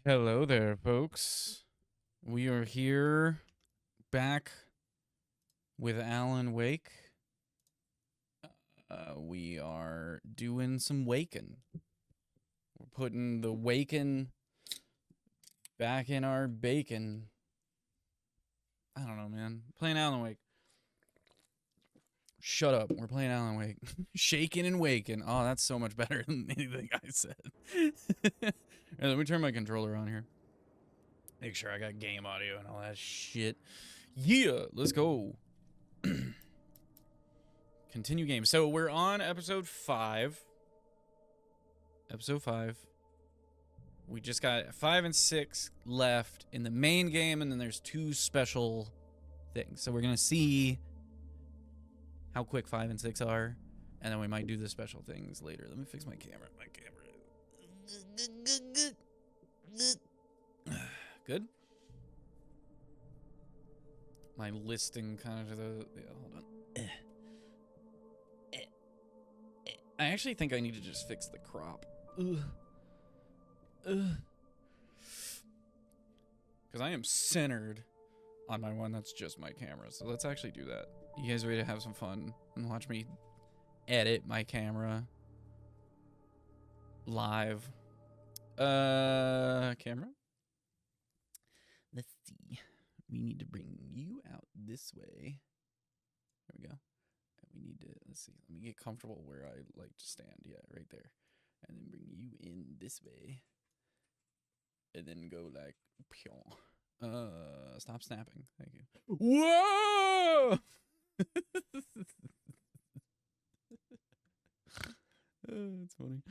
Hello there, folks. We are here back with Alan Wake. We are doing some waking. We're putting the waking back in our bacon. I don't know, man. Playing Alan Wake. Shut up. We're playing Alan Wake. Shaking and waking. Oh, that's so much better than anything I said. Let me turn my controller on here. Make sure I got game audio and all that shit. Yeah, let's go. Continue game. So we're on episode 5. Episode 5. We just got 5 and 6 left in the main game, and then there's 2 special things. So we're going to see how quick 5 and 6 are, and then we might do the special things later. Let me fix my camera. Good? My listing kind of the... Yeah, hold on. I actually think I need to just fix the crop. Because I am centered on my one that's just my camera. So let's actually do that. You guys ready to have some fun and watch me edit my camera live? Camera? Let's see. We need to bring you out this way. There we go. We need to, let's see, let me get comfortable where I like to stand. Yeah, right there. And then bring you in this way. And then go like, stop snapping. Thank you. Whoa! That's funny.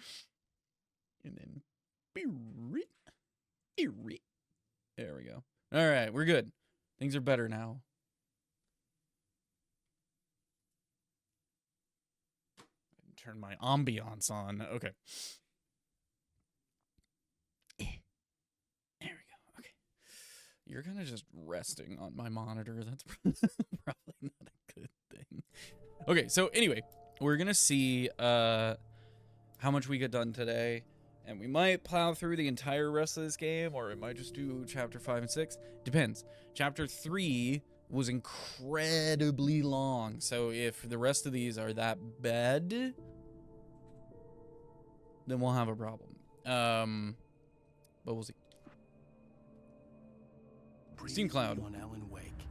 And then, there we go. All right, we're good. Things are better now. Turn my ambiance on. Okay. There we go. Okay. You're kind of just resting on my monitor. That's probably not a good thing. Okay, so anyway, we're going to see how much we get done today. And we might plow through the entire rest of this game, or we might just do chapter 5 and 6. Depends. Chapter 3 was incredibly long. So if the rest of these are that bad, then we'll have a problem. But we'll see. Steam Cloud. On Alan Wake.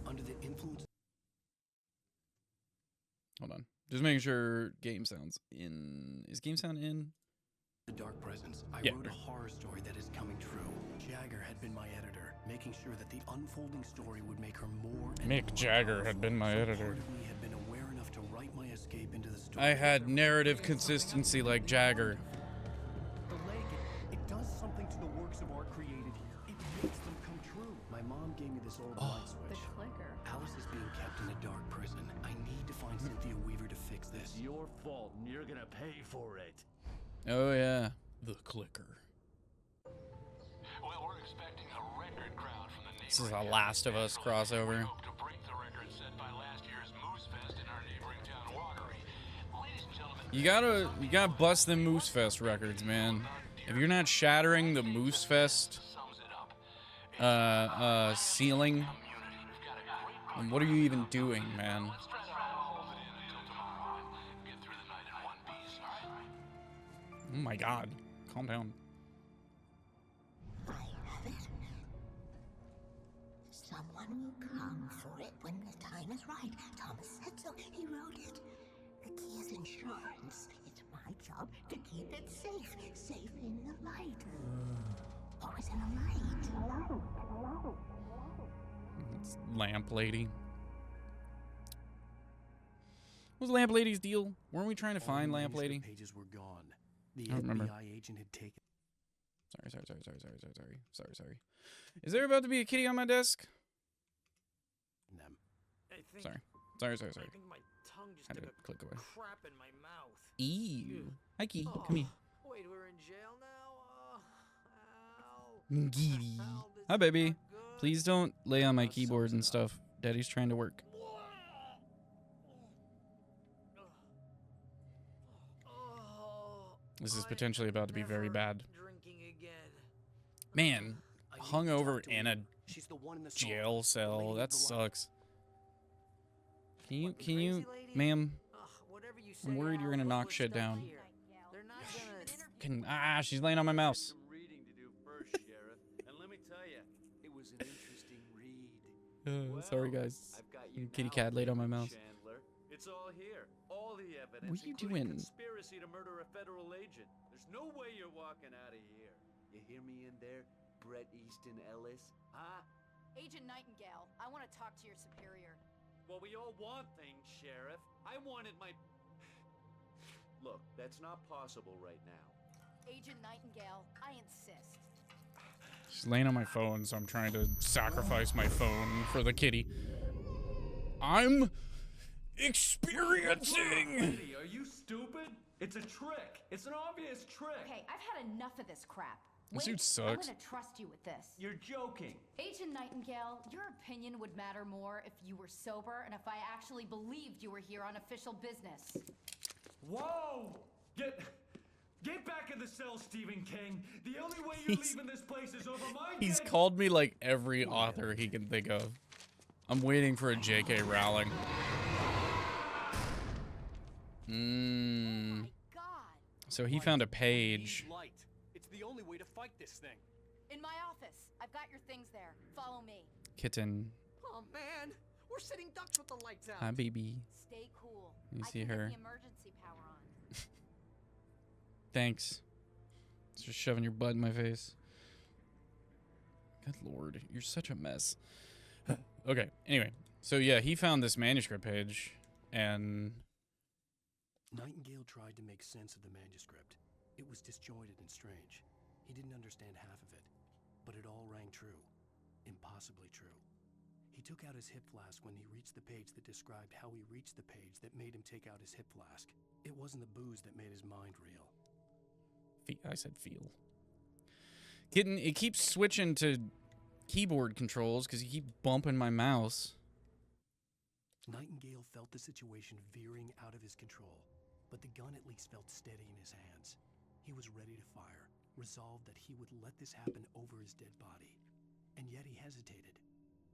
Under the influence. Hold on. Just making sure game sound's in. Is game sound in? The Dark Presence. I Yeah. wrote a horror story that is coming true. Jagger had been my editor, making sure that the unfolding story would make her more and Mick more Jagger powerful. had been my editor. Part of me had been aware enough to write my escape into the story. I had narrative consistency like Jagger. The lake, it does something to the works of art created here. It makes them come true. My mom gave me this old light switch. The clicker. Alice is being kept in a dark prison. I need to find Cynthia Weaver to fix this. It's your fault, and you're gonna pay for it. Oh yeah, the clicker. Well, we're expecting a record crowd from the This is a Last of Us crossover. We hope to break the record set by last year's Moose Fest in our neighboring town, Watery. Ladies and gentlemen, You gotta bust them Moose Fest records, man. If you're not shattering the Moose Fest sums it up. ceiling, then what are you even doing, man? Let's try to hold it in until tomorrow and get through the night in one piece, all right? Oh my god. Calm down. I have it. Someone will come for it when the time is right. Thomas said so. He wrote it. The key is insurance. It's my job to keep it safe. Safe in the light. Always in the light. Hello. It's Lamp Lady. What was Lamp Lady's deal? Weren't we trying to find Lamp Lady? Pages were gone. The I don't remember. FBI agent had taken. Sorry. Is there about to be a kitty on my desk? them. Sorry. I think my tongue just Had took to a click away. crap in my mouth. Ew. Hi, kitty. Come here. Wait, we're in jail now? Ow. Giddy. Ow, this Hi, is baby. not good. Please don't lay on my keyboard and stuff. Daddy's trying to work. Oh, This is I potentially am about to be very never bad. Drinking again. Man, I need to hungover talk to in a Wheeler. She's the one in the song. jail The cell. lady That with the light. sucks. Can What, the you, crazy lady? ma'am? Ugh, whatever you say, I'm worried you're Al, gonna look, knock we're shit stuck down. here. They're not She's laying on my mouse. Some reading to do first, Sheriff. And let me tell you, It was an interesting read. Sorry, guys. I've got you Kitty now, cat laid on my David mouse. Chandler. It's all here. All the evidence. What are you including doing? Conspiracy to murder a federal agent. There's no way you're walking out of here. You hear me in there, Bret Easton Ellis? Huh? Agent Nightingale, I want to talk to your superior. Well, we all want things, Sheriff. I wanted my... Look, that's not possible right now. Agent Nightingale, I insist. She's laying on my phone, so I'm trying to sacrifice my phone for the kitty. I'm experiencing. Lady, are you stupid? It's a trick. It's an obvious trick. Okay, I've had enough of this crap. This Wait, dude sucks. I'm gonna trust you with this. You're joking. Agent Nightingale, your opinion would matter more if you were sober and if I actually believed you were here on official business. Whoa! Get back in the cell, Stephen King. The only way you're leaving this place is over my He's dead... called me like every author he can think of. I'm waiting for a J.K. Rowling. Oh my god! So he found a page. Need light. It's the only way to fight this thing. In my office. I've got your things there. Follow me. Kitten. Oh man, we're sitting ducks with the lights out. Hi, baby. Stay cool. You I see can her. Get the emergency power on. Thanks. It's just shoving your butt in my face. Good lord, you're such a mess. Okay, anyway. So yeah, he found this manuscript page, and... Nightingale tried to make sense of the manuscript. It was disjointed and strange. He didn't understand half of it, but it all rang true. Impossibly true. He took out his hip flask when he reached the page that described how he reached the page that made him take out his hip flask. It wasn't the booze that made his mind reel. I said feel. Kitten, it keeps switching to keyboard controls because you keep bumping my mouse. Nightingale felt the situation veering out of his control, but the gun at least felt steady in his hands. He was ready to fire, resolved that he would let this happen over his dead body. And yet he hesitated.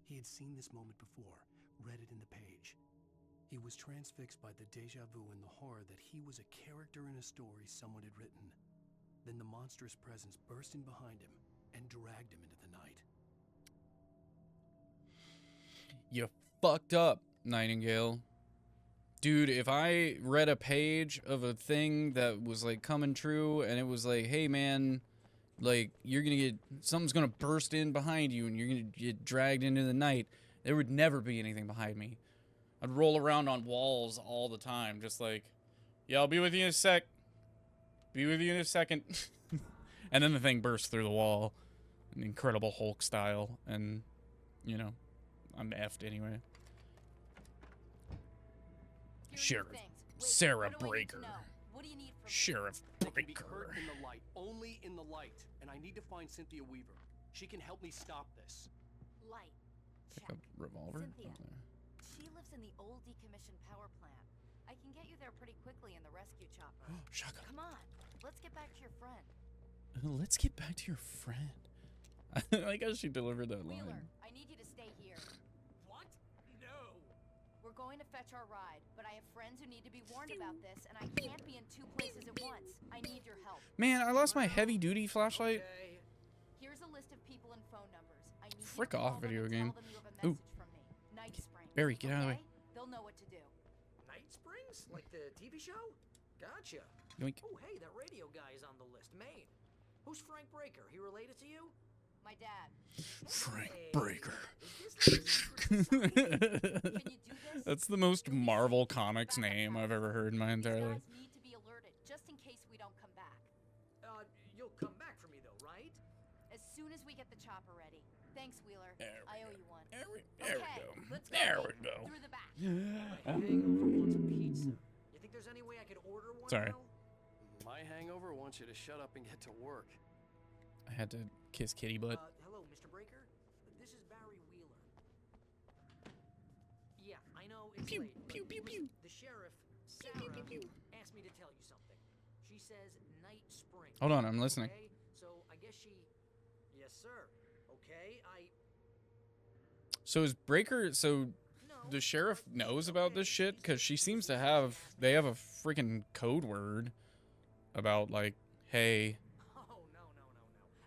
He had seen this moment before, read it in the page. He was transfixed by the déjà vu and the horror that he was a character in a story someone had written. Then the monstrous presence burst in behind him and dragged him into the night. You fucked up, Nightingale. Dude, if I read a page of a thing that was like coming true and it was like, hey man, like you're gonna get, something's gonna burst in behind you and you're gonna get dragged into the night, there would never be anything behind me. I'd roll around on walls all the time, just like, yeah, I'll be with you in a sec. Be with you in a second. And then the thing bursts through the wall, an Incredible Hulk style, and, you know, I'm effed anyway. Here are Sheriff your things. Wait, Sarah what do I need to Breaker. know? What do you need from me? Sheriff They can be Breaker. hurt in the light, only in the light. And I need to find Cynthia Weaver. She can help me stop this. Light. Like Check. a revolver? Cynthia. Oh, there. She lives in the old decommissioned power plant. I can get you there pretty quickly in the rescue chopper. Shotgun. Come on, let's get back to your friend. Let's get back to your friend. I like how she delivered that Wheeler, line. I need you to stay here. What? No. We're going to fetch our ride, but I have friends who need to be warned about this, and I can't be in two places at once. I need your help. Man, I lost my heavy-duty flashlight. Okay. Here's a list of people and phone numbers. I need Frick you to off, call them video and game. tell them you have a Ooh. message from me. Night Springs. Barry, get out of the way. Okay? They'll know what to do. Night Springs? Like the TV show? Gotcha. Yoink. Oh, hey, that radio guy is on the list. Maine. Who's Frank Breaker? He related to you? My dad. Frank Hey, Breaker. is this the secret society? Can you do this? That's the most Marvel Comics name I've ever heard in my These entire life. guys need to be alerted, just in case we don't come back. You'll come back for me though, right? As soon as we get the chopper ready. Thanks, Wheeler. There we I owe go. you one. There we Okay, go. let's go. There we Pete. go. Through the back. My hangover wants a pizza. You think there's any way I could order one? Sorry. Al? My hangover wants you to shut up and get to work. I had to kiss kitty butt. Hello, Mr. Breaker. This is Barry Wheeler. Yeah, I know it's Pew, late. but pew, pew, pew. The sheriff, Sarah, asked me to tell you something. She says Night Springs. Hold on, I'm listening. Okay? So I guess she... Yes, sir. Okay, So is Breaker, so no. the sheriff knows about this shit? Because she seems to have, they have a freaking code word about, like, hey. Oh, no.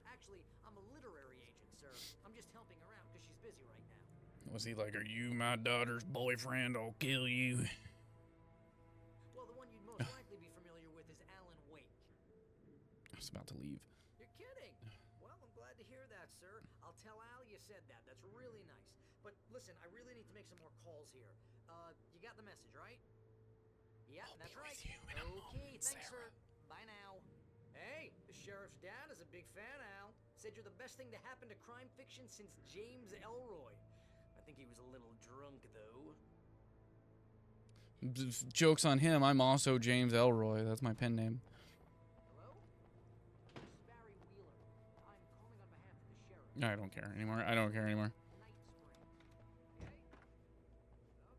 Actually, I'm a literary agent, sir. I'm just helping her out because she's busy right now. Was he like, are you my daughter's boyfriend? I'll kill you. Well, the one you'd most likely be familiar with is Alan Wake. I was about to leave. You're kidding. Well, I'm glad to hear that, sir. I'll tell Al you said that. That's really nice. But listen, I really need to make some more calls here. You got the message, right? Yeah, that's right. Okay, thanks, sir. Bye now. Hey, the sheriff's dad is a big fan, Al. Said you're the best thing to happen to crime fiction since James Elroy. I think he was a little drunk, though. Joke's on him. I'm also James Elroy. That's my pen name. Hello? This is Barry Wheeler. I'm calling on behalf of the sheriff. I don't care anymore. I don't care anymore. Night Spring.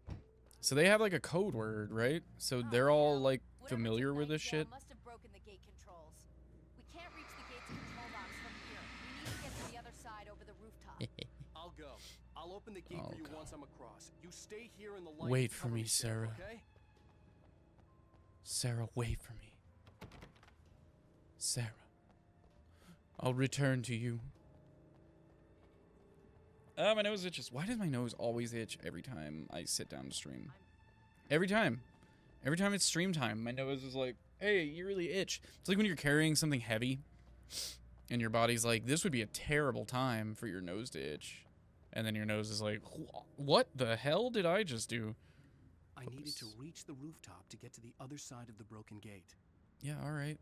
Okay? So they have like a code word, right? So they're all like Whatever familiar took with this Nightingale shit. Must have broken the gate controls. We can't reach the gate's control box from here. We need to get to the other side over the rooftop. I'll go. I'll open the gate for you once I'm across. You stay here in the light. Wait and for cover me, yourself, Sarah. Okay? Sarah, wait for me. Sarah, I'll return to you. My nose itches. Why does my nose always itch every time I sit down to stream? Every time. Every time it's stream time, my nose is like, hey, you really itch. It's like when you're carrying something heavy and your body's like, this would be a terrible time for your nose to itch. And then your nose is like, what the hell did I just do? I needed to reach the rooftop to get to the other side of the broken gate. Yeah, all right.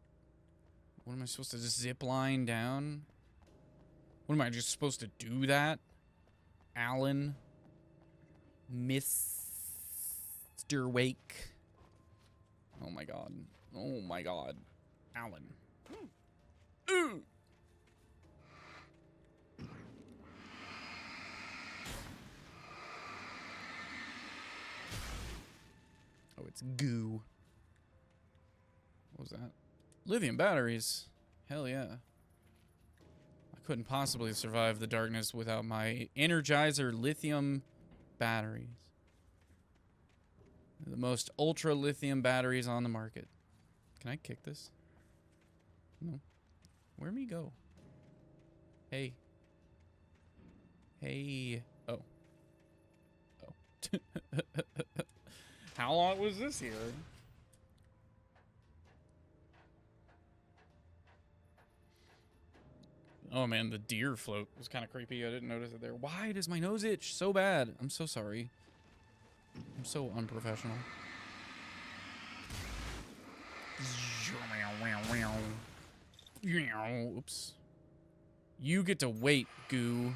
What am I supposed to just zip line down? What am I just supposed to do that? Alan, Mr. Wake. Oh my god. Oh my god. Alan. Ooh. Oh, it's goo. What was that? Lithium batteries. Hell yeah. I couldn't possibly survive the darkness without my Energizer lithium batteries. The most ultra lithium batteries on the market. Can I kick this? No. Where me go? Hey. Hey. Oh. Oh. How long was this here? Oh man, the deer float was kind of creepy. I didn't notice it there. Why does my nose itch so bad? I'm so sorry. I'm so unprofessional. Oops. You get to wait, goo.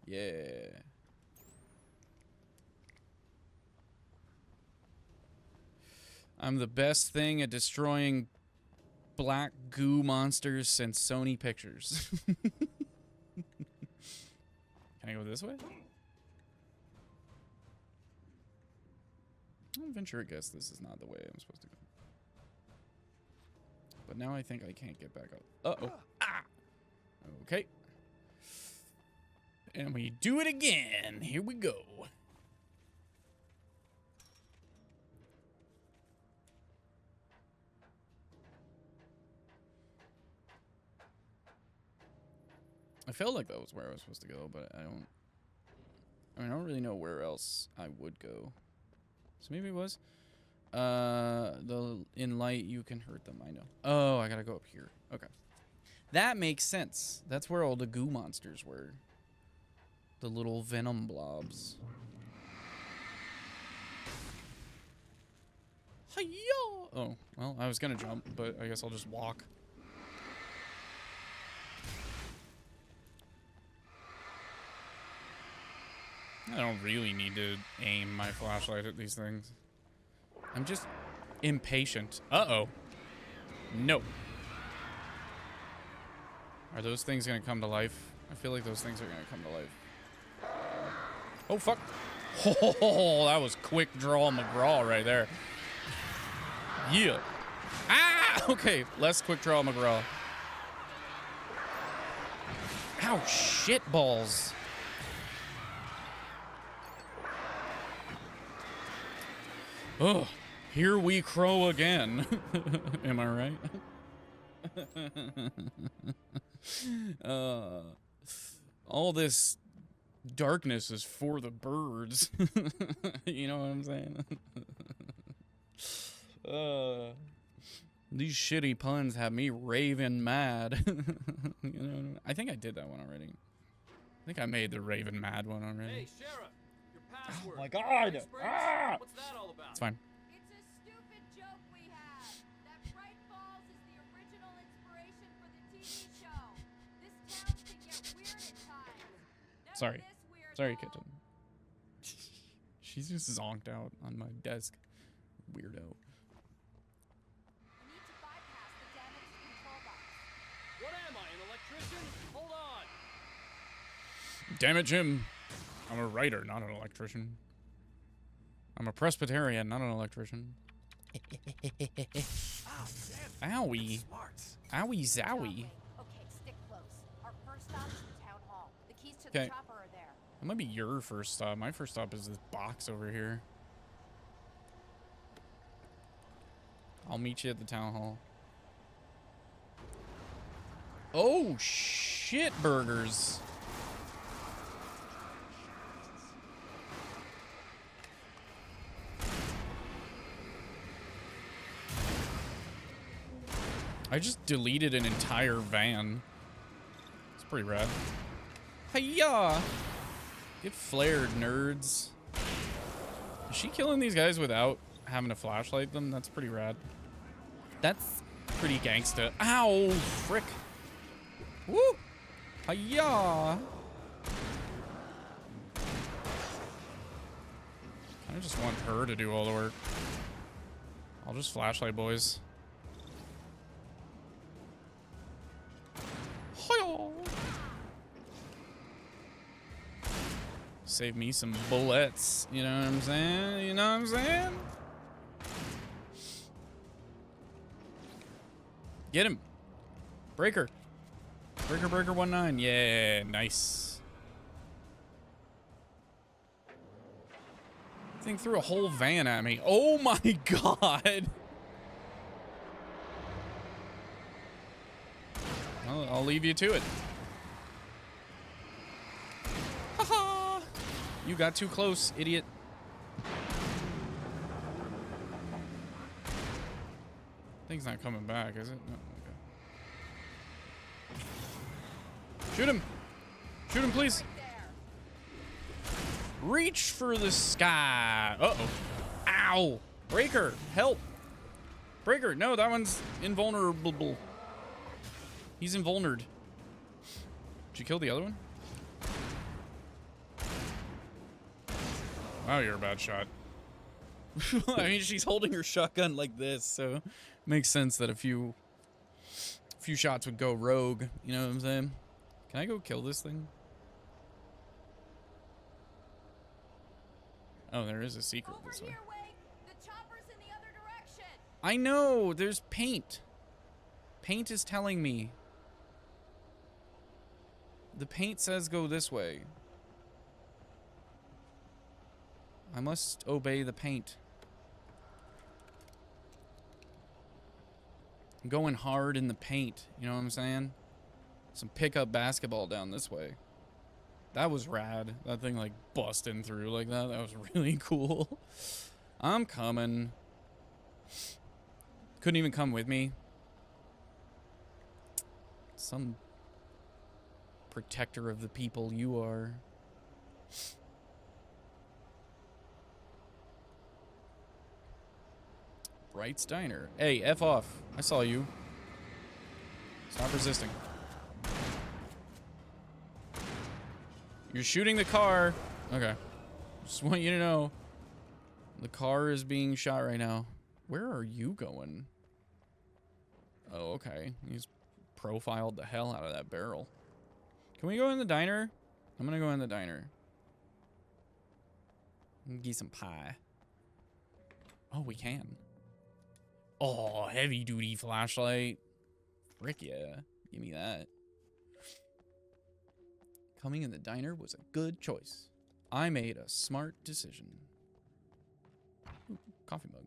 Yeah. I'm the best thing at destroying black goo monsters since Sony Pictures. Can I go this way? I'll venture a guess this is not the way I'm supposed to go. But now I think I can't get back up. Uh-oh. Ah! Okay. And we do it again. Here we go. I felt like that was where I was supposed to go, but I don't really know where else I would go. So maybe it was. In light you can hurt them, I know. Oh, I gotta go up here. Okay. That makes sense. That's where all the goo monsters were. The little venom blobs. Hi-ya! Oh, well, I was gonna jump, but I guess I'll just walk. I don't really need to aim my flashlight at these things. I'm just impatient. Uh-oh. No. Are those things gonna come to life? I feel like those things are gonna come to life. Oh, fuck. Oh, that was quick draw McGraw right there. Yeah. Ah! Okay, less quick draw McGraw. Ow, shit balls. Oh, here we crow again. Am I right? All this darkness is for the birds. You know what I'm saying? These shitty puns have me raving mad. You know, I think I did that one already. I think I made the raving mad one already. Hey, Sheriff, your password. Oh my God! Ah! What's that all about? It's fine. It's a stupid joke we have. That Bright Falls is the original inspiration for the TV show. This town can get weird at times. Never Sorry. this weird, Sorry, though. kitchen. She's just zonked out on my desk. Weirdo. We need to bypass the damaged control box. What am I, an electrician? Hold on. Damn it, Jim. I'm a writer, not an electrician. I'm a Presbyterian, not an electrician. Owie. Owie zowie. Okay, stick close. Our first stop is the town hall. The keys to Okay. the chopper are there. That might be your first stop. My first stop is this box over here. I'll meet you at the town hall. Oh, shit burgers. I just deleted an entire van. It's pretty rad. Hiya! Get flared, nerds. Is she killing these guys without having to flashlight them? That's pretty rad. That's pretty gangsta. Ow! Frick. Woo! Hiya! I just want her to do all the work. I'll just flashlight, boys. Hiya! Save me some bullets. You know what I'm saying? You know what I'm saying? Get him. Breaker. Breaker 19. Yeah, nice. Thing threw a whole van at me. Oh my God. I'll leave you to it. Haha. You got too close, idiot. Thing's not coming back, is it? No. Okay. Shoot him. Shoot him, please. Reach for the sky. Uh-oh. Ow. Breaker, help. Breaker, no, that one's invulnerable. He's invulnered. Did you kill the other one? Wow, you're a bad shot. I mean, she's holding her shotgun like this, so it makes sense that a few shots would go rogue. You know what I'm saying? Can I go kill this thing? Oh, there is a secret Over this way. here, Wake. The chopper's in the other direction. I know. There's paint. Paint is telling me. The paint says go this way. I must obey the paint. I'm going hard in the paint. You know what I'm saying? Some pickup basketball down this way. That was rad. That thing like busting through like that. That was really cool. I'm coming. Couldn't even come with me. Some protector of the people you are. Bright's Diner. Hey, F off. I saw you. Stop resisting. You're shooting the car. Okay. Just want you to know. The car is being shot right now. Where are you going? Oh, okay. He's profiled the hell out of that barrel. Can we go in the diner? I'm gonna go in the diner. Get some pie. Oh, we can. Oh, heavy duty flashlight. Frick yeah. Give me that. Coming in the diner was a good choice. I made a smart decision. Ooh, coffee mug.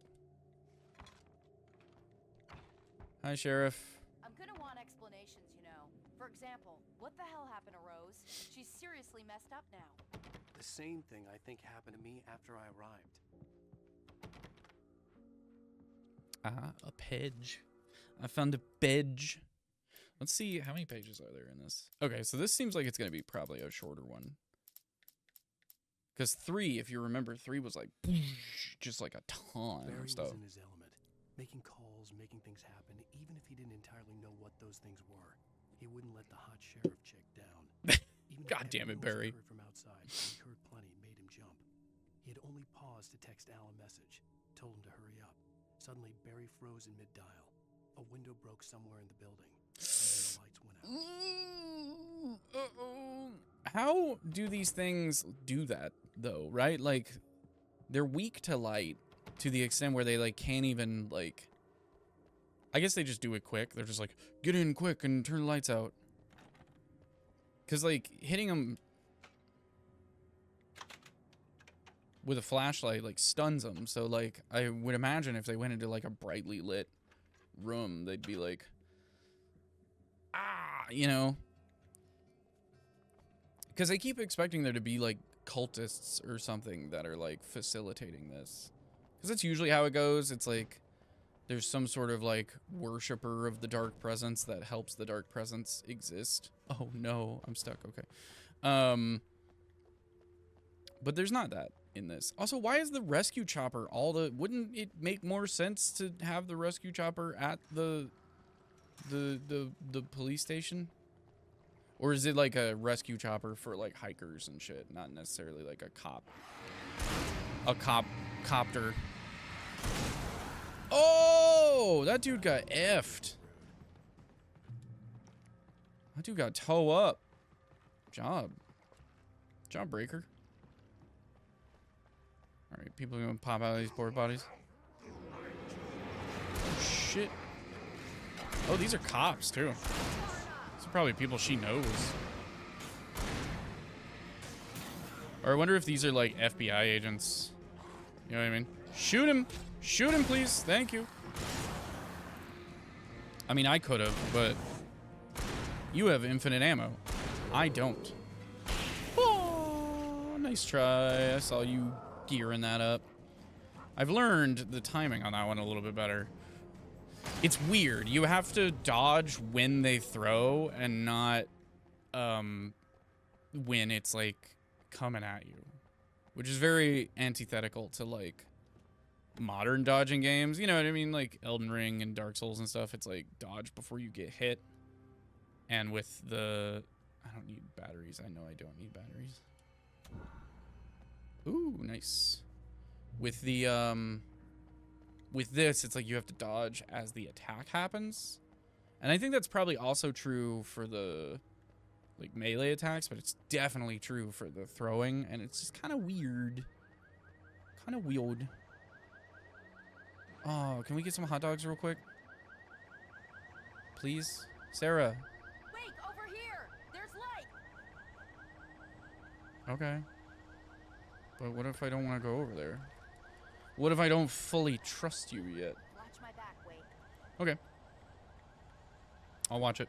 Hi, Sheriff. I'm gonna want explanations, you know. For example, what the hell happened to Rose? She's seriously messed up now. The same thing I think happened to me after I arrived. Ah, a page. I found a page. Let's see, how many pages are there in this? Okay, so this seems like it's going to be probably a shorter one. Because 3, if you remember, 3 was like, just like a ton Barry of stuff. was in his element, making calls, making things happen, even if he didn't entirely know what those things were. He wouldn't let the hot sheriff chick down. Even God damn it, Barry. Heard from outside, he heard plenty, made him jump. He had only paused to text Al a message, told him to hurry up. Suddenly, Barry froze in mid-dial. A window broke somewhere in the building, and then the lights went out. How do these things do that, though, right? Like, they're weak to light to the extent where they, like, can't even, like... I guess they just do it quick. They're just like, get in quick and turn the lights out. Because, like, hitting them with a flashlight, like, stuns them. So, like, I would imagine if they went into, like, a brightly lit room, they'd be like, ah, you know? Because I keep expecting there to be, like, cultists or something that are, like, facilitating this. Because that's usually how it goes. It's like, there's some sort of, like, worshiper of the dark presence that helps the dark presence exist. Oh, no, I'm stuck. Okay. But there's not that in this. Also, why is the rescue chopper wouldn't it make more sense to have the rescue chopper at the police station? Or is it like a rescue chopper for like hikers and shit, not necessarily like a copter? Oh, that dude got effed. That dude got toe up. Job breaker. All right, people are gonna pop out of these porta potties. Oh, shit. Oh, these are cops too. These are probably people she knows. Or I wonder if these are like FBI agents. You know what I mean? Shoot him! Shoot him, please! Thank you. I mean, I could have, but you have infinite ammo. I don't. Oh, nice try. I saw you gearing that up. I've learned the timing on that one a little bit better. It's weird. You have to dodge when they throw and not when it's like coming at you, which is very antithetical to like modern dodging games. You know what I mean? Like Elden Ring and Dark Souls and stuff. It's like dodge before you get hit. And with the... I don't need batteries. I know I don't need batteries. Ooh, nice. With the, with this, it's like you have to dodge as the attack happens. And I think that's probably also true for the, like, melee attacks, but it's definitely true for the throwing, and it's just kind of weird. Kind of weird. Oh, can we get some hot dogs real quick? Please? Sarah. Wait, over here! There's light! Okay. But what if I don't want to go over there? What if I don't fully trust you yet? Watch my back, wait. Okay. I'll watch it.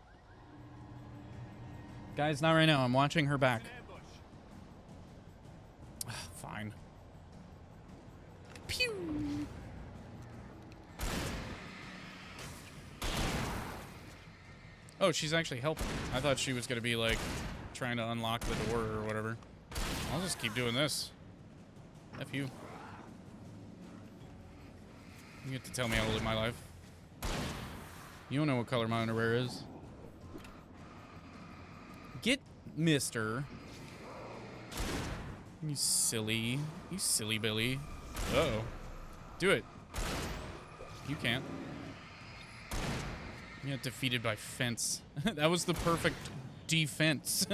Guys, not right now. I'm watching her back. Fine. Pew! Oh, she's actually helping. I thought she was going to be, like, trying to unlock the door or whatever. I'll just keep doing this. F you. You get to tell me how to live my life. You don't know what color my underwear is. Get Mister. You silly Billy. Uh-oh. Do it. You can't. You got defeated by fence. That was the perfect defense.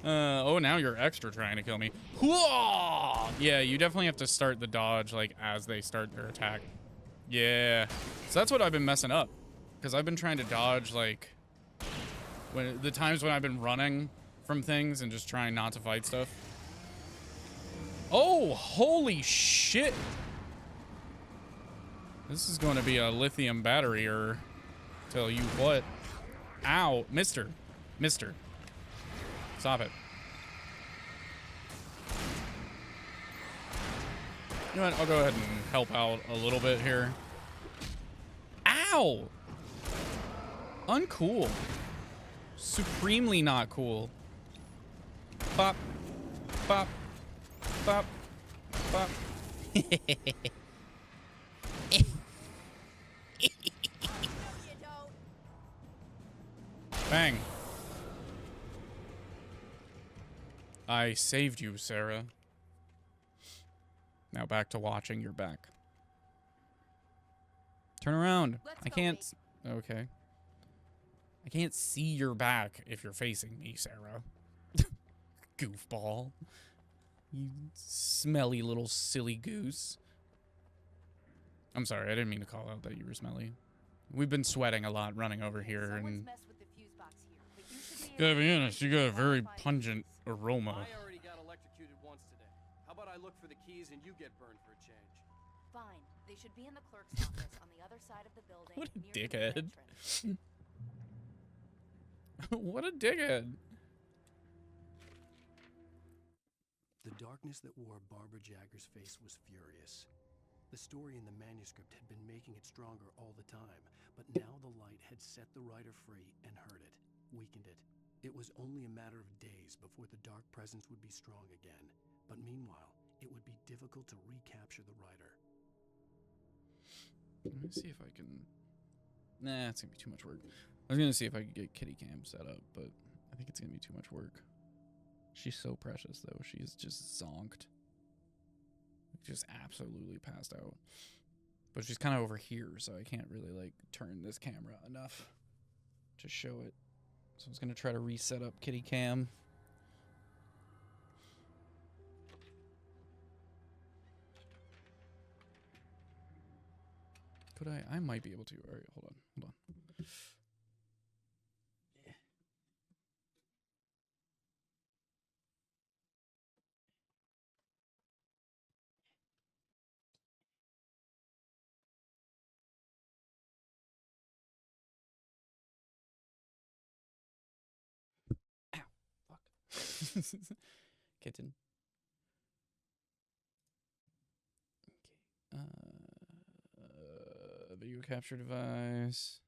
Oh, now you're extra trying to kill me. Whoa! Yeah, you definitely have to start the dodge like as they start their attack. Yeah. So that's what I've been messing up. Because I've been trying to dodge like When the times when I've been running from things and just trying not to fight stuff. Oh, holy shit. This is going to be a lithium battery, or tell you what. Ow, mister. Mister. Stop it. You know what? I'll go ahead and help out a little bit here. Ow! Uncool. Supremely not cool. Bop. Bop. Bop. Bop. Bang. I saved you, Sarah. Now back to watching your back. Turn around. I can't. Okay. I can't see your back if you're facing me, Sarah. Goofball. You smelly little silly goose. I'm sorry, I didn't mean to call out that you were smelly. We've been sweating a lot running over here, and gotta be honest, you got a very pungent aroma. I already got electrocuted once today. How about I look for the keys and you get burned for a change? Fine. They should be in the clerk's office on the other side of the building. What a near the main dickhead. entrance. What a dickhead. The darkness that wore Barbara Jagger's face was furious. The story in the manuscript had been making it stronger all the time, but now the light had set the writer free and hurt it, weakened it. It was only a matter of days before the dark presence would be strong again, but meanwhile, it would be difficult to recapture the writer. Let me see if I can... Nah, it's gonna be too much work. I was gonna see if I could get kitty cam set up, but I think it's gonna be too much work. She's so precious, though. She's just zonked. Just absolutely passed out. But she's kind of over here, so I can't really, like, turn this camera enough to show it. So I was gonna try to reset up kitty cam. Could I? I might be able to. All right, hold on. Hold on. Ow. Fuck. Kitten. Okay. Video capture device.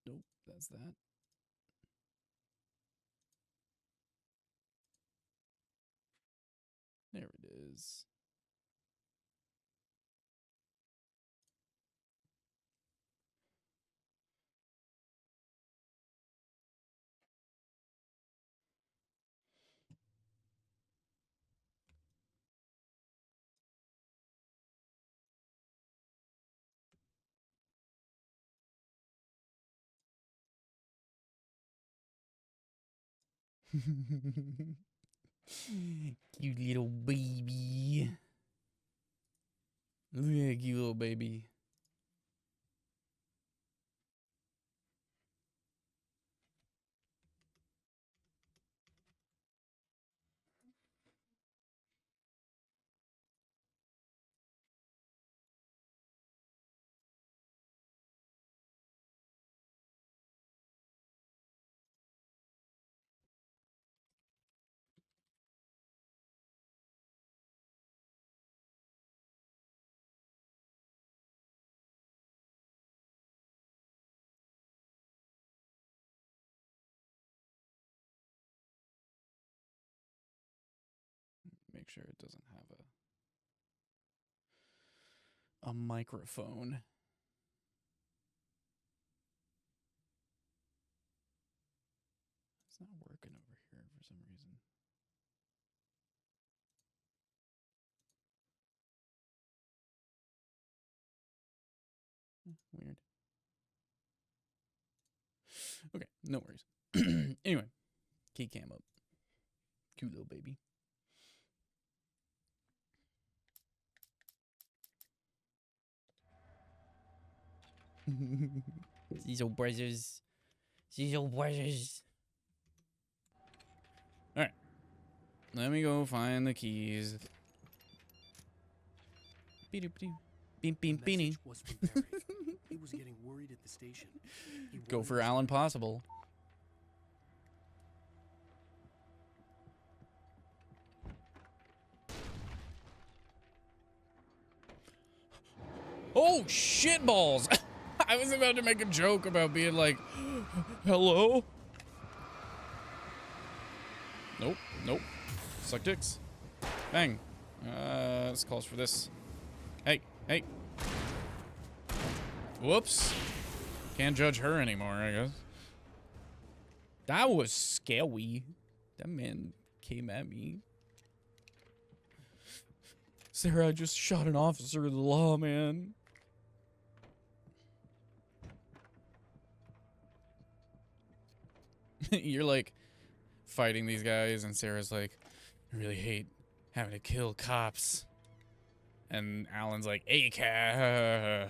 Nope, that's that. There it is. Cute little baby. Look at that cute little baby. Make sure it doesn't have a microphone. It's not working over here for some reason. Weird. Okay, no worries. Anyway, key cam up. Cute little baby. These old brothers. These old brothers. Alright. Let me go find the keys. Beep-doop-doo. Beep beep The beanie. message was from Barry. He was getting worried at the station. He Go wanted for his Alan friend- Possible. Oh shit balls! I was about to make a joke about being like, hello? Nope, nope. Suck dicks. Bang. This calls for this. Hey, hey. Whoops. Can't judge her anymore, I guess. That was scary. That man came at me. Sarah, I just shot an officer of the law, man. You're like fighting these guys, and Sarah's like, I really hate having to kill cops. And Alan's like, ACAB.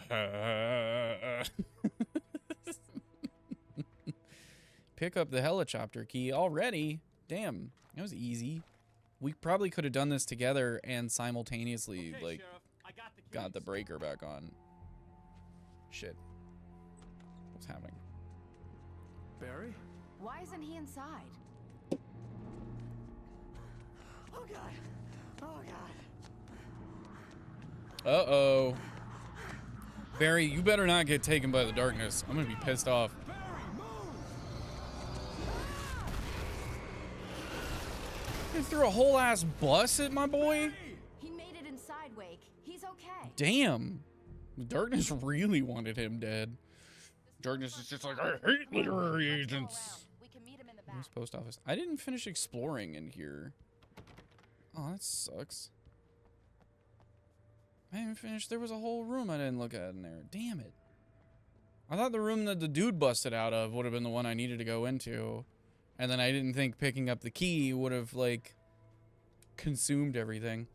Pick up the helicopter key already. Damn, that was easy. We probably could have done this together and simultaneously, Okay, like, Sheriff, I got the got the keys. breaker back on. Shit. What's happening? Barry? Why isn't he inside? Oh god. Oh god. Uh-oh. Barry, you better not get taken by the darkness. I'm gonna be pissed off. You threw a whole ass bus at my boy? He made it inside, Wake. He's okay. Damn. The darkness really wanted him dead. Darkness is just like, I hate literary Let's go agents. around. We can meet him in the Where's back. post office? I didn't finish exploring in here. Oh, that sucks. I didn't finish. There was a whole room I didn't look at in there. Damn it. I thought the room that the dude busted out of would have been the one I needed to go into. And then I didn't think picking up the key would have, like, consumed everything.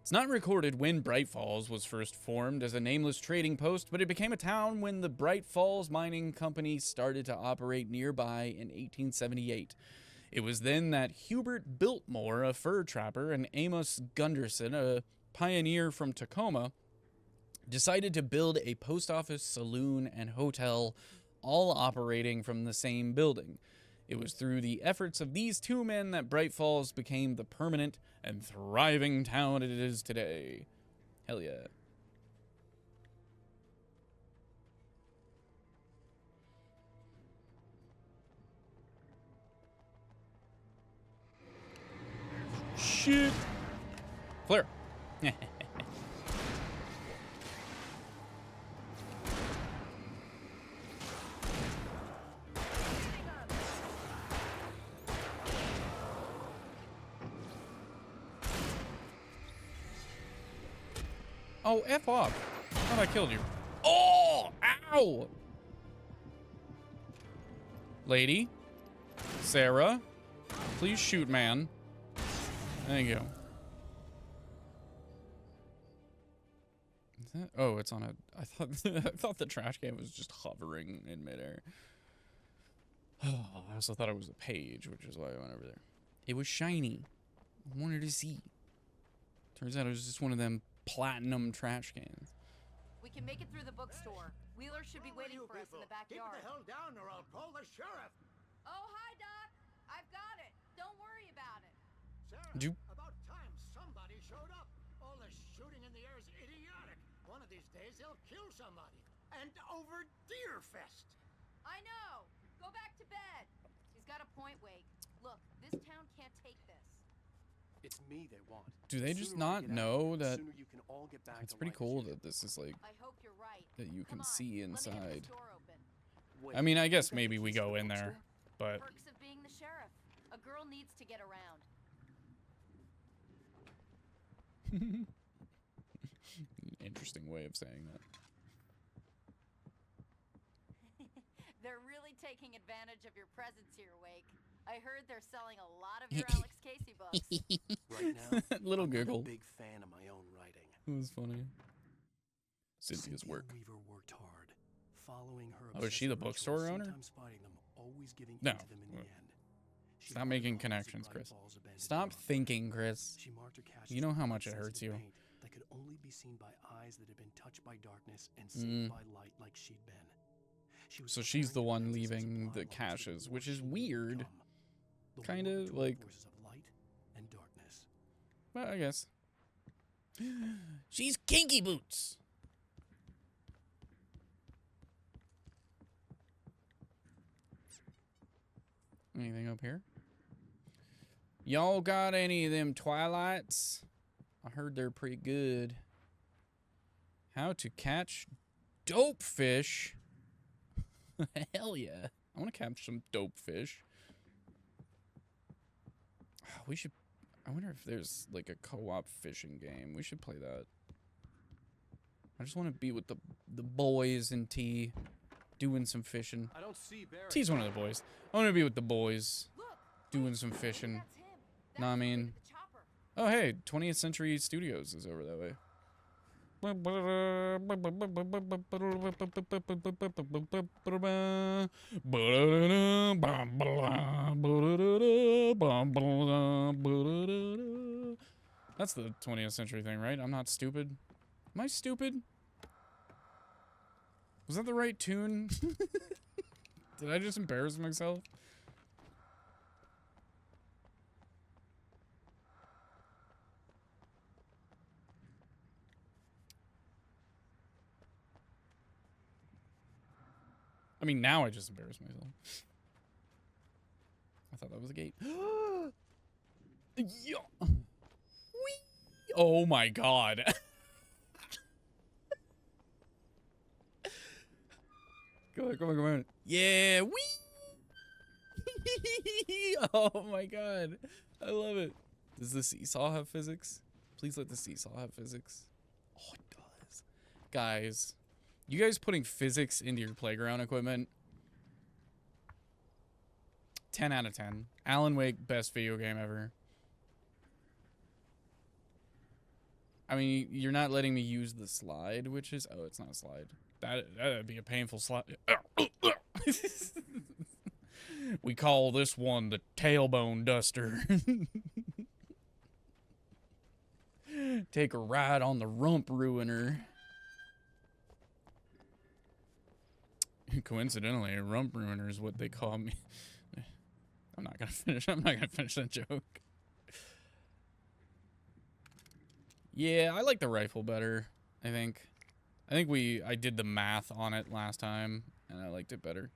It's not recorded when Bright Falls was first formed as a nameless trading post, but it became a town when the Bright Falls Mining Company started to operate nearby in 1878. It was then that Hubert Biltmore, a fur trapper, and Amos Gunderson, a pioneer from Tacoma, decided to build a post office, saloon, and hotel, all operating from the same building. It was through the efforts of these two men that Bright Falls became the permanent and thriving town it is today. Hell yeah. Shit. Flare. Oh, F off. I thought I killed you. Oh, ow. Lady. Sarah. Please shoot, man. Thank you. Is that, oh, it's on a, I thought I thought the trash can was just hovering in midair. Oh, I also thought it was a page, which is why I went over there. It was shiny. I wanted to see. Turns out it was just one of them platinum trash cans. We can make it through the bookstore. Wheeler should be waiting for us in the backyard. Keep the hell down or I'll call the sheriff. Oh, hi, Doc. I've got it. Don't worry about it. Sarah, Do- about time somebody showed up. All the shooting in the air is idiotic. One of these days they'll kill somebody. And over Deerfest. I know. Go back to bed. He's got a point, Wake. Look, this town can't take this. It's me they want. Do they The just sooner we not get out know of here, the that- sooner you can all get back It's to pretty life cool as that this is like, I hope you're right. that you can Come on, see let me get inside. this door open. usual. Wait, I mean, I you guess got the maybe we keys to go the in there, bookstore? but Perks of being the sheriff. A girl needs to get around. interesting way of saying that. They're really taking advantage of your presence here, Wake. I heard they're selling a lot of your Alex Casey books. Right now, Little I'm not giggle. a big fan of my own writing. It was funny. Cynthia's Cynthia work. Weaver worked hard, following her Oh, is she the obsessive bookstore ritual, owner? sometimes fighting them, always giving No. in to them in the end. She Stop hardly making bothers connections, bright Chris. balls of bandaged Stop arm. thinking, Chris. She marked her caches You know with how bright, much it hurts sensitive you. paint that could only be seen by eyes that had been touched by darkness and saved by light like she'd been. She was So she's the preparing one defenses to leaving supply the what was caches, war which is she knew would weird. come. The Kinda war between like- the forces of light and darkness. Well, I guess. She's Kinky Boots. Anything up here? Y'all got any of them Twilights? I heard they're pretty good. How to catch dope fish. Hell yeah. I want to catch some dope fish. We should... I wonder if there's like a co-op fishing game. We should play that. I just want to be with the boys and T doing some fishing. I don't see Barry. T's one of the boys. I want to be with the boys Look, doing some fishing. that's him. Know what I That's the way mean? to the chopper. Oh, hey, 20th Century Studios is over that way. That's the 20th century thing, right? I'm not stupid. Am I stupid? Was that the right tune? Did I just embarrass myself? I mean, now I just embarrassed myself. I thought that was a gate. Yeah. Whee! Oh my god. Come on, come on, come on. Yeah, wee! Oh my god. I love it. Does the seesaw have physics? Please let the seesaw have physics. Oh, it does. Guys, you guys putting physics into your playground equipment? 10 out of 10. Alan Wake, best video game ever. I mean, you're not letting me use the slide, which is... Oh, it's not a slide. That'd be a painful slide. We call this one the tailbone duster. Take a ride on the rump ruiner. Coincidentally, a rump ruiner is what they call me. I'm not gonna finish that joke. Yeah, I like the rifle better, I think. I did the math on it last time, and I liked it better.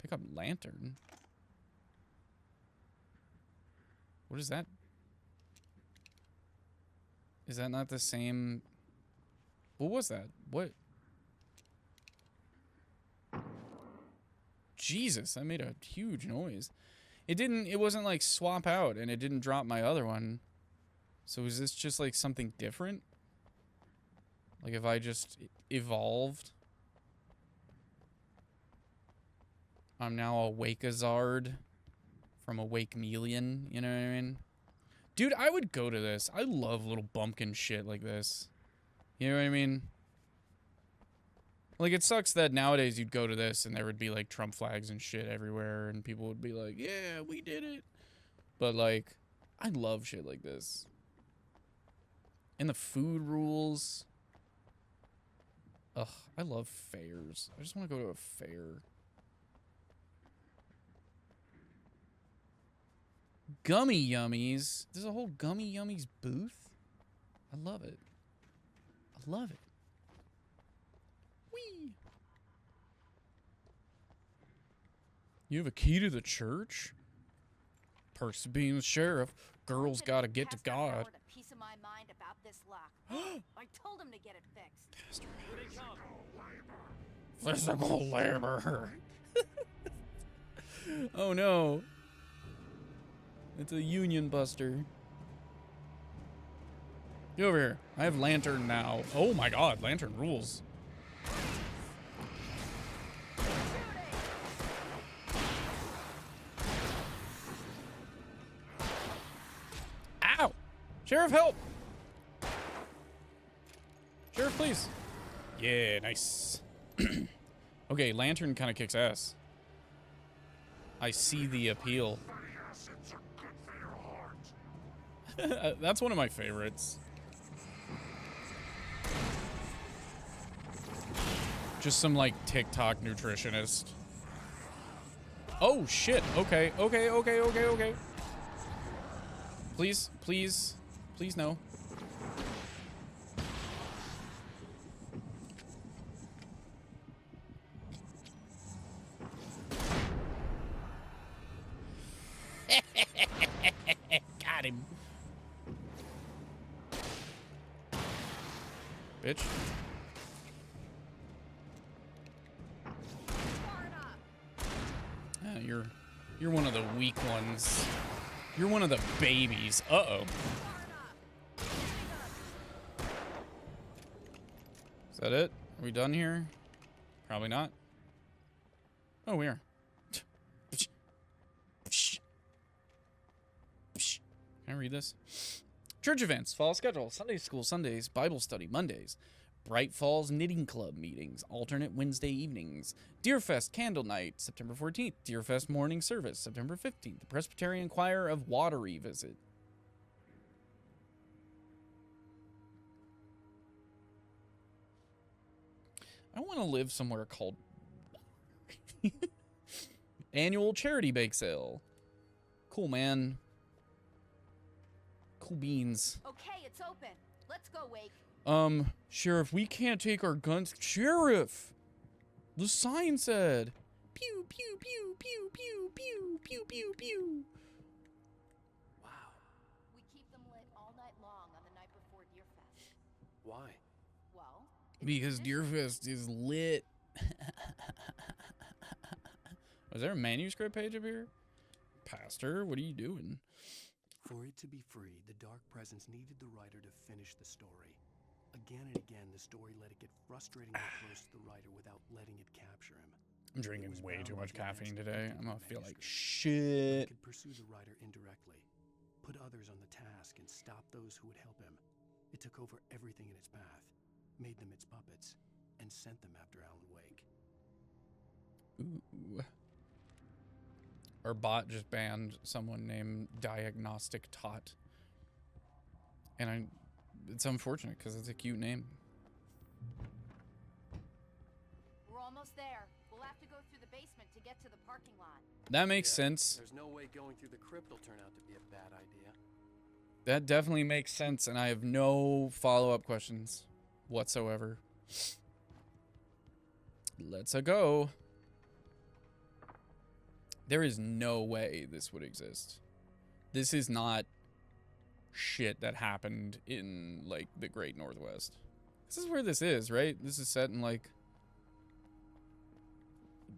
Pick up lantern. What is that? Is that not the same? What was that? What? Jesus, that made a huge noise. It wasn't like swap out, and it didn't drop my other one. So is this just like something different? Like if I just evolved? I'm now a Wakeazard from a Wake-Melian, you know what I mean? Dude, I would go to this. I love little bumpkin shit like this. You know what I mean? Like, it sucks that nowadays you'd go to this and there would be, like, Trump flags and shit everywhere, and people would be like, yeah, we did it. But, like, I love shit like this. And the food rules. Ugh, I love fairs. I just want to go to a fair. Gummy Yummies. There's a whole Gummy Yummies booth. I love it. I love it. Whee! You have a key to the church? Perks of being the sheriff. Girls gotta get to God. Howard a piece of my mind about this lock. I told him to get it fixed. Physical labor. Oh no. It's a union buster. Get over here. I have lantern now. Oh my god, lantern rules. Ow! Sheriff, help! Sheriff, please. Yeah, nice. Okay, Lantern kind of kicks ass. I see the appeal. That's one of my favorites. Just some, like, TikTok nutritionist. Oh, shit. Okay, okay, okay, okay, okay. Please, please, please no. Got him. Bitch. You're one of the weak ones. You're one of the babies. Uh-oh. Is that it? Are we done here? Probably not. Oh, we are. Can I read this? Church events, fall schedule, Sunday school Sundays, Bible study Mondays, Bright Falls Knitting Club meetings, alternate Wednesday evenings, Deerfest Candle Night, September 14th, Deerfest Morning Service, September 15th, the Presbyterian Choir of Watery visit. I want to live somewhere called Annual Charity Bake Sale. Cool, man. Cool beans. Okay, it's open. Let's go, Wake. Sheriff, we can't take our guns. Sheriff! The sign said. Pew, pew, pew, pew, pew, pew, pew, pew, pew. Wow. We keep them lit all night long on the night before Deerfest. Why? Well, Because Deerfest is lit. Was there a manuscript page up here? Pastor, what are you doing? For it to be free, the Dark Presence needed the writer to finish the story. Again and again, the story let it get frustratingly close to the writer without letting it capture him. I'm drinking way too much caffeine today. I'm gonna feel like But shit. he could pursue the writer indirectly, put others on the task, and stop those who would help him. It took over everything in its path, made them its puppets, and sent them after Alan Wake. Ooh. Our bot just banned someone named Diagnostic Tot. And it's unfortunate because it's a cute name. we're almost there. We'll have to go through the basement to get to the parking lot. That makes sense. There's no way going through the crypt will turn out to be a bad idea. That definitely makes sense, and I have no follow-up questions whatsoever. Let's-a go. There is no way this would exist. This is not shit that happened in, like, the Great Northwest. This is where this is, right? This is set in, like,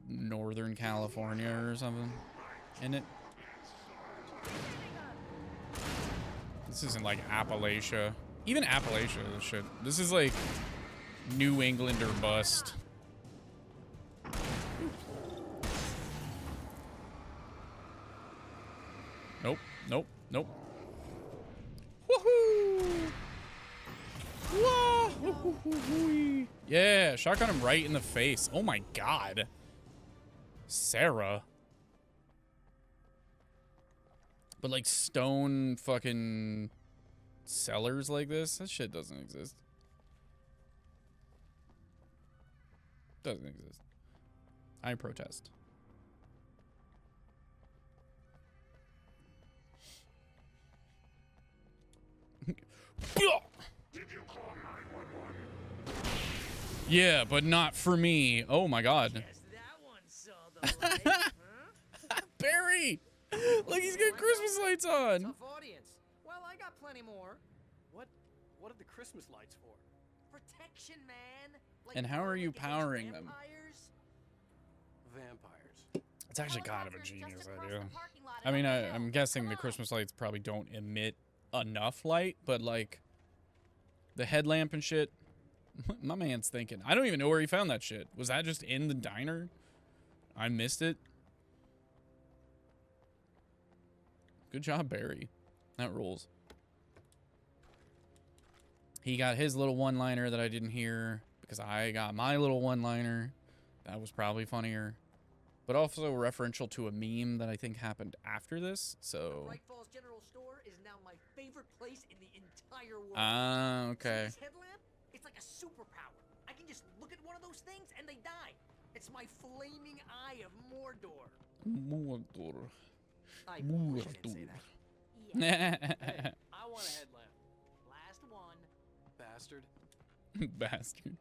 Northern California or something. Isn't it? This isn't, like, Appalachia. Even Appalachia, this shit. This is, like, New England or bust. Nope, nope, nope. Woohoo! Whoa! Yeah, shotgun him right in the face. Oh my god. Sarah. But like stone fucking cellars like this? That shit doesn't exist. Doesn't exist. I protest. Yeah, but not for me. Oh my god. Guess that one saw the light, huh? Barry! Look, he's got Christmas lights on. Tough audience. Well, I got plenty more. What are the Christmas lights for? Protection, man. Like And how are you against powering them? vampires? Vampires. It's actually kind of a Helicopter's just genius across idea. the parking lot I and mean, up the I'm hill. guessing Come the on. Christmas lights probably don't emit enough light, but like the headlamp and shit, my man's thinking. I don't even know where he found that shit. Was that just in the diner? I missed it. Good job, Barry. That rules. He got his little one-liner that I didn't hear because I got my little one-liner. That was probably funnier. But also referential to a meme that I think happened after this, so... Bright Falls General Store is now my favorite place in the entire world. Ah, okay. See this headlamp? It's like a superpower. I can just look at one of those things and they die. It's my flaming eye of Mordor. Mordor. I wish I didn't say that. Hey, I want a headlamp. Last one. Bastard. Bastard.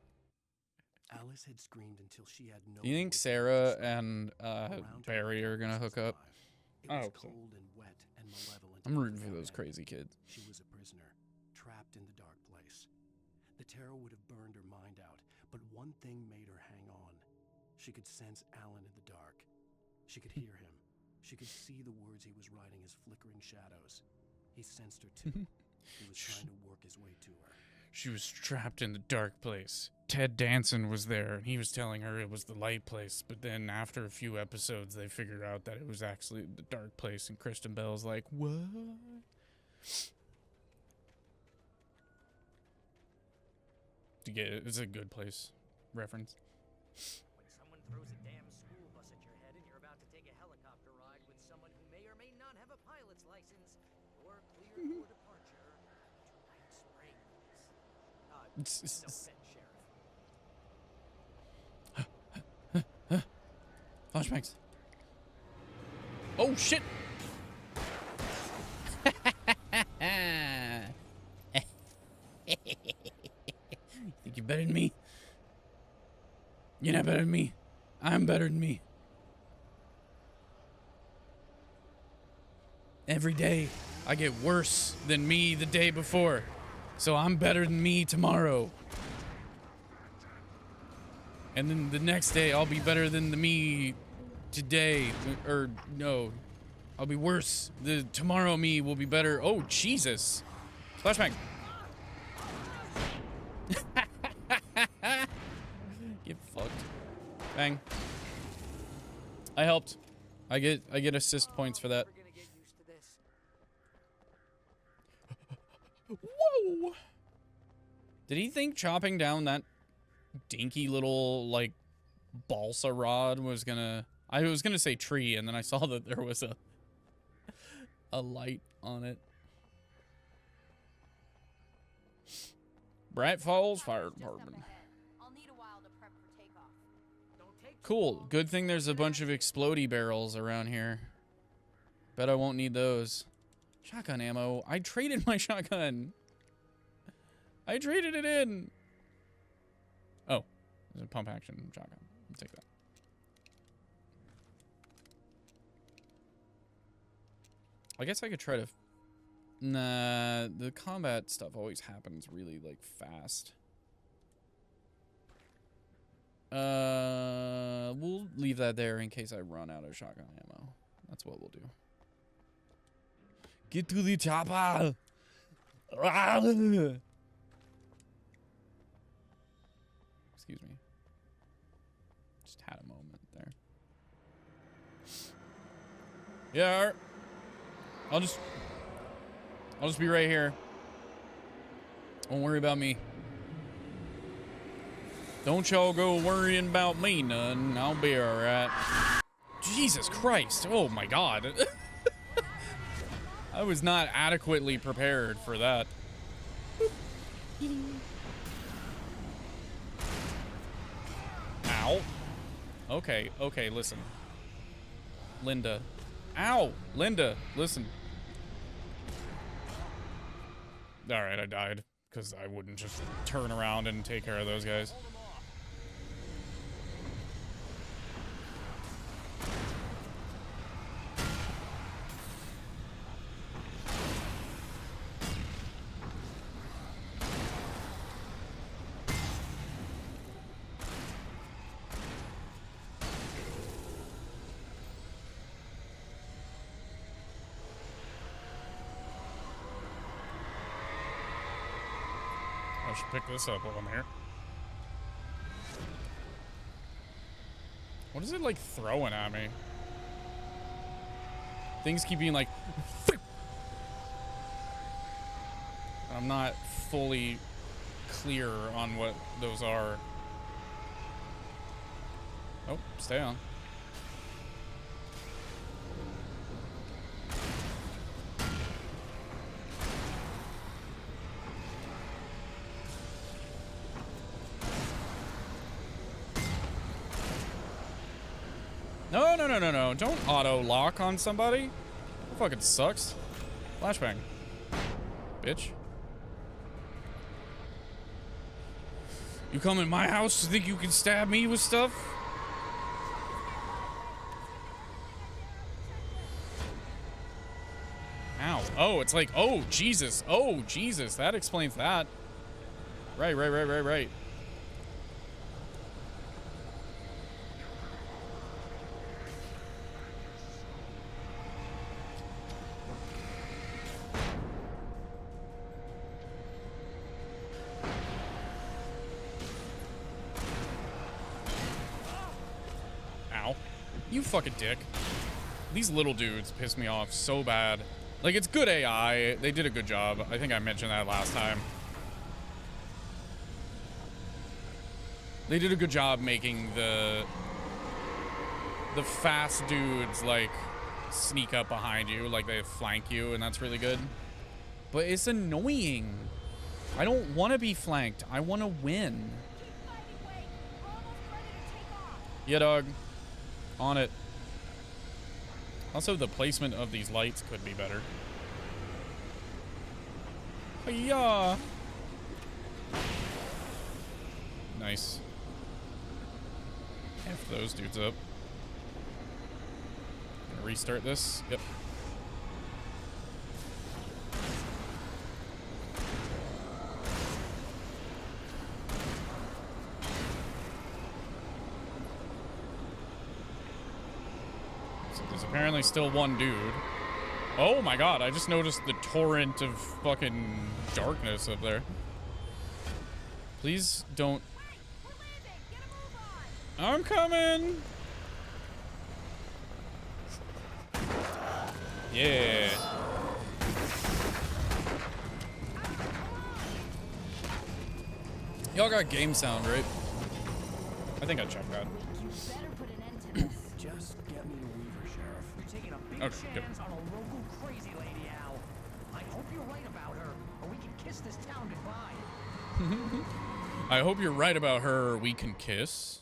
Alice had screamed until she had no. Do you think voice Sarah left. and Around her Barry were are gonna voices hook up? alive. It I was hope so. cold and wet and malevolent. I'm rooting for without those end. crazy kids. She was a prisoner, trapped in the dark place. The terror would have burned her mind out, but one thing made her hang on. She could sense Alan in the dark. She could hear him. She could see the words he was writing as flickering shadows. He sensed her too. He was trying to work his way to her. She was trapped in the dark place. Ted Danson was there, and he was telling her it was the light place. But then after a few episodes, they figured out that it was actually the dark place, and Kristen Bell's like, what? To get it, it's a Good Place reference. When someone throws a damn school bus at your head and you're about to take a helicopter ride with someone who may or may not have a pilot's license, you're cleared for departure to Night Springs. No offense, Sheriff. Flashbacks. Oh, shit! Think you're better than me? You're not better than me. I'm better than me. Every day, I get worse than me the day before. So I'm better than me tomorrow. And then the next day, I'll be better than the me today. Or, no. I'll be worse. The tomorrow me will be better. Oh, Jesus. Flashbang. Get fucked. Bang. I helped. I get assist points for that. We're gonna get used to this. Whoa! Did he think chopping down that dinky little, like, balsa rod was gonna... I was gonna say tree, and then I saw that there was a light on it. Bright Falls Fire Department. I'll need a while to prep for takeoff. Don't take too Cool. long. Good thing there's a bunch of explodey barrels around here. Bet I won't need those. Shotgun ammo. I traded my shotgun. I traded it in. Oh, there's a pump action shotgun. I'll take that. I guess I could try to... Nah, the combat stuff always happens really, like, fast. We'll leave that there in case I run out of shotgun ammo. That's what we'll do. Get to the chopper! Excuse me. Just had a moment there. Yeah, alright. I'll just be right here. Don't worry about me. Don't y'all go worrying about me none. I'll be alright. Jesus Christ. Oh my God. I was not adequately prepared for that. Ow. Okay, okay, listen. Linda. Ow! Linda, listen. Alright, I died. Because I wouldn't just turn around and take care of those guys. I should pick this up while I'm here. What is it like throwing at me? Things keep being like... I'm not fully clear on what those are. Oh, stay on. No, no, no, no, no. Don't auto-lock on somebody. That fucking sucks. Flashbang. Bitch. You come in my house to think you can stab me with stuff? Ow. Oh, it's like, oh, Jesus. Oh, Jesus. That explains that. Right. Ow. You fucking dick. These little dudes piss me off so bad. Like, it's good AI. They did a good job. I think I mentioned that last time. They did a good job making the fast dudes, like, sneak up behind you. Like, they flank you, and that's really good. But it's annoying. I don't want to be flanked. I want to win. Yeah, dog. On it. Also, the placement of these lights could be better. Yeah. Nice. F those dudes up. Gonna restart this. Yep. There's apparently still one dude. Oh my god, I just noticed the torrent of fucking darkness up there. Please don't. I'm coming! Yeah. Y'all got game sound, right? I think I checked that. Just get me to Weaver, Sheriff. You're taking a big Okay, good. chance on a local crazy lady, Al. I hope you're right about her, or we can kiss this town goodbye. I hope you're right about her, or we can kiss.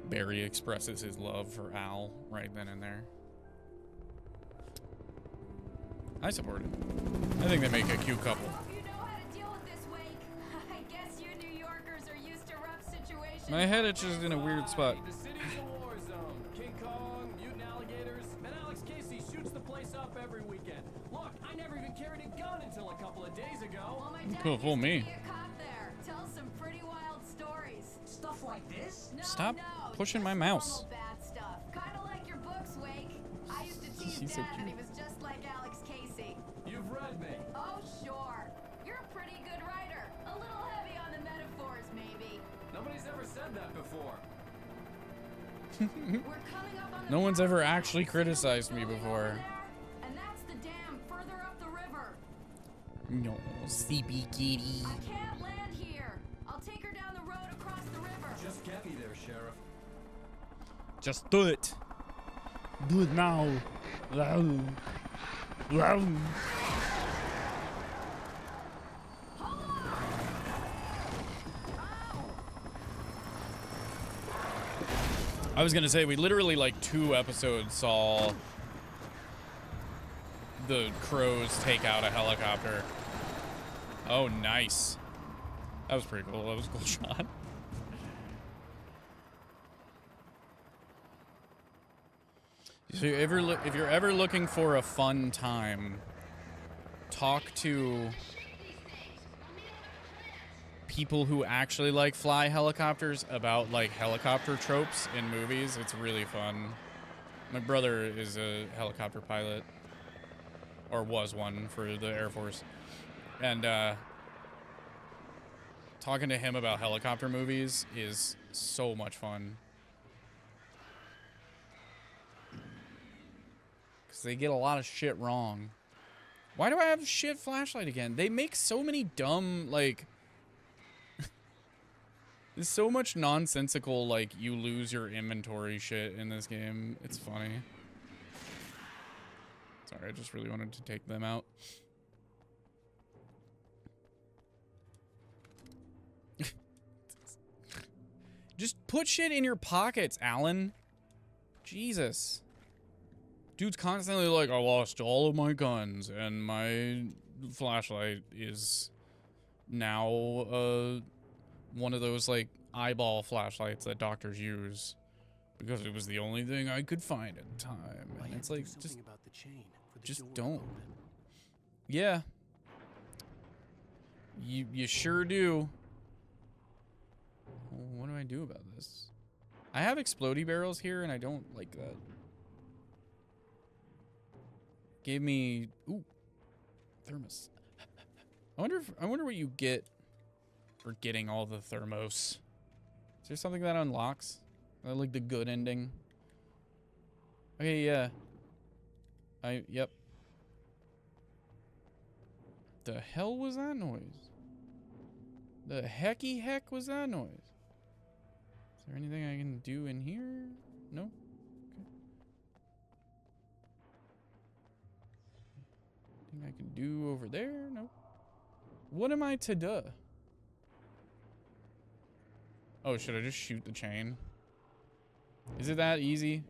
Barry expresses his love for Al right then and there. I support it. I think they make a cute couple. Hope you know how to deal with this, Wake. I guess you New Yorkers are used to rough situations. My head itches in a weird spot. The city's a war zone. King Kong, mutant alligators, and Alex Casey shoots the place up every weekend. Look, I never even carried a gun until a couple of days ago. Well, my dad Cool, fool used to me. be a cop there. Tells some pretty wild stories. Stuff like this? No, Stop no, pushing just my mouse. normal bad stuff. Kind of like your books, Wake. I used to tease He's so Dad that he cute. was just like Alex Casey. You've read me. Oh, sure. You're a pretty good writer. A little heavy on the metaphors, maybe. Nobody's ever said that before. We're coming up on the No one's power ever plant. actually See criticized what's me building before. over there? And that's the dam further up the river. No, sleepy kitty. I can't land here. I'll take her down the road across the river. Just get me there, Sheriff. Just do it. Do it now. I was gonna say, we literally like 2 episodes saw the crows take out a helicopter. Oh, nice. That was pretty cool. That was a cool shot. So if you're ever looking for a fun time, talk to people who actually like fly helicopters about like helicopter tropes in movies. It's really fun. My brother is a helicopter pilot, or was one for the Air Force, and talking to him about helicopter movies is so much fun. Because they get a lot of shit wrong. Why do I have shit flashlight again? They make so many dumb, like... There's so much nonsensical, like, you lose your inventory shit in this game. It's funny. Sorry, I just really wanted to take them out. Just put shit in your pockets, Alan. Jesus. Dude's constantly like, I lost all of my guns, and my flashlight is now one of those, like, eyeball flashlights that doctors use because it was the only thing I could find at the time. And it's like, just don't. Yeah. You sure do. Well, what do I do about this? I have explodey barrels here, and I don't like that. Gave me, ooh, thermos. I wonder what you get for getting all the thermos. Is there something that unlocks? I like the good ending. Okay, yeah. Yep. The hell was that noise? The hecky heck was that noise? Is there anything I can do in here? No? Okay. Anything I can do over there? No. What am I to do? Oh, should I just shoot the chain? Is it that easy?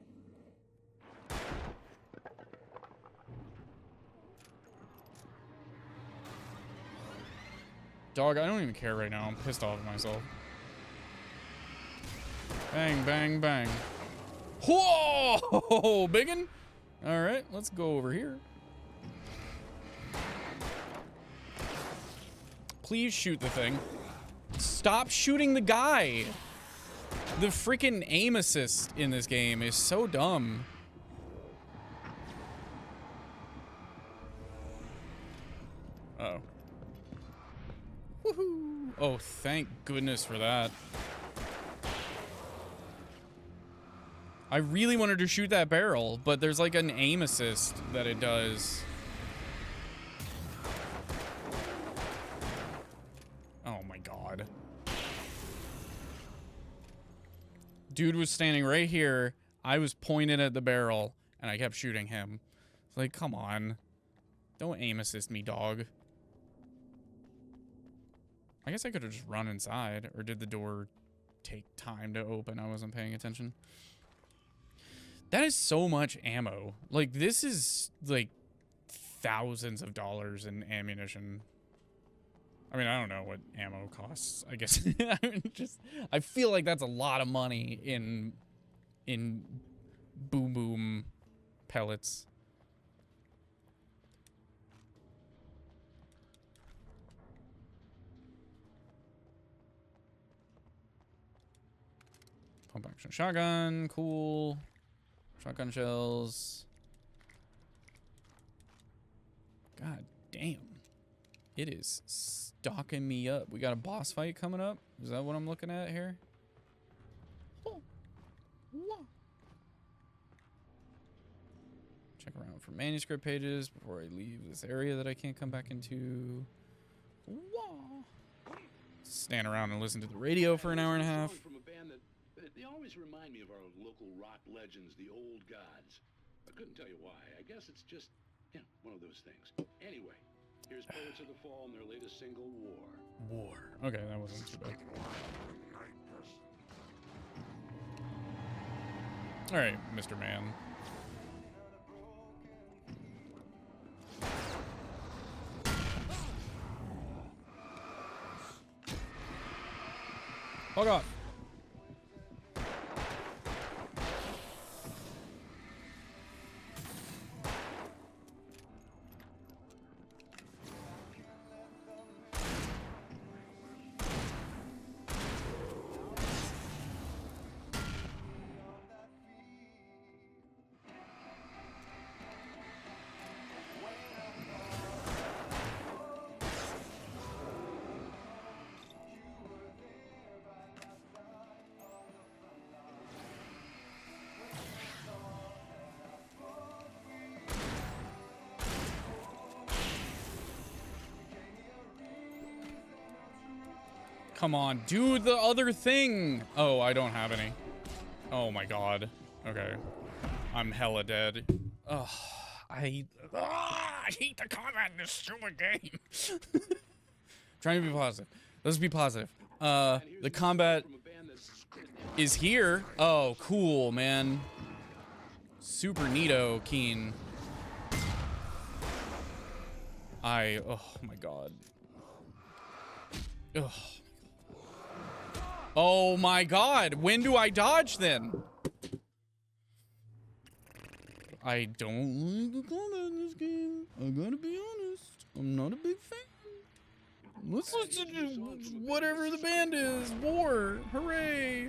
Dog, I don't even care right now. I'm pissed off at myself. Bang, bang, bang. Whoa! Biggin? Alright, let's go over here. Please shoot the thing. Stop shooting the guy! The freaking aim assist in this game is so dumb. Uh-oh. Woohoo! Oh, thank goodness for that. I really wanted to shoot that barrel, but there's like an aim assist that it does. Oh my god. Dude was standing right here. I was pointed at the barrel, and I kept shooting him. It's like, come on. Don't aim assist me, dog. I guess I could have just run inside, or did the door take time to open? I wasn't paying attention. That is so much ammo. Like, this is, like, thousands of dollars in ammunition. I mean, I don't know what ammo costs. I guess I feel like that's a lot of money in boom boom pellets. Pump action shotgun, cool. Shotgun shells. God damn. It is stalking me up. We got a boss fight coming up. Is that what I'm looking at here? Oh. Check around for manuscript pages before I leave this area that I can't come back into. Stand around and listen to the radio for an hour and a half. From a band that they always remind me of our local rock legends, the old gods. I couldn't tell you why. I guess it's just, you know, one of those things. Anyway, here's Poets of the Fall and their latest single, War. Okay, that wasn't too bad. All right, Mr. Man. Hold on. Come on, do the other thing. Oh, I don't have any. Oh my god. Okay. I'm hella dead. Ugh. I hate the combat in this stupid game. Trying to be positive. Let's be positive. The combat is here. Oh, cool, man. Super neato, Keen. Oh my god. Ugh. Oh my god, when do I dodge then? I don't like the combat in this game. I gotta be honest. I'm not a big fan. Let's listen to whatever the band is. War. Hooray.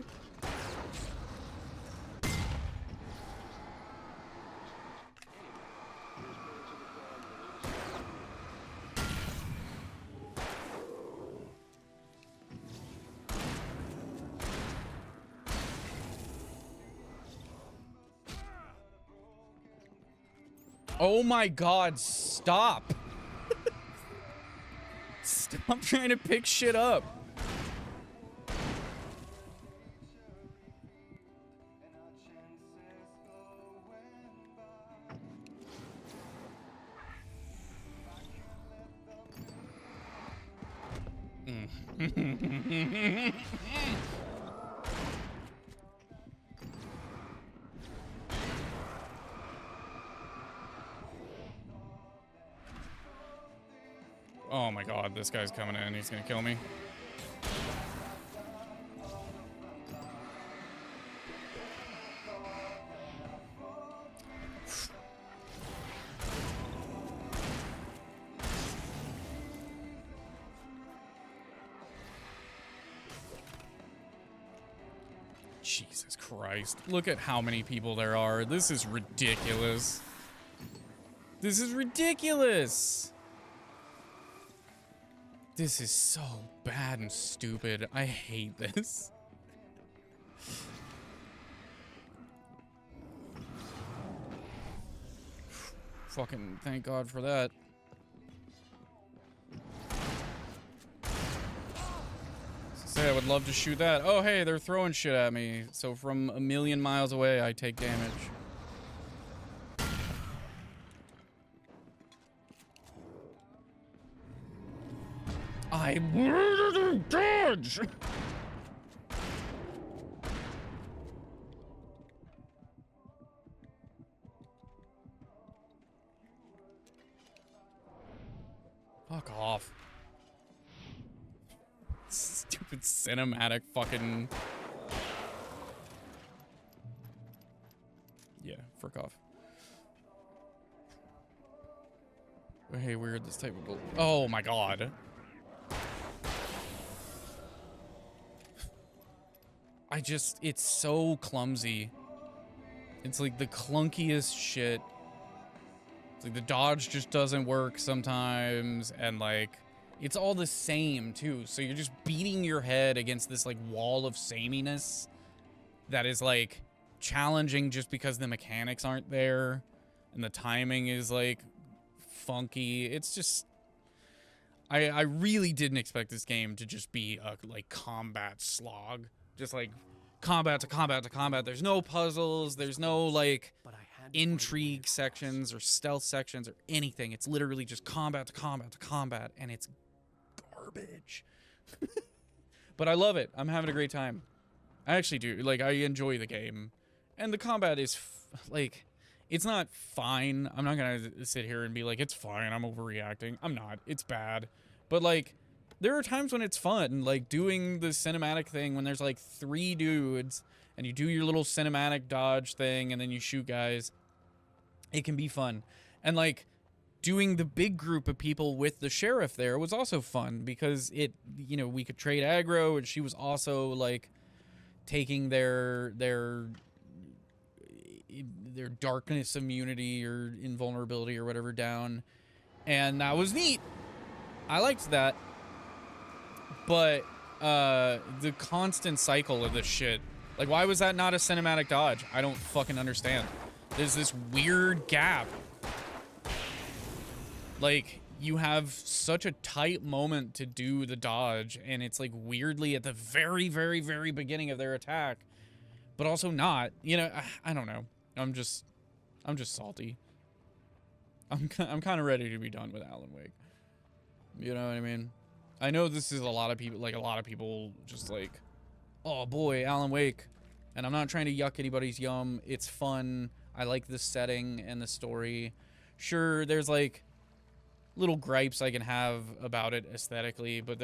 Oh my god, stop. Stop trying to pick shit up. Oh my god, this guy's coming in. He's gonna kill me. Jesus Christ. Look at how many people there are. This is ridiculous. This is ridiculous. This is so bad and stupid. I hate this. Fucking thank God for that. Say I would love to shoot that. Oh, hey, they're throwing shit at me. So from a million miles away, I take damage. I wanted to dodge! Fuck off. Stupid cinematic fucking... Yeah, frick off. Hey, weird, this type of... Oh my god. It's so clumsy. It's like the clunkiest shit. It's like the dodge just doesn't work sometimes, and like, it's all the same too. So you're just beating your head against this like wall of sameness that is like challenging just because the mechanics aren't there and the timing is like funky. It's just, I really didn't expect this game to just be a like combat slog. Just like combat to combat to combat. There's no puzzles. There's no like intrigue sections or stealth sections or anything. It's literally just combat to combat to combat, and it's garbage. But I love it. I'm having a great time. I actually do. Like, I enjoy the game, and the combat is like, it's not fine. I'm not gonna sit here and be like, it's fine, I'm overreacting. I'm not. It's bad. But like, there are times when it's fun, like doing the cinematic thing when there's like 3 dudes and you do your little cinematic dodge thing and then you shoot guys. It can be fun. And like doing the big group of people with the sheriff there was also fun because it, you know, we could trade aggro, and she was also like taking their darkness immunity or invulnerability or whatever down. And that was neat. I liked that. But the constant cycle of this shit, like, why was that not a cinematic dodge? I don't fucking understand. There's this weird gap. Like, you have such a tight moment to do the dodge, and it's like weirdly at the very, very, very beginning of their attack, but also not. You know, I don't know. I'm just salty. I'm kind of ready to be done with Alan Wake. You know what I mean? I know this is a lot of people just like, oh boy, Alan Wake. And I'm not trying to yuck anybody's yum. It's fun. I like the setting and the story. Sure, there's like little gripes I can have about it aesthetically, but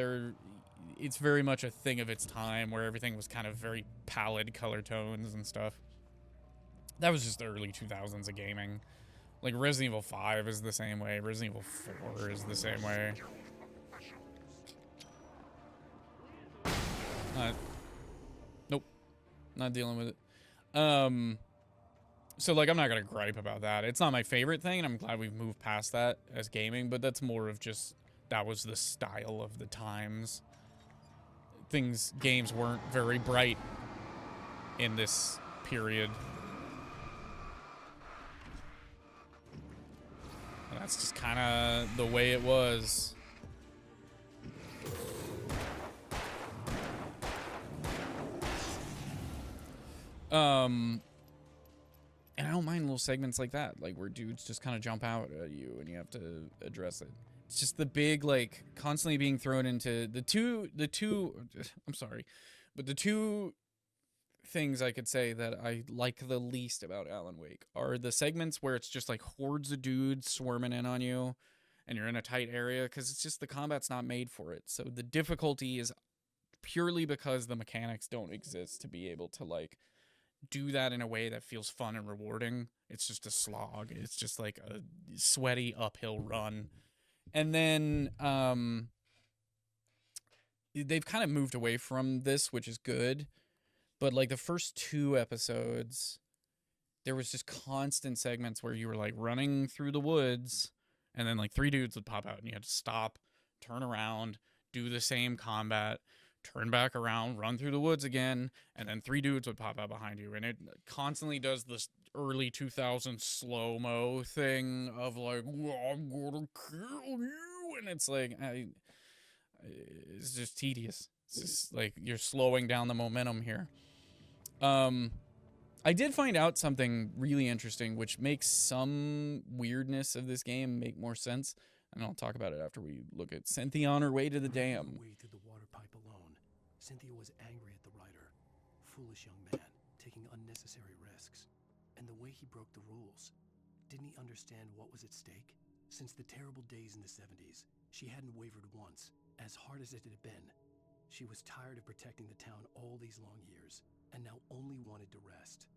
it's very much a thing of its time where everything was kind of very pallid color tones and stuff. That was just the early 2000s of gaming. Like Resident Evil 5 is the same way. Resident Evil 4 is the same way. Nope. Not dealing with it. So like I'm not gonna gripe about that. It's not my favorite thing, and I'm glad we've moved past that as gaming, but that's more of just that was the style of the times. Games weren't very bright in this period. And that's just kind of the way it was. And I don't mind little segments like that, like where dudes just kind of jump out at you and you have to address it. It's just the big, like, constantly being thrown into the two, I'm sorry, but the two things I could say that I like the least about Alan Wake are the segments where it's just like hordes of dudes swarming in on you and you're in a tight area, because it's just the combat's not made for it. So the difficulty is purely because the mechanics don't exist to be able to like do that in a way that feels fun and rewarding. It's just a slog. It's just like a sweaty uphill run. And then they've kind of moved away from this, which is good. But like the first 2 episodes, there was just constant segments where you were like running through the woods and then like 3 dudes would pop out and you had to stop, turn around, do the same combat, turn back around, run through the woods again, and then 3 dudes would pop out behind you. And it constantly does this early 2000s slow-mo thing of like, well, I'm gonna kill you. And it's like, it's just tedious. It's just like you're slowing down the momentum here. I did find out something really interesting, which makes some weirdness of this game make more sense. And I'll talk about it after we look at Cynthia on her way to the dam. Way through the water pipe alone. Cynthia was angry at the writer. Foolish young man, taking unnecessary risks. And the way he broke the rules. Didn't he understand what was at stake? Since the terrible days in the 70s, she hadn't wavered once, as hard as it had been. She was tired of protecting the town all these long years, and now only wanted to rest.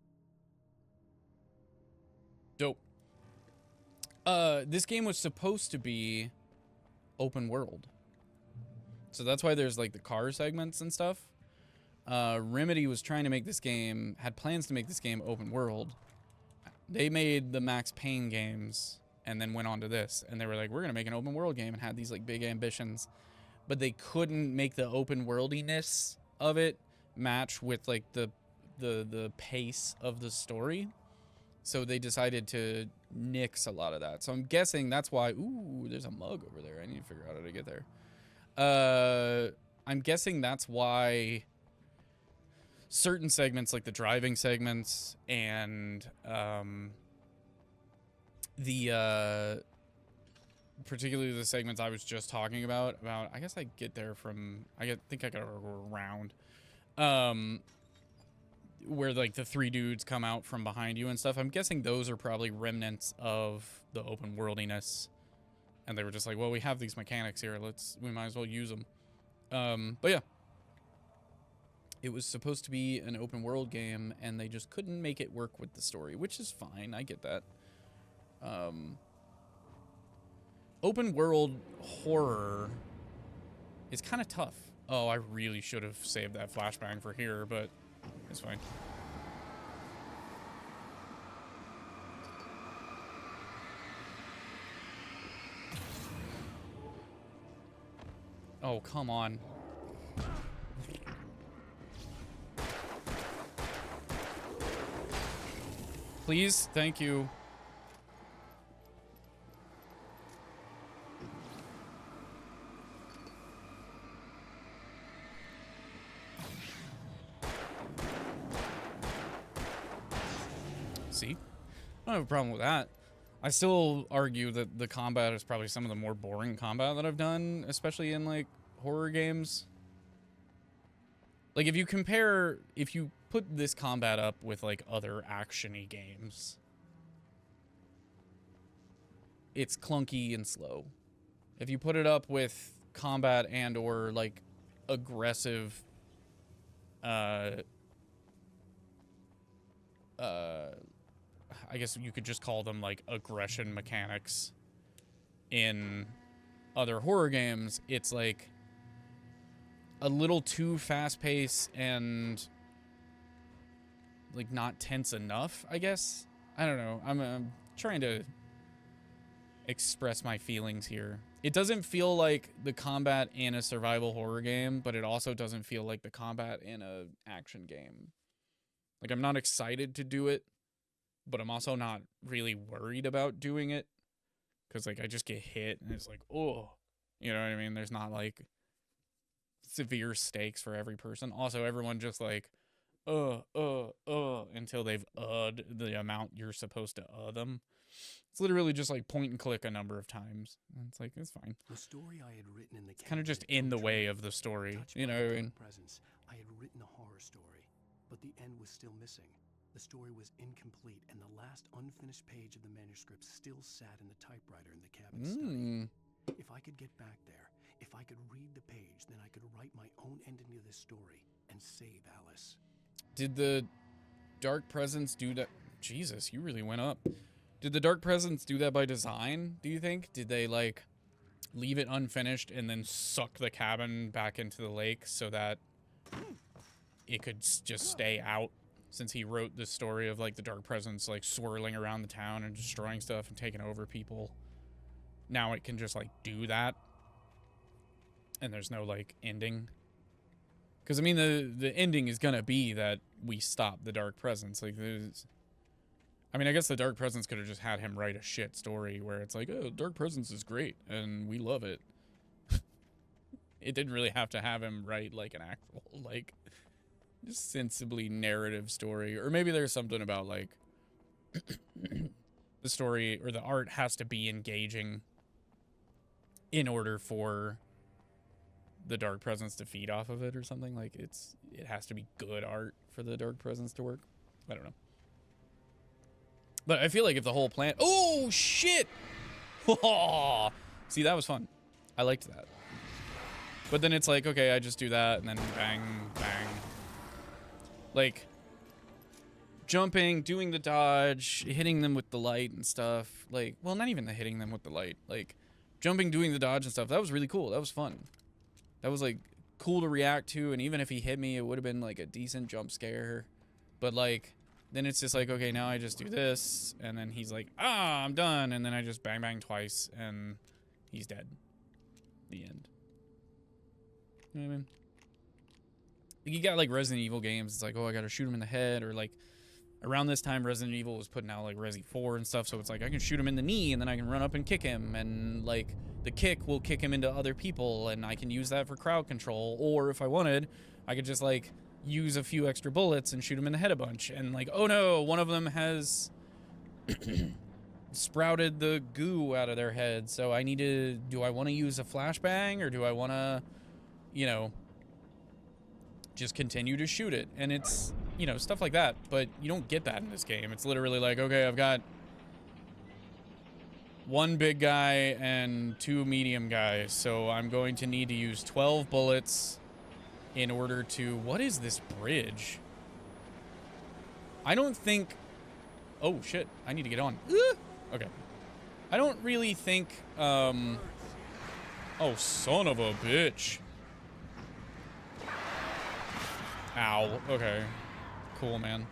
Dope. This game was supposed to be open world. So that's why there's like the car segments and stuff. Remedy was trying to make this game, had plans to make this game open world. They made the Max Payne games and then went on to this. And they were like, we're going to make an open world game, and had these like big ambitions. But they couldn't make the open worldiness of it match with like the pace of the story. So they decided to nix a lot of that. So I'm guessing that's why, ooh, there's a mug over there. I need to figure out how to get there. I'm guessing that's why certain segments, like the driving segments and particularly the segments I was just talking about, I guess I get there from, think I gotta go around, where like the 3 dudes come out from behind you and stuff. I'm guessing those are probably remnants of the open worldiness, and they were just like, well, we have these mechanics here, we might as well use them. But yeah, it was supposed to be an open world game, and they just couldn't make it work with the story, which is fine. I get that. Open world horror is kind of tough. Oh, I really should have saved that flashbang for here, but it's fine. Oh, come on. Please, thank you. see. I don't have a problem with that. I still argue that the combat is probably some of the more boring combat that I've done, especially in like horror games. Like if you put this combat up with like other action-y games, it's clunky and slow. If you put it up with combat and or like aggressive I guess you could just call them like aggression mechanics in other horror games, it's like a little too fast-paced and like not tense enough, I guess. I don't know. I'm trying to express my feelings here. It doesn't feel like the combat in a survival horror game, but it also doesn't feel like the combat in a action game. Like I'm not excited to do it, but I'm also not really worried about doing it, because like I just get hit and it's like, oh, you know what I mean? There's not like severe stakes for every person. Also, everyone just like until they've the amount you're supposed to them. It's literally just like point and click a number of times. And it's like, it's fine. The story I had written in the Kind of just in the way of the story, you know what I mean? Presence. I had written a horror story, but the end was still missing. The story was incomplete, and the last unfinished page of the manuscript still sat in the typewriter in the cabin study. If I could get back there, if I could read the page, then I could write my own ending to this story and save Alice. Did the Dark Presence do that? Jesus, you really went up. Did the Dark Presence do that by design, do you think? Did they, like, leave it unfinished and then suck the cabin back into the lake so that it could just stay out? Since he wrote this story of, like, the Dark Presence, like, swirling around the town and destroying stuff and taking over people. Now it can just, like, do that. And there's no, like, ending. Because, I mean, the ending is gonna be that we stop the Dark Presence. Like, there's... I mean, I guess the Dark Presence could have just had him write a shit story where it's like, oh, Dark Presence is great, and we love it. It didn't really have to have him write, like, an actual, like... just sensibly narrative story. Or maybe there's something about like the story or the art has to be engaging in order for the Dark Presence to feed off of it or something. Like it has to be good art for the Dark Presence to work. I don't know. But I feel like if the whole plan... Oh, shit! See, that was fun. I liked that. But then it's like, okay, I just do that and then bang, bang. Like, jumping, doing the dodge, hitting them with the light and stuff. Like, well, not even the hitting them with the light. Like, jumping, doing the dodge and stuff. That was really cool. That was fun. That was, like, cool to react to. And even if he hit me, it would have been, like, a decent jump scare. But, like, then it's just like, okay, now I just do this. And then he's like, ah, I'm done. And then I just bang, bang twice. And he's dead. The end. You know what I mean? You got like Resident Evil games, it's like, oh, I gotta shoot him in the head, or like around this time Resident Evil was putting out like Resi 4 and stuff, so it's like I can shoot him in the knee and then I can run up and kick him, and like the kick will kick him into other people and I can use that for crowd control, or if I wanted, I could just like use a few extra bullets and shoot him in the head a bunch, and like, oh no, one of them has sprouted the goo out of their head, so I need to, do I want to use a flashbang or do I want to, you know, just continue to shoot it? And it's, you know, stuff like that, but you don't get that in this game. It's literally like, okay, I've got one big guy and 2 medium guys, so I'm going to need to use 12 bullets in order to... What is this bridge? I don't think... Oh, shit. I need to get on. Okay. I don't really think... Oh, son of a bitch. Ow. Okay. Cool, man.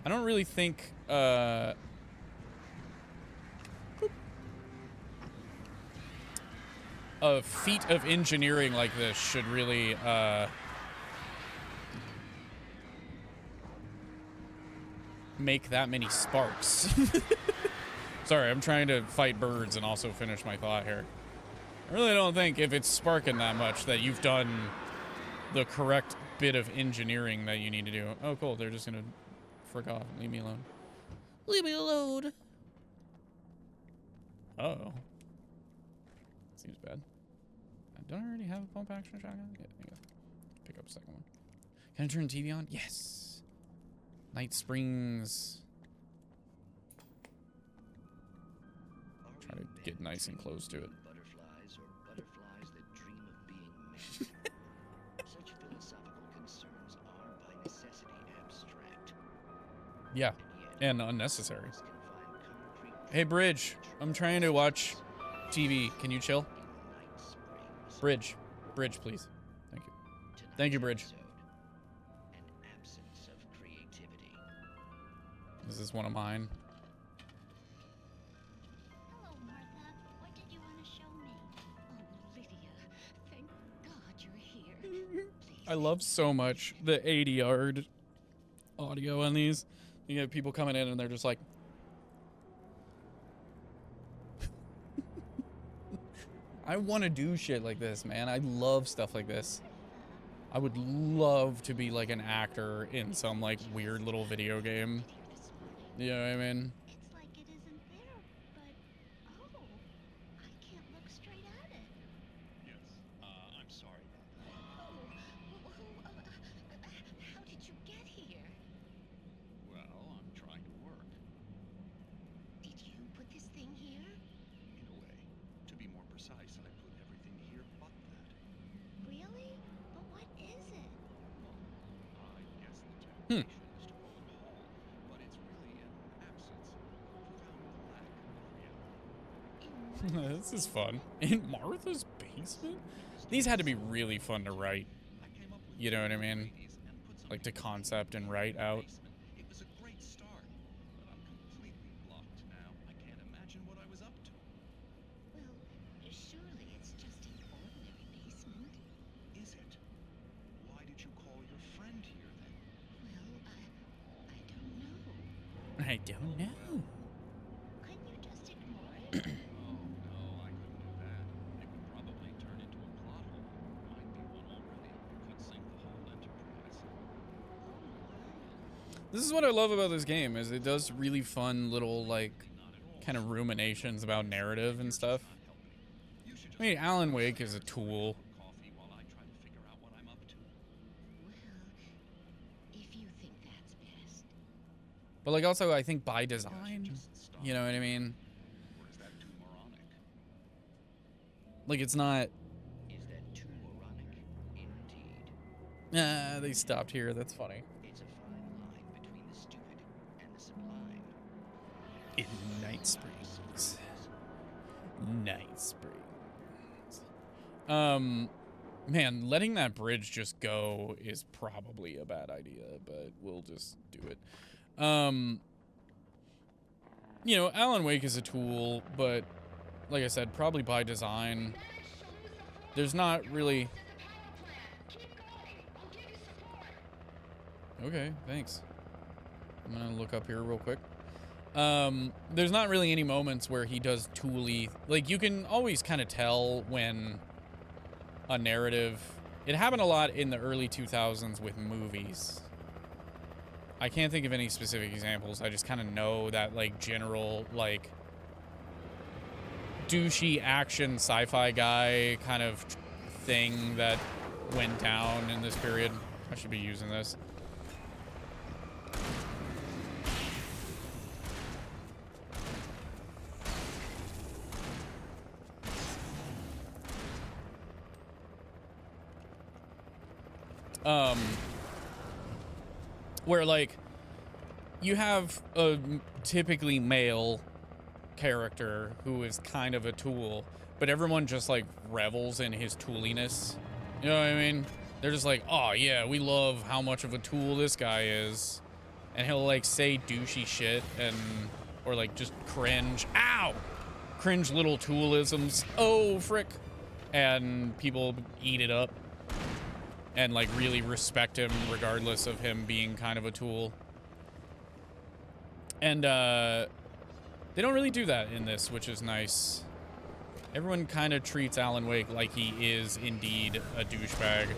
I don't really think, a feat of engineering like this should really, make that many sparks. Sorry, I'm trying to fight birds and also finish my thought here. I really don't think if it's sparking that much that you've done the correct bit of engineering that you need to do. Oh, cool. They're just gonna frick off and leave me alone. Leave me alone. Uh-oh. Seems bad. Don't I already have a pump action shotgun? Yeah, there you go. Pick up a second one. Can I turn the TV on? Yes. Night Springs. Try to get nice and close to it. Butterflies or butterflies that dream of being men. Such philosophical concerns are by necessity abstract. Yeah, and unnecessary. Hey, Bridge, I'm trying to watch TV. Can you chill? Bridge, please. Thank you. Thank you, Bridge. An absence of creativity. This is one of mine. Hello, Martha. What did you want to show me? Oh, Lydia. Thank God you're here. I love so much the 80-yard audio on these. You get people coming in and they're just like, I want to do shit like this, man. I love stuff like this. I would love to be like an actor in some like weird little video game. You know what I mean? It's like it isn't there, but oh, I can't look straight at it. Yes. I'm sorry about that. How did you get here? Well, I'm trying to work. Did you put this thing here? In a way. To be more precise, I put everything here but that. Really? But what is it? I guess the temptation is to call it home, but it's really an absence, profound lack of reality. This is fun. In Martha's basement? These had to be really fun to write. You know what I mean? Like to concept and write out. It was a great start, but I'm completely blocked now. I can't imagine what I was up to. Well, surely it's just an ordinary basement. Is it? Why did you call your friend here then? Well, I don't know. I don't know. Couldn't you just ignore it? Oh, no, I couldn't do that. It would probably turn into a plot hole. Might be one already. Could sink the whole enterprise. This is what I love about this game, is it does really fun little like kind of ruminations about narrative and stuff. I mean, Alan Wake is a tool. Coffee while I try to figure out what I'm up to. Well, if you think that's best. But like also I think by design, you know what I mean? Or is that too moronic? Like it's not, Is that too moronic? Indeed. they stopped here, that's funny. It's a fine line between the stupid and the sublime. In Night Springs. Night Springs. Man, letting that bridge just go is probably a bad idea, but we'll just do it. You know, Alan Wake is a tool, but like I said, probably by design. There's not really... Okay, thanks. I'm gonna look up here real quick. There's not really any moments where he does tooly. Like, you can always kind of tell when a narrative... It happened a lot in the early 2000s with movies. I can't think of any specific examples. I just kind of know that, like, general, like, douchey action sci-fi guy kind of thing that went down in this period. I should be using this. Where like you have a typically male character who is kind of a tool, but everyone just like revels in his tooliness. You know what I mean? They're just like, oh yeah, we love how much of a tool this guy is. And he'll like say douchey shit and, or like just cringe, ow! Cringe little toolisms, oh frick. And people eat it up. And like really respect him regardless of him being kind of a tool. And they don't really do that in this, which is nice. Everyone kind of treats Alan Wake like he is indeed a douchebag.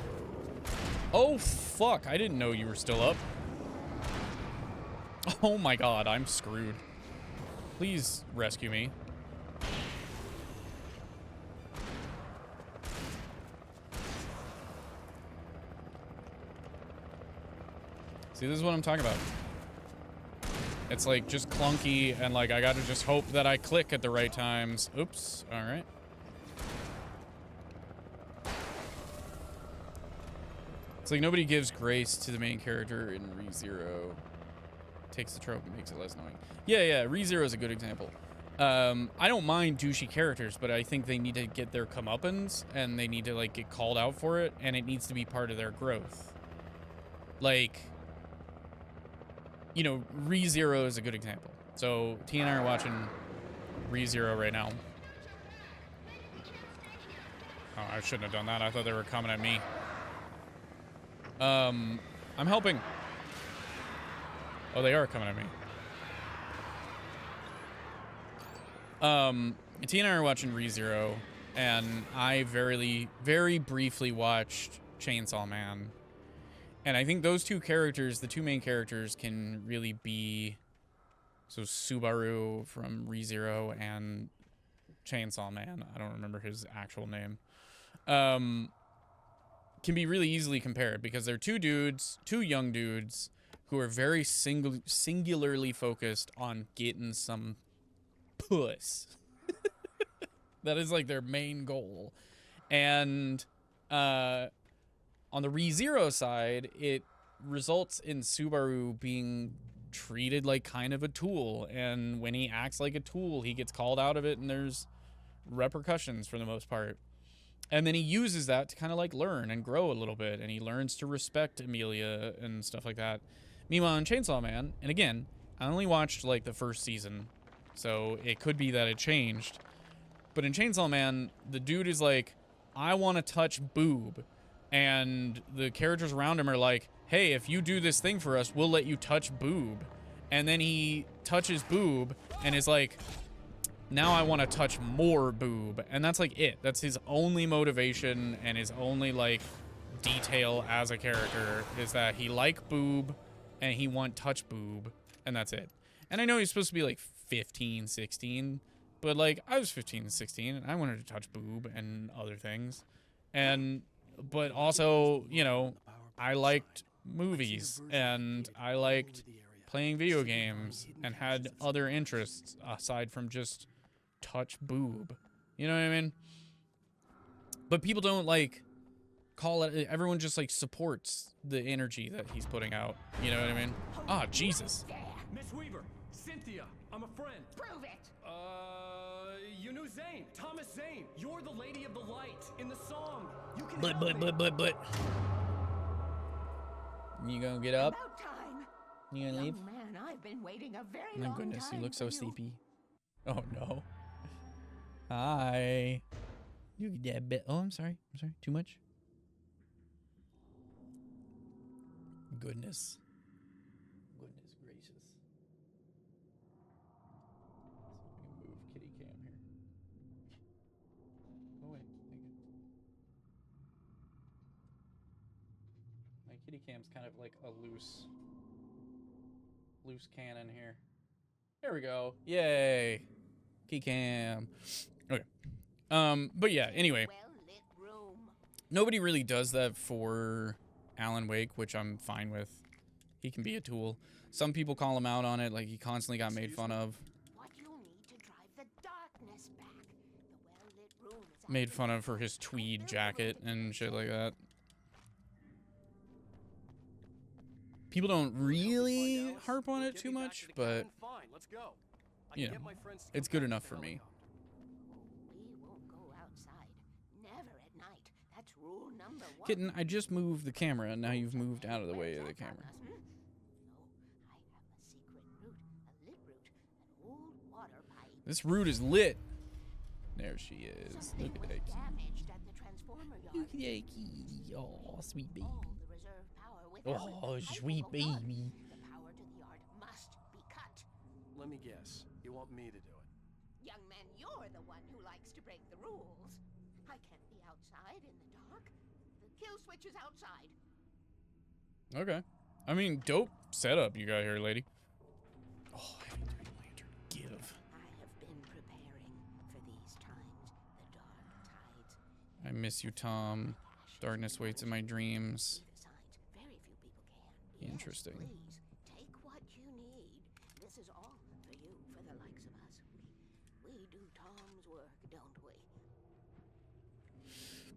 Oh fuck, I didn't know you were still up. Oh my god, I'm screwed. Please rescue me. See, this is what I'm talking about. It's like just clunky and like I gotta just hope that I click at the right times. Oops, alright. It's like nobody gives grace to the main character in ReZero. Takes the trope and makes it less annoying. Yeah, ReZero is a good example. I don't mind douchey characters, but I think they need to get their comeuppance and they need to like get called out for it, and it needs to be part of their growth. Like, you know, ReZero is a good example. So T and I are watching ReZero right now. Oh, I shouldn't have done that. I thought they were coming at me. I'm helping. Oh, they are coming at me. T and I are watching ReZero, and I very briefly watched Chainsaw Man. And I think those two characters, the two main characters, can really be... So Subaru from ReZero and Chainsaw Man, I don't remember his actual name, can be really easily compared because they're two dudes, two young dudes, who are very singularly focused on getting some puss. That is like their main goal. And on the ReZero side, it results in Subaru being treated like kind of a tool. And when he acts like a tool, he gets called out of it and there's repercussions for the most part. And then he uses that to kind of like learn and grow a little bit. And he learns to respect Amelia and stuff like that. Meanwhile, in Chainsaw Man, and again, I only watched like the first season, so it could be that it changed. But in Chainsaw Man, the dude is like, I want to touch boob. And the characters around him are like, hey, if you do this thing for us, we'll let you touch boob. And then he touches boob and is like, now I want to touch more boob. And that's like it. That's his only motivation and his only like detail as a character is that he like boob and he want touch boob. And that's it. And I know he's supposed to be like 15, 16. But like I was 15 and 16 and I wanted to touch boob and other things. But also, you know, I liked movies and I liked playing video games and had other interests aside from just touch boob. You know what I mean? But people don't like call it, everyone just like supports the energy that he's putting out. You know what I mean? Ah, Jesus. Miss Weaver, Cynthia, I'm a friend. Prove it. You knew Zane, Thomas Zane. You're the Lady of the Light in the song. You can But. You gonna get up? About time. You gonna leave? Young man, I've been waiting a very My long goodness, time you look so for sleepy. Oh no. Hi. You get that bit. Oh, I'm sorry. Too much? Goodness. Goodness gracious. Let me move kitty cam here. Oh wait, my kitty cam's kind of like a loose cannon here. There we go. Yay. Kitty cam. Okay. But yeah, anyway. Well-lit room. Nobody really does that for Alan Wake, which I'm fine with. He can be a tool. Some people call him out on it, like he constantly got made fun of. What you'll need to drive the darkness back. The well-lit room is Made fun of for his tweed jacket and shit like that. People don't really harp on it too much, but you know, it's good enough for me. We won't go outside. Never at night. That's rule number 1. Kitten, I just moved the camera, and now you've moved out of the way of the camera. No, I have a secret route, a lit route, an old water pipe. This route is lit. There she is. Something Look at was that kitty. damaged at the transformer yard. Look at that kitty. Oh, sweet baby. All the reserve power without it, Oh, the pipe sweet will go bust. baby. The power to the yard must be cut. Let me guess. You want me to do it? Young man, you're the one who likes to break the rules. I can't be outside in the dark. The kill switch is outside. Okay. I mean, dope setup you got here, lady. Oh, heavy duty lantern. Give. I have been preparing for these times, the dark tides. I miss you, Tom. Darkness waits in my dreams. Signs. Very few people can. Interesting. Yes, please, take what you need. This is all for you, for the likes of us. We do Tom's work, don't we?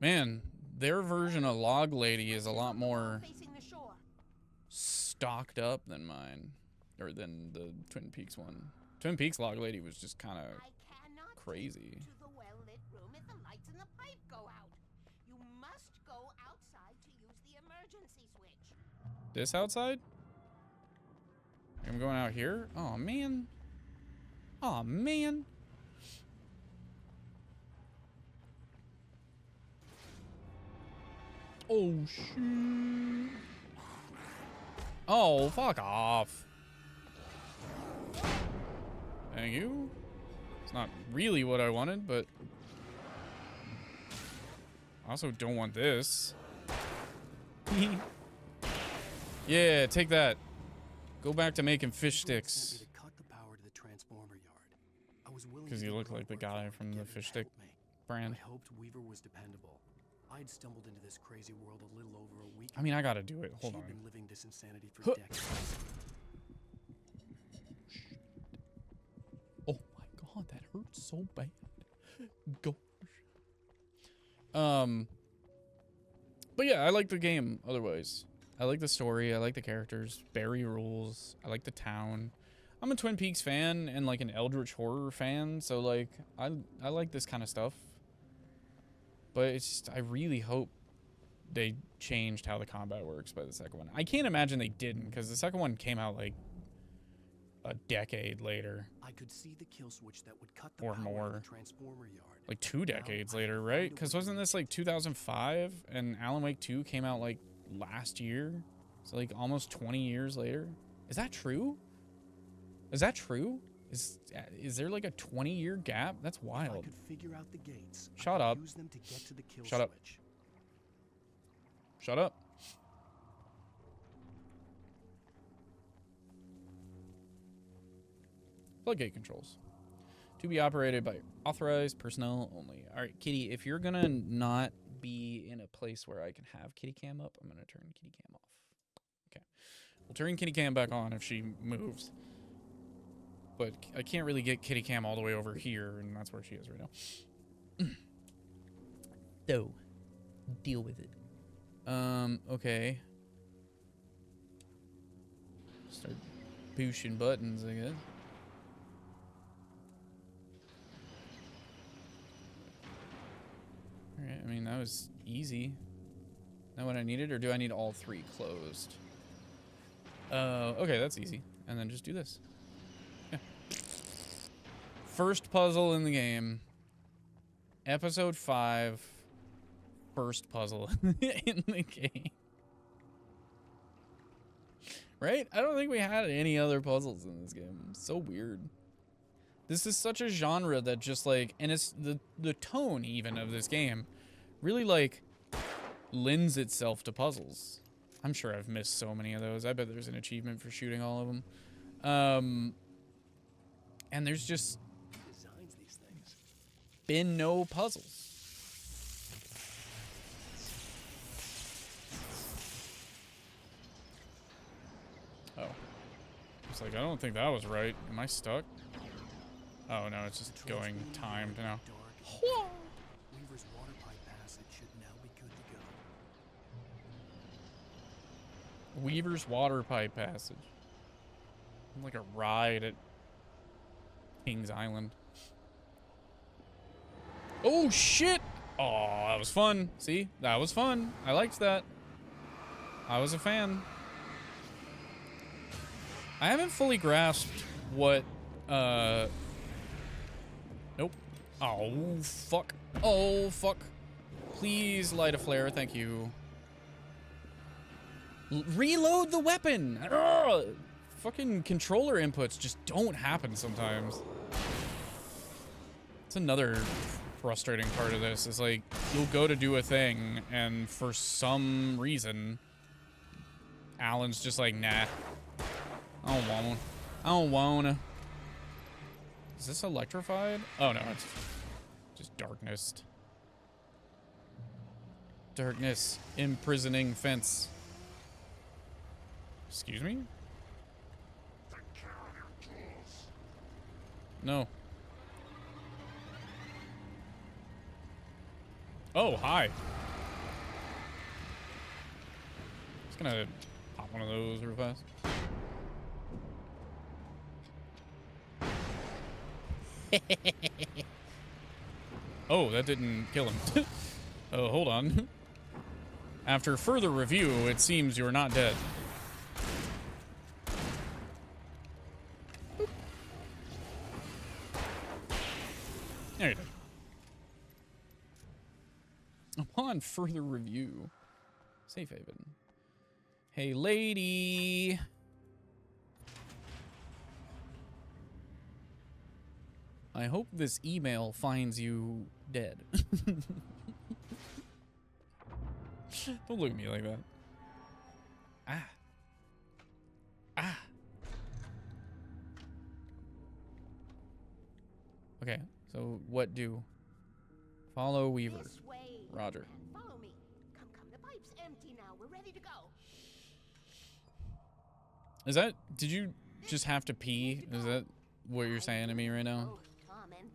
Man, their version of Log Lady is a lot more Facing the shore. stocked up than mine. Or than the Twin Peaks one. Twin Peaks Log Lady was just kind of I cannot crazy. take you to the well-lit room if the lights in the pipe go out. You must go outside to use the emergency switch. This outside? I'm going out here? Oh, man. Oh, man. Oh, shoot. Oh, fuck off. Thank you. It's not really what I wanted, but I also don't want this. Yeah, take that. Go back to making fish sticks. Because you look like the guy from the fish stick brand. I hoped Weaver was dependable. I'd stumbled into this crazy world a little over a week. I mean, I gotta do it. Hold on. She'd been living this insanity for decades. Oh my god, that hurts so bad. Gosh. But yeah, I like the game otherwise. I like the story, I like the characters, Barry rules, I like the town. I'm a Twin Peaks fan and like an Eldritch horror fan, so like I like this kind of stuff. But it's just, I really hope they changed how the combat works by the second one. I can't imagine they didn't, because the second one came out like a decade later. I could see the kill switch that would cut the or power more. of the transformer yard. Like 2 decades later, right? Because wasn't this like 2005 and Alan Wake 2 came out like last year? So like almost 20 years later. Is that true? Is that true? Is there like a 20-year gap? That's If I wild. could figure out the gates, I Shut could up. use them to get to the kill Shut up. switch. Shut up. Floodgate controls. To be operated by authorized personnel only. All right, Kitty, if you're gonna not be in a place where I can have Kitty Cam up, I'm gonna turn Kitty Cam off. Okay. We'll turn Kitty Cam back on if she moves. But I can't really get Kitty Cam all the way over here, and that's where she is right now. So, deal with it. Okay. Start pushing buttons, I guess. Alright, I mean, that was easy. Not what I needed, or do I need all 3 closed? Okay, that's easy. And then just do this. Yeah. First puzzle in the game. Episode 5. First puzzle in the game. Right? I don't think we had any other puzzles in this game. It's so weird. This is such a genre that just like, and it's the tone even of this game really like lends itself to puzzles. I'm sure I've missed so many of those. I bet there's an achievement for shooting all of them. And there's just been no puzzles. Oh. It's like, I don't think that was right. Am I stuck? Oh no, it's just going timed now. Weaver's water pipe passage should now be good to go. Weaver's water pipe passage. Like a ride at King's Island. Oh shit! Oh, that was fun. See? That was fun. I liked that. I was a fan. I haven't fully grasped what nope. Oh fuck. Oh fuck. Please light a flare, thank you. Reload the weapon! Ugh! Fucking controller inputs just don't happen sometimes. It's another frustrating part of this, is like, you'll go to do a thing, and for some reason, Alan's just like, nah, I don't want one. I don't wanna. Is this electrified? Oh no, it's just darkness. Darkness, imprisoning fence. Excuse me? No. Oh, hi. Just gonna pop one of those real fast. Oh, that didn't kill him. Oh, hold on. After further review, it seems you're not dead. There you go. Upon further review, safe haven. Hey, lady. I hope this email finds you dead. Don't look at me like that. Ah. Ah. Okay, so what do? Follow Weaver. This way. Roger. Follow me. Come, the pipe's empty now. We're ready to go. Is that, did you just have to pee? Is that what you're saying to me right now? Tom and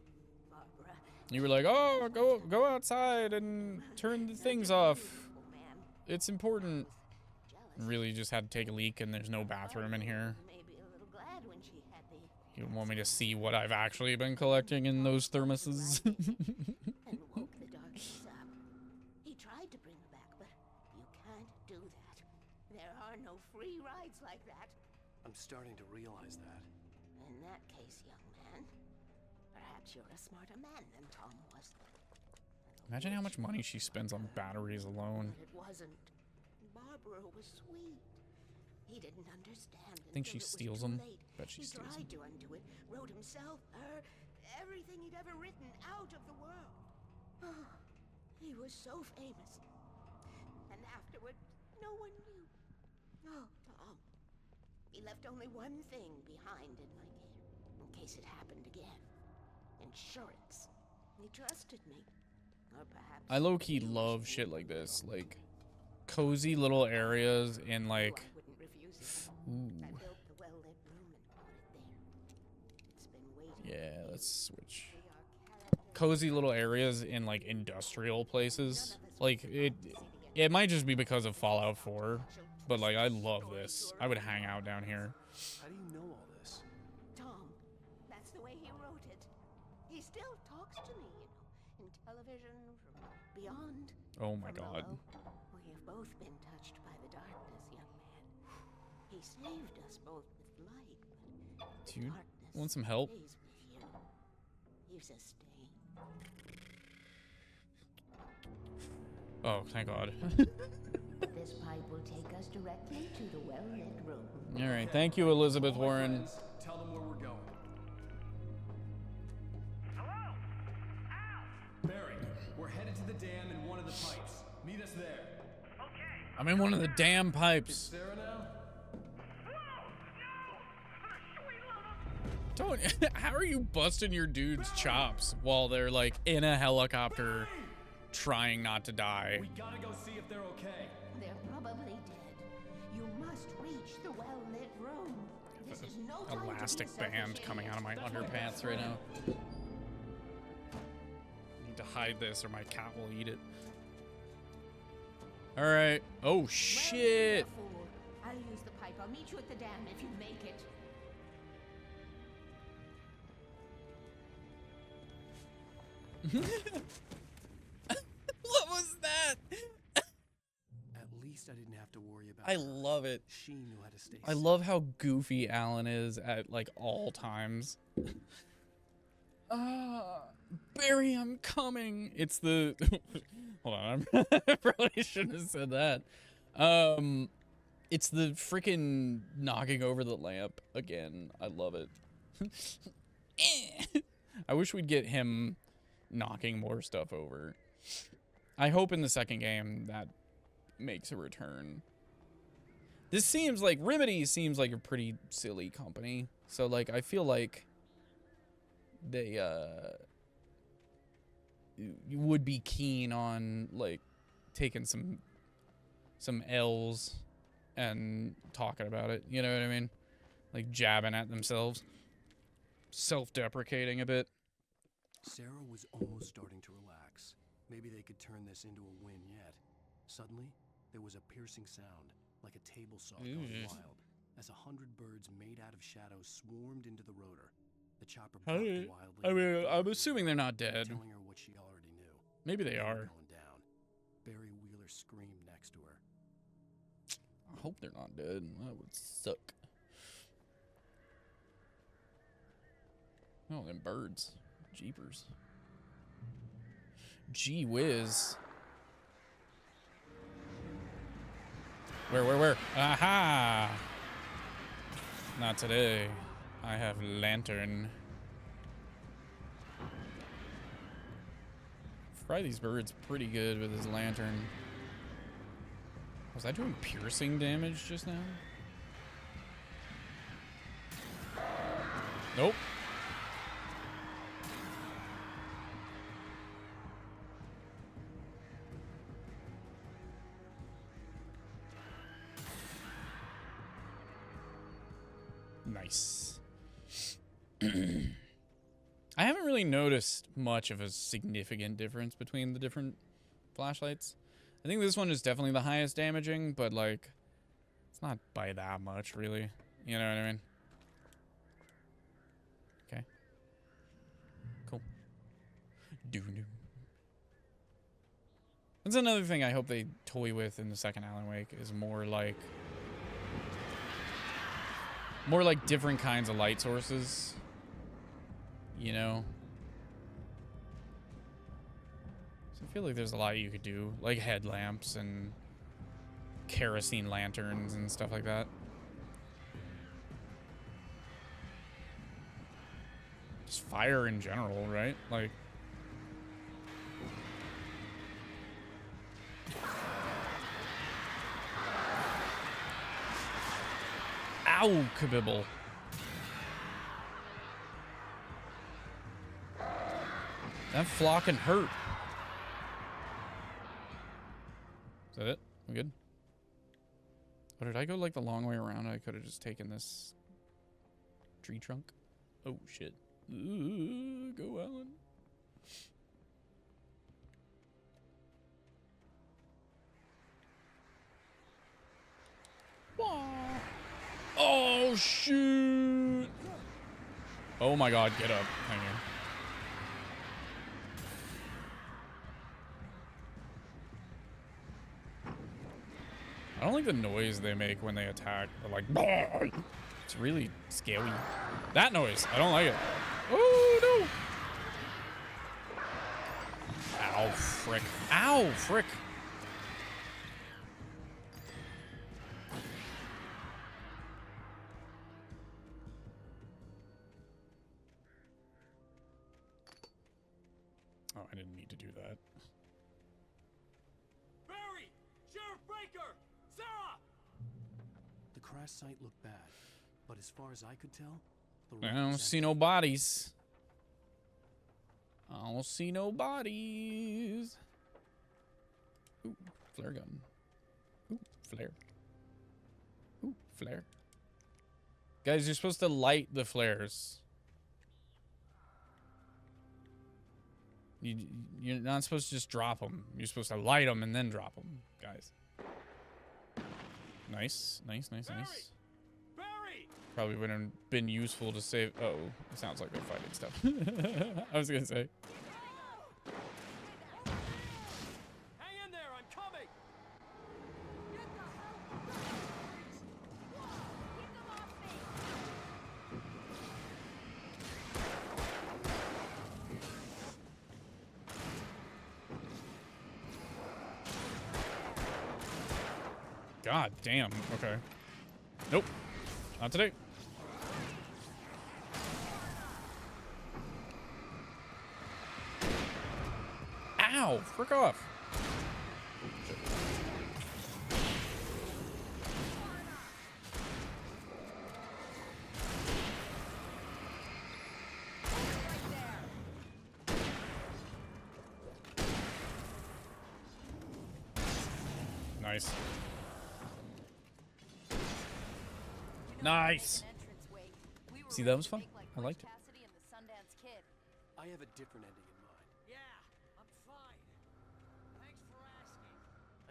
Barbara. You were like, oh, go outside and turn the things off. It's important. Really just had to take a leak and there's no bathroom in here. Maybe a little glad when she had the You want me to see what I've actually been collecting in those thermoses? and woke the darkness up. He tried to bring her back, but you can't do that. There are no free rides like that. I'm starting to realize that. In that case, young man, perhaps you're a smarter man than Tom was. Imagine how much money she spends on batteries alone. But it wasn't. Barbara was sweet. He didn't understand. I think she steals them. Bet she He steals tried them. to undo it, wrote himself, her, everything he'd ever written out of the world. Oh, he was so famous. And afterward, no one knew. Oh, Tom. He left only one thing behind in my care, in case it happened again. Insurance. He trusted me. Or perhaps I low-key love shit like this. Like, cozy little areas in, like... I wouldn't refuse it. Ooh. I built the well-lit room and put it there. It's been waiting. Yeah, let's switch. We are characters. Cozy little areas in, like, industrial places. Like, it might just be because of Fallout 4, but, like, I love this. I would hang out down here. How do you know all this? Tom, that's the way he wrote it. He still talks to me, in television, from beyond. Oh my From god. below. We have both been touched by the darkness, young man. He saved us both with light, but Dude, darkness want some help? stays with you. Leaves a stain. Oh, thank god. This pipe will take us directly to the well-lit room. Alright, thank you, Elizabeth All my Warren. friends, tell them where we're going. Hello? Al! Barry, we're headed to the dam in one of the pipes. Meet us there. Okay. I'm in one of the damn Is pipes. Sarah now? Whoa! No! Don't. How are you busting your dude's chops while they're like in a helicopter trying not to die? We gotta go see if they're okay. They're probably dead. You must reach the well-lit room. This is no time to be a Elastic selfish band coming out of my idiot. underpants right now. I need to hide this or my cat will eat it. Alright. Oh Well, shit. fool. I'll use the pipe. I'll meet you at the dam if you make it. What was that? At least I didn't have to worry about I her. love it. She knew how to stay I safe. love how goofy Alan is at like all times. Barry, I'm coming. It's the hold on, I probably shouldn't have said that. It's the freaking knocking over the lamp again. I love it. I wish we'd get him knocking more stuff over. I hope in the second game that makes a return. This seems like Remedy seems like a pretty silly company. So like I feel like they would be keen on like taking some L's and talking about it. You know what I mean? Like jabbing at themselves, self-deprecating a bit. Sarah was almost starting to relax. Maybe they could turn this into a win yet. Suddenly, there was a piercing sound, like a table saw going wild, as 100 birds made out of shadows swarmed into the rotor. The chopper bucked wildly. I mean, I'm assuming they're not dead. Telling her what she already knew. Maybe they were are. Going down. Barry Wheeler screamed next to her. I hope they're not dead. That would suck. Oh, them birds. Jeepers. Gee whiz. Where? Aha! Not today. I have lantern. Friday's bird's pretty good with his lantern. Was I doing piercing damage just now? Nope. Nice. I haven't really noticed much of a significant difference between the different flashlights. I think this one is definitely the highest damaging, but like, it's not by that much, really. You know what I mean? Okay. Cool. Doo-doo. That's another thing I hope they toy with in the second Alan Wake is more like different kinds of light sources. You know? So I feel like there's a lot you could do, like headlamps and kerosene lanterns and stuff like that. Just fire in general, right? Like, ow, kabibble. That flocking hurt. Is that it? We good? Oh, did I go like the long way around? I could have just taken this tree trunk. Oh, shit. Ooh, go Alan. Oh, shoot. Oh, my God. Get up. Hang on. I don't like the noise they make when they attack. They're like, bah! It's really scary. That noise. I don't like it. Oh, no. Ow, frick. Ow, frick. Oh, I didn't need to do that. Barry! Sheriff Breaker! Sarah! The crash site looked bad, but as far as I could tell, I don't see no bodies. I don't see no bodies. Ooh, flare gun. Ooh, flare. Ooh, flare. Guys, you're supposed to light the flares. You're not supposed to just drop them. You're supposed to light them and then drop them, guys. Nice, nice, nice, nice. Barry! Probably would have been useful to save. Oh, it sounds like they're fighting stuff. I was gonna say. Hang in there, I'm coming! God damn. Okay. Nope. Not today. Ow! Frick off. Nice. Nice. See, that was fun. I liked it. I have a different ending in mind. Yeah, I'm fine. Thanks for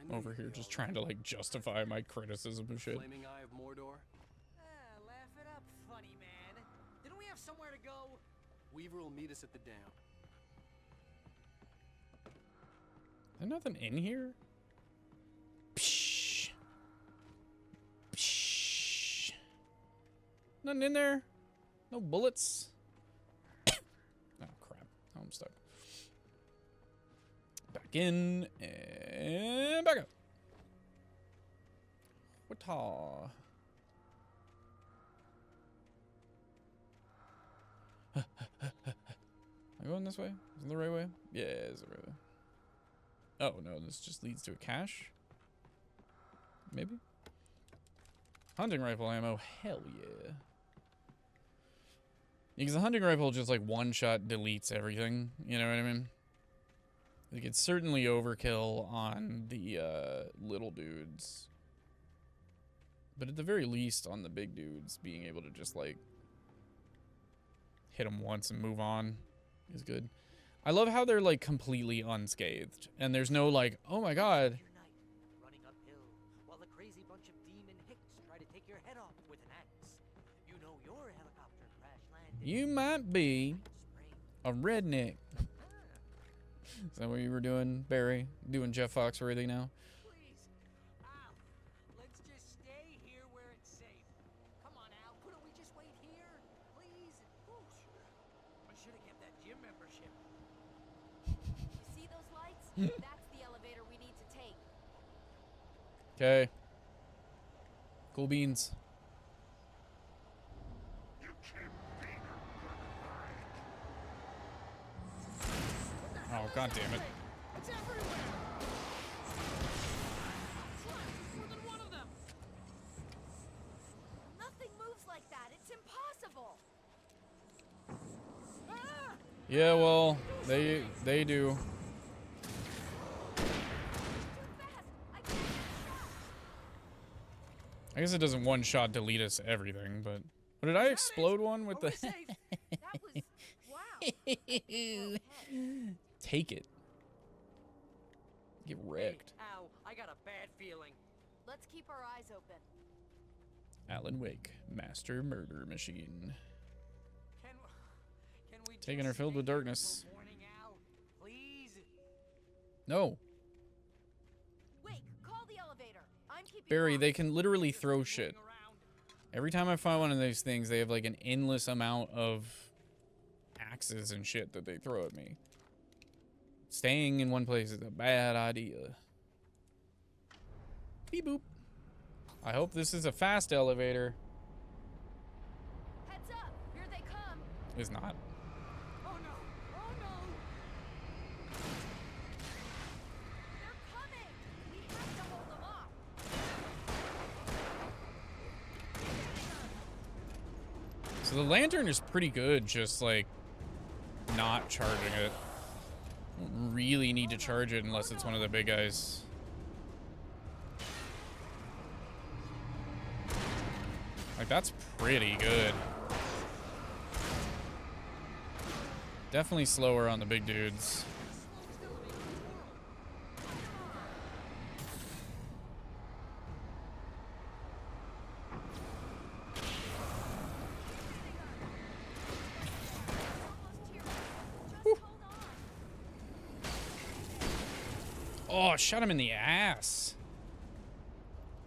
asking. Over here just trying to like justify my criticism of shit. Flaming Eye of Mordor. Laugh it up, funny man. Didn't we have somewhere to go? Weaver will meet us at the dam. There's nothing in here? Psh. Psh. Nothing in there? No bullets? Oh, crap. Oh, I'm stuck. Back in and back up. What-ta? Am I going this way? Is it the right way? Yeah, it's the right way. Oh, no, this just leads to a cache? Maybe? Hunting rifle ammo, hell yeah. Because the hunting rifle just like one-shot deletes everything, you know what I mean? Like it's certainly overkill on the little dudes. But at the very least on the big dudes, being able to just like hit them once and move on is good. I love how they're like completely unscathed and there's no like, oh my god. Running uphill while the crazy bunch of demon hicks try to take your head off with an axe. You know your helicopter crash landed. You might be a redneck. Is that what you were doing, Barry? Doing Jeff Foxworthy now? Please, Al, let's just stay here where it's safe. Come on, Al, couldn't we just wait here? Please? Whoosh. I should have kept that gym membership. You see those lights? That's the elevator we need to take. Okay. Cool beans. Oh, god damn it. It's everywhere. More than one of them. Nothing moves like that. It's impossible. Ah! Yeah, well, they do. I guess it doesn't one-shot delete us everything, but... Oh, did I explode one with the... That was... Wow. Take it. Get wrecked. Hey, ow, I got a bad feeling. Let's keep our eyes open. Alan Wake, master murder machine. Can we Taking her just filled stay with here darkness. until morning, Al? Please? No. Wait, call the elevator. I'm keeping Barry, watch. they can literally throw shit. Every time I find one of these things, they have like an endless amount of axes and shit that they throw at me. Staying in one place is a bad idea. Beep boop. I hope this is a fast elevator. Heads up! Here they come. It's not. Oh no! Oh no! They're coming. We have to hold them off. So the lantern is pretty good, just like not charging it. Don't really need to charge it unless it's one of the big guys. Like that's pretty good. Definitely slower on the big dudes. Oh, shot him in the ass.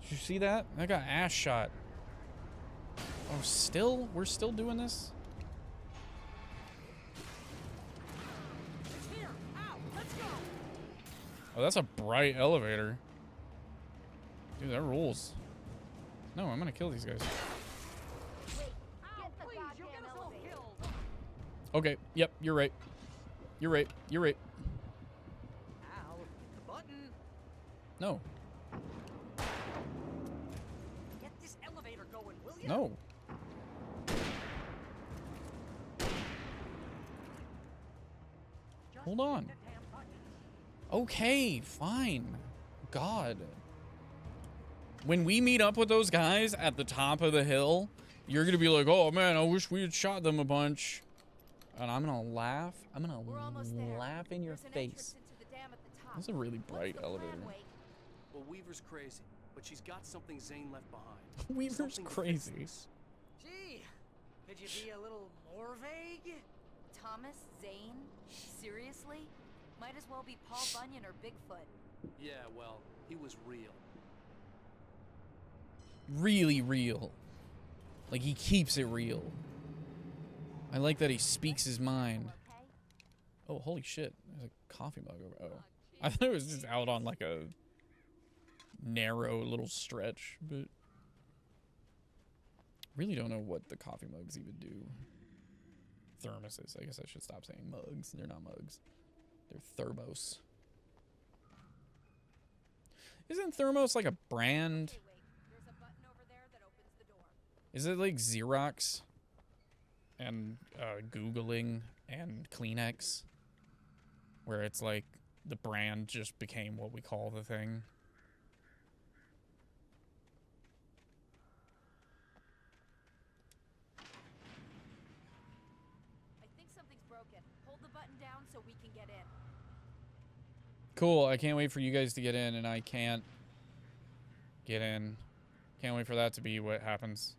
Did you see that? I got ass shot. Oh, still? We're still doing this? It's here! Ow! Let's go! Oh, that's a bright elevator. Dude, that rules. No, I'm gonna kill these guys. Ow! Please, you'll get us all killed! Okay, yep, you're right. You're right, you're right. Ow! The button! No. Get this elevator going, will you? No. Hold on. Okay, fine. God. when we meet up with those guys at the top of the hill, you're gonna be like, oh man, I wish we had shot them a bunch. And I'm gonna laugh. I'm gonna laugh in your face. That's a really bright elevator. Well, Weaver's crazy, but she's got something Zane left behind. Weaver's Something to fix crazy. this. Gee, could you be a little more vague? Thomas Zane? Seriously? Might as well be Paul Bunyan or Bigfoot. Yeah, well, he was real. Really real. Like, he keeps it real. I like that he speaks his mind. Oh, holy shit. There's a coffee mug over. Oh. I thought it was just out on like a narrow little stretch, but really don't know what the coffee mugs even do. Thermoses. I guess I should stop saying mugs. They're not mugs. They're thermos. Isn't Thermos like a brand? There's a button over there that opens the door. Is it like Xerox and Googling and Kleenex, where it's like the brand just became what we call the thing? I think something's broken. Hold the button down so we can get in. Cool. I can't wait for you guys to get in, and I can't get in. Can't wait for that to be what happens.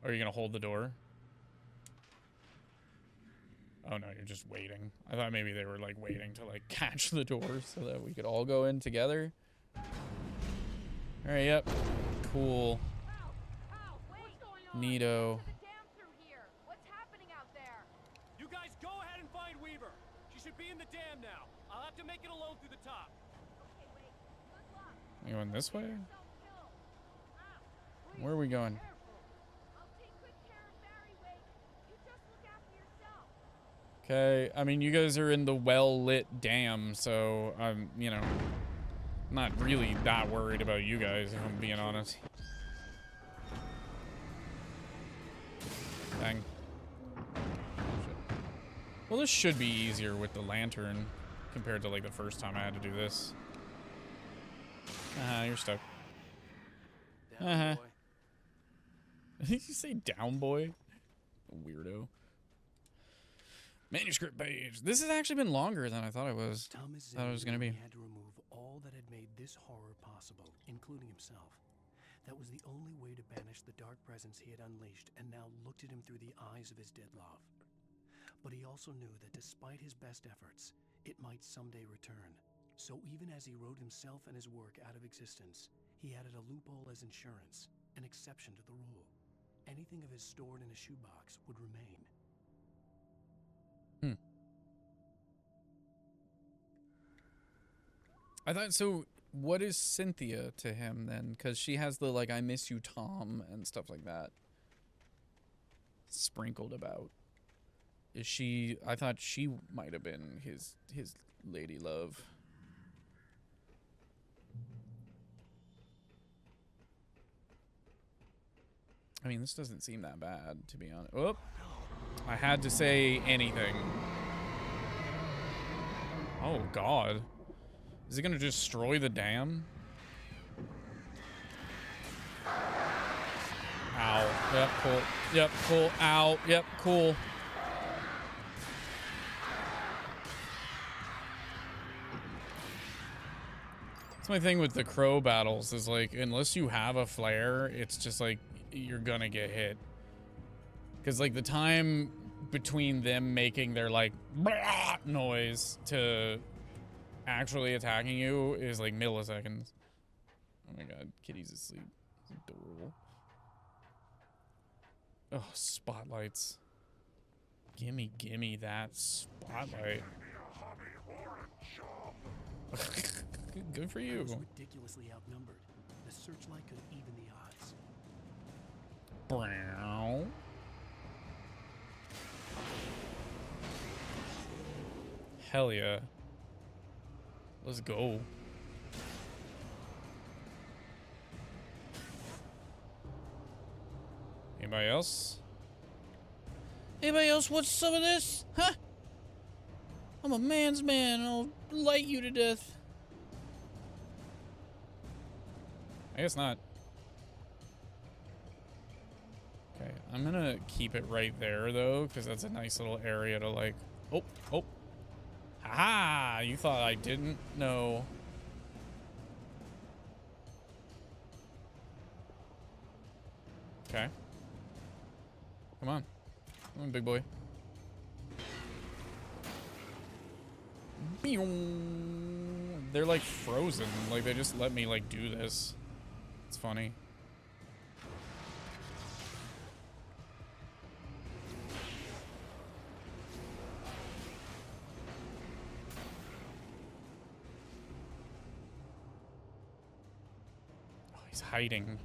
Are you gonna hold the door? Oh no, you're just waiting. I thought maybe they were like waiting to like catch the door so that we could all go in together. All right, yep. Cool. Neato. What's happening out there? You guys go ahead and find Weaver. She should be in the dam now. I'll have to make it alone through the top. Okay, wait. Good luck. You going this way? Self-kill. Where are we going? I'll take good care of Barry, Wade. You just look after yourself. Okay, I mean, you guys are in the well-lit dam, so I'm, you know, not really that worried about you guys, if I'm being honest. Dang. Well, this should be easier with the lantern compared to, like, the first time I had to do this. You're stuck. Down, boy. Did you say down, boy? Weirdo. Manuscript page. This has actually been longer than I thought it was. Thomas Thought it was gonna be. He had to remove all that had made this horror possible, including himself. That was the only way to banish the dark presence he had unleashed and now looked at him through the eyes of his dead love. But he also knew that despite his best efforts, it might someday return. So even as he wrote himself and his work out of existence, he added a loophole as insurance, an exception to the rule. Anything of his stored in a shoebox would remain. I thought, so what is Cynthia to him then? Because she has the, like, I miss you, Tom, and stuff like that sprinkled about. Is she, I thought she might have been his lady love. I mean, this doesn't seem that bad, to be honest. Oh, I had to say anything. Oh, God. Is it gonna destroy the dam? Ow. Yep, cool. Yep, cool. Ow. Yep, cool. That's my thing with the crow battles, is like, unless you have a flare, it's just like, you're gonna get hit. Because like the time between them making their like blah noise to actually attacking you is like milliseconds. Oh my god, Kitty's asleep. It's adorable. Oh, spotlights. Gimme that spotlight. Good for you. He was ridiculously outnumbered. The searchlight could even the odds. Brown. Hell yeah. Let's go. Anybody else? Anybody else want some of this? Huh? I'm a man's man. I'll light you to death. I guess not. Okay, I'm gonna keep it right there though, because that's a nice little area to like. Oh, oh. Haha! You thought I didn't know. Okay. Come on. Come on, big boy. They're like frozen. Like they just let me like do this. It's funny. Oh, he's hiding.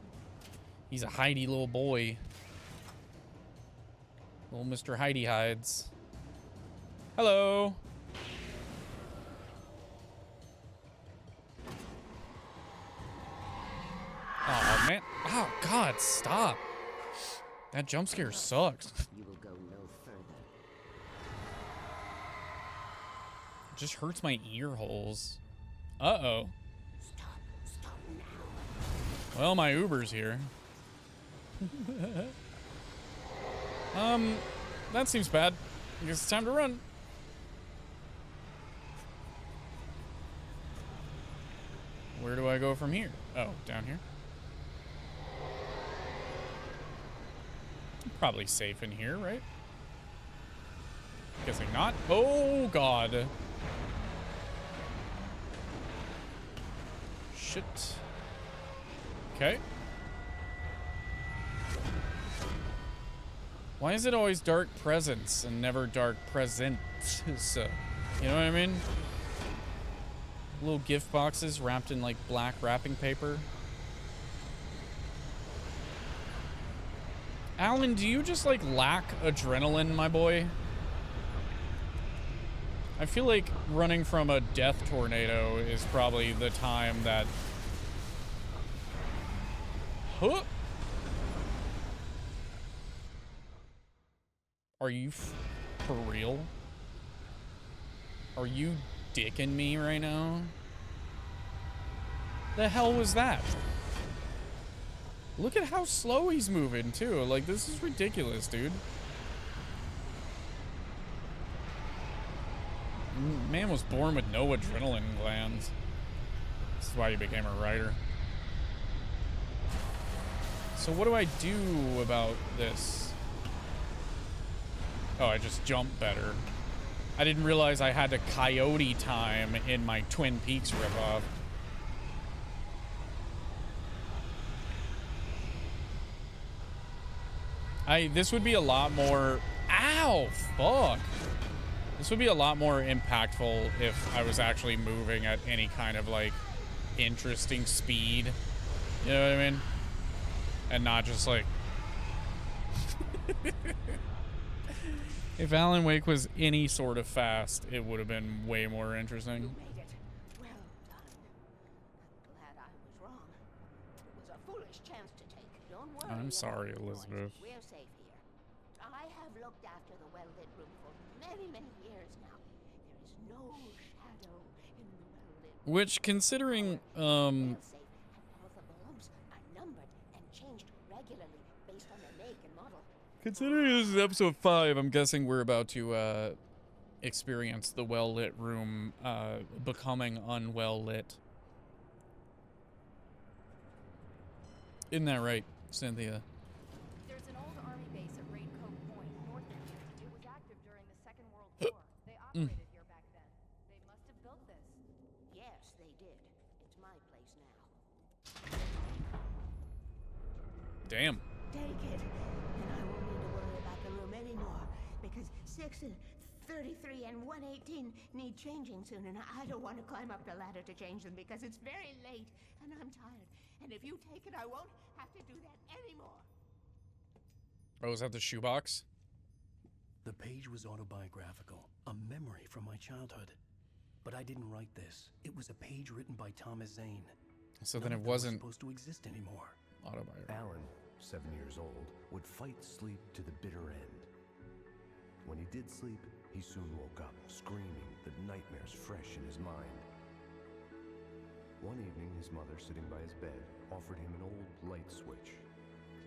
He's a hidey little boy. Little Mr. Hidey hides. Hello. Oh man! Oh God! Stop! That jump scare sucks. You will go no further. It just hurts my ear holes. Uh-oh. Stop now. Well, my Uber's here. That seems bad. I guess it's time to run. Where do I go from here? Oh, down here. Probably safe in here, right? Guessing not. Oh, God. Shit. Okay. Why is it always dark presents and never dark presents? You know what I mean? Little gift boxes wrapped in like black wrapping paper. Alan, do you just like lack adrenaline, my boy? I feel like running from a death tornado is probably the time that... Huh? Are you for real? Are you dicking me right now? The hell was that? Look at how slow he's moving, too. Like, this is ridiculous, dude. Man was born with no adrenaline glands. This is why he became a writer. So what do I do about this? Oh, I just jump better. I didn't realize I had a coyote time in my Twin Peaks ripoff. This would be a lot more... Ow! Fuck! This would be a lot more impactful if I was actually moving at any kind of, like, interesting speed. You know what I mean? And not just, like... If Alan Wake was any sort of fast, it would have been way more interesting. You made it. Well done. I'm glad I was wrong. It was a foolish chance to take. Don't worry. I'm sorry, about the boys. Elizabeth. We're safe here. I have looked after the well-lit room for many, many years now. There is no shadow in the well-lit room. Which, considering, Fail-safe, and all the bulbs are numbered and changed regularly based on their make and model. Considering this is episode 5, I'm guessing we're about to experience the well-lit room becoming unwell-lit. Isn't that right, Cynthia? There's an old army base at Raincoat Point, north of here. It was active during the Second World War. They operated here back then. They must have built this. Yes, they did. It's my place now. Damn. Take it, and I won't need to worry about the room anymore, because 6 and 33 and 118 need changing soon, and I don't want to climb up the ladder to change them because it's very late, and I'm tired. And if you take it, I won't have to do that anymore. Oh, is that the shoebox? The page was autobiographical, a memory from my childhood. But I didn't write this. It was a page written by Thomas Zane. So None then it of them were wasn't supposed to exist anymore. autobiography. Alan, 7 years old, would fight sleep to the bitter end. When he did sleep, he soon woke up, screaming, the nightmares fresh in his mind. One evening, his mother, sitting by his bed, offered him an old light switch.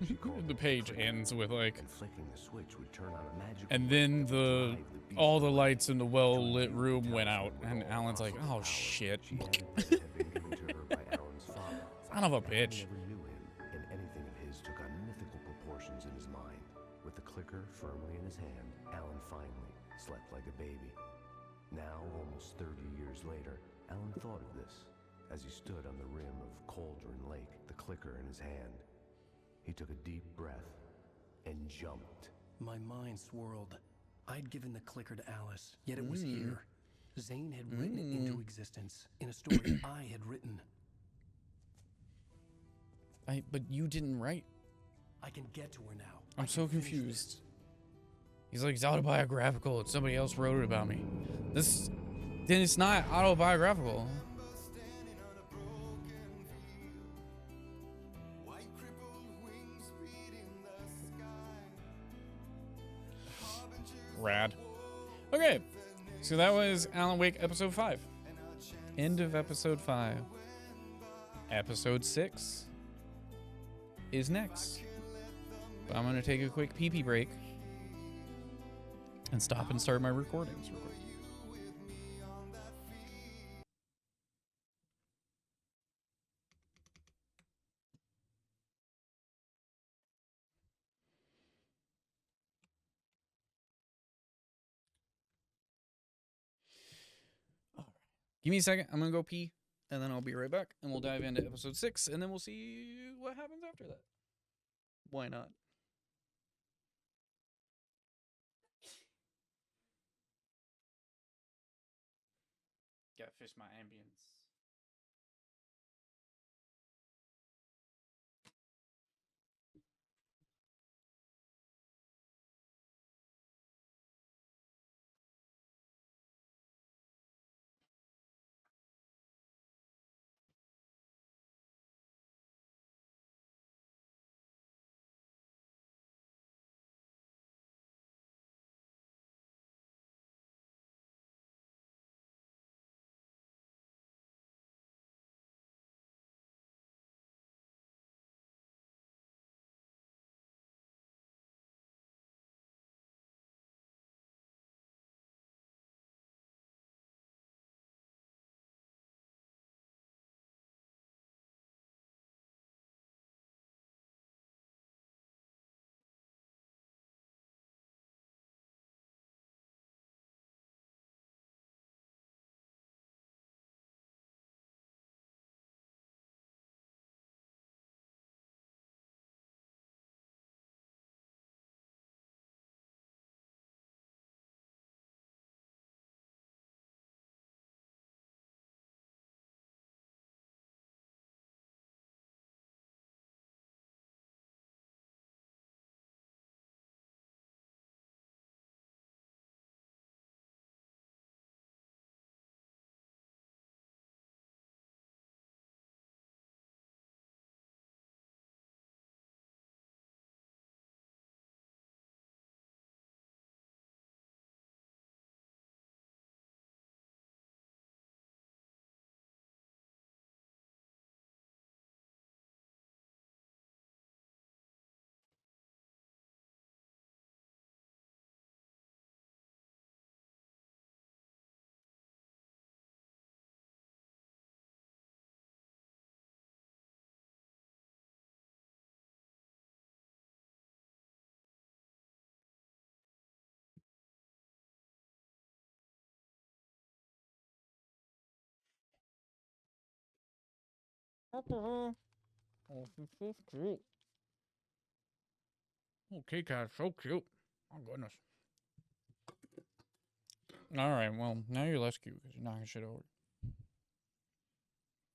She called The it page clicker, ends with like, and flicking the switch would turn on a magical and light then that would drive beast all the away. lights in the To well-lit imbue the room went out, talisman with and all Alan's like, possible oh power, shit. she added that it had been given to her by Alan's father. Son of a Alan bitch. never knew him, and anything of his took on mythical proportions in his mind. With the clicker firmly in his hand, Alan finally slept like a baby. Now, almost 30 years later, Alan thought of this as he stood on the rim of Cauldron Lake, the clicker in his hand. He took a deep breath and jumped. My mind swirled. I'd given the clicker to Alice, yet it was here. Zane had written it into existence in a story I had written. But you didn't write. I can get to her now. I'm so confused. He's like, it's autobiographical. It's somebody else wrote it about me. Then it's not autobiographical. Rad. Okay, so that was Alan Wake episode 5. End of episode 5. Episode 6 is next. But I'm gonna take a quick pee-pee break and stop and start my recordings real quick. Give me a second. I'm gonna go pee, and then I'll be right back, and we'll dive into episode 6, and then we'll see what happens after that. Why not? Gotta fish my ambience. Oh, she's so cute. Oh, Kit Kat's so cute. Oh, goodness. All right, well, now you're less cute because you're knocking shit over.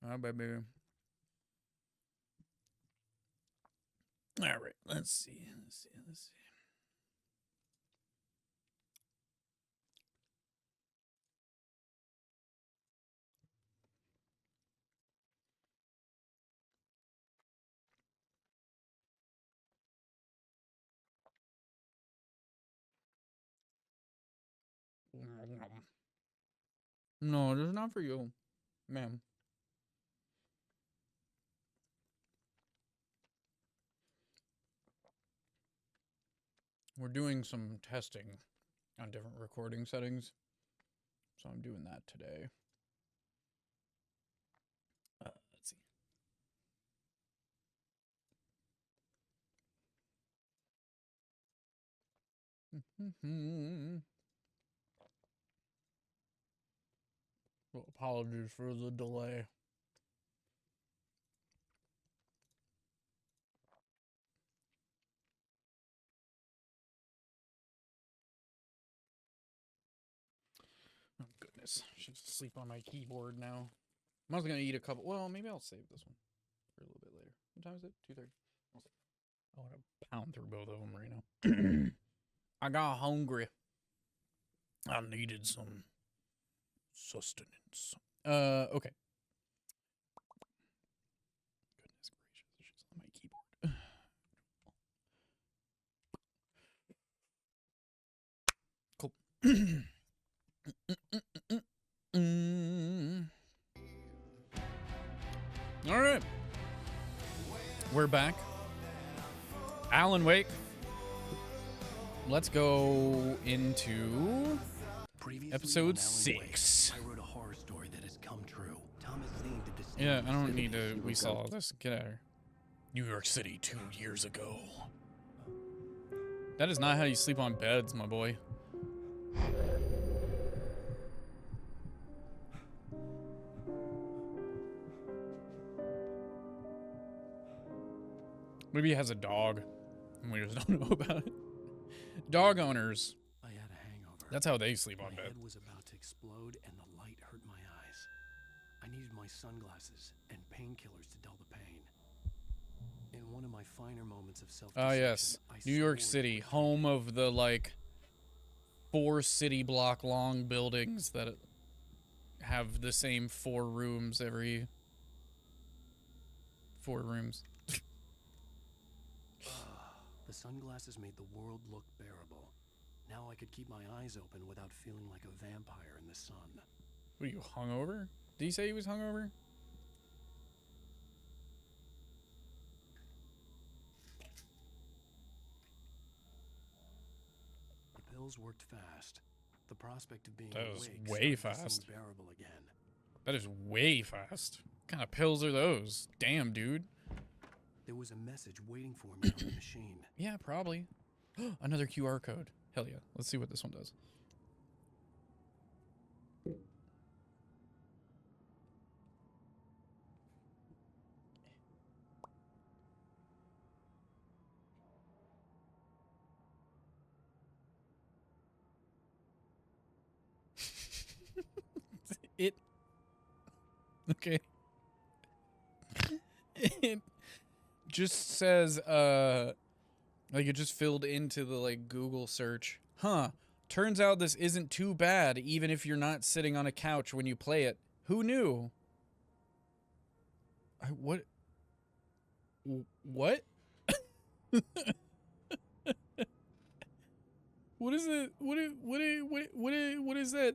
All right, baby. All right, let's see. No, this is not for you, ma'am. We're doing some testing on different recording settings, so I'm doing that today. Let's see. Well, apologies for the delay. Oh, goodness. She's asleep on my keyboard now. I was going to eat a couple. Well, maybe I'll save this one for a little bit later. What time is it? 2:30. I want to pound through both of them right now. I got hungry. I needed some sustenance. Okay. Goodness gracious, she's on my keyboard. Cool. All right. We're back. Alan Wake. Let's go into episode 6. I wrote a horror story that has come true. Thomas Zane did the Yeah, I don't need to. We saw this. Get out of here. New York City 2 years ago. That is not how you sleep on beds, my boy. Maybe he has a dog, and we just don't know about it. Dog owners. I had a hangover. That's how they sleep on My bed. head was about to explode, and the light hurt my eyes. I needed my sunglasses and painkillers to dull the pain. In one of my finer moments of self-deception, Ah, yes. New York City, home of the, like, 4 city block long buildings that have the same 4 rooms every 4 rooms. The sunglasses made the world look bearable. Now I could keep my eyes open without feeling like a vampire in the sun. What are you, hungover? Did he say he was hungover? The pills worked fast. The prospect of being That was awake way started to fast. seem bearable again. That is way fast. What kind of pills are those? Damn, dude. There was a message waiting for me on the machine. Yeah, probably. Another QR code. Hell yeah. Let's see what this one does. It. Okay. It just says, like it just filled into the like Google search. Huh. Turns out this isn't too bad, even if you're not sitting on a couch when you play it. Who knew? What? What? What is it? What is that?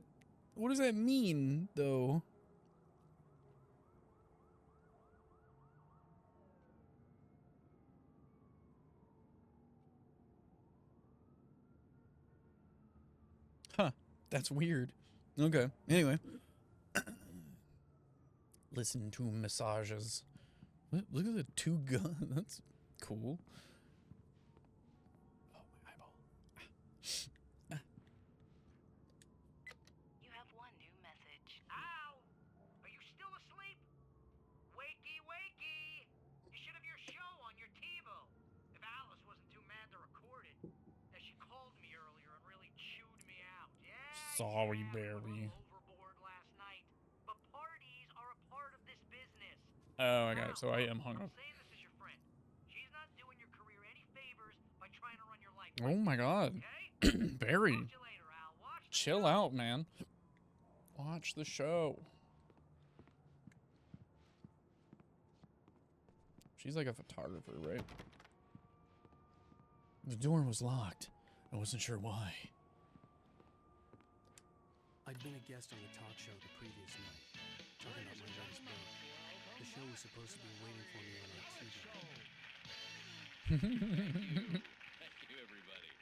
What does that mean, though? Huh. That's weird. Okay. Anyway. Listen to massages. Look at the 2 guns. That's cool. Oh, my eyeball. You have one new message. Ow! Are you still asleep? Wakey, wakey! You should have your show on your TiVo. If Alice wasn't too mad to record it. As she called me earlier and really chewed me out. Yeah. Sorry, Barry. Overboard last night. But parties are a part of this business. Oh, I got it. So I am hung up. Saying this is your friend. She's not doing your career any favors by trying to run your life. Oh my god. Barry. Chill out, man. Watch the show. She's like a photographer, right? The door was locked. I wasn't sure why. I'd been a guest on the talk show the previous night, talking about my latest book. The show was supposed to be waiting for me on our TV. Thank you, everybody.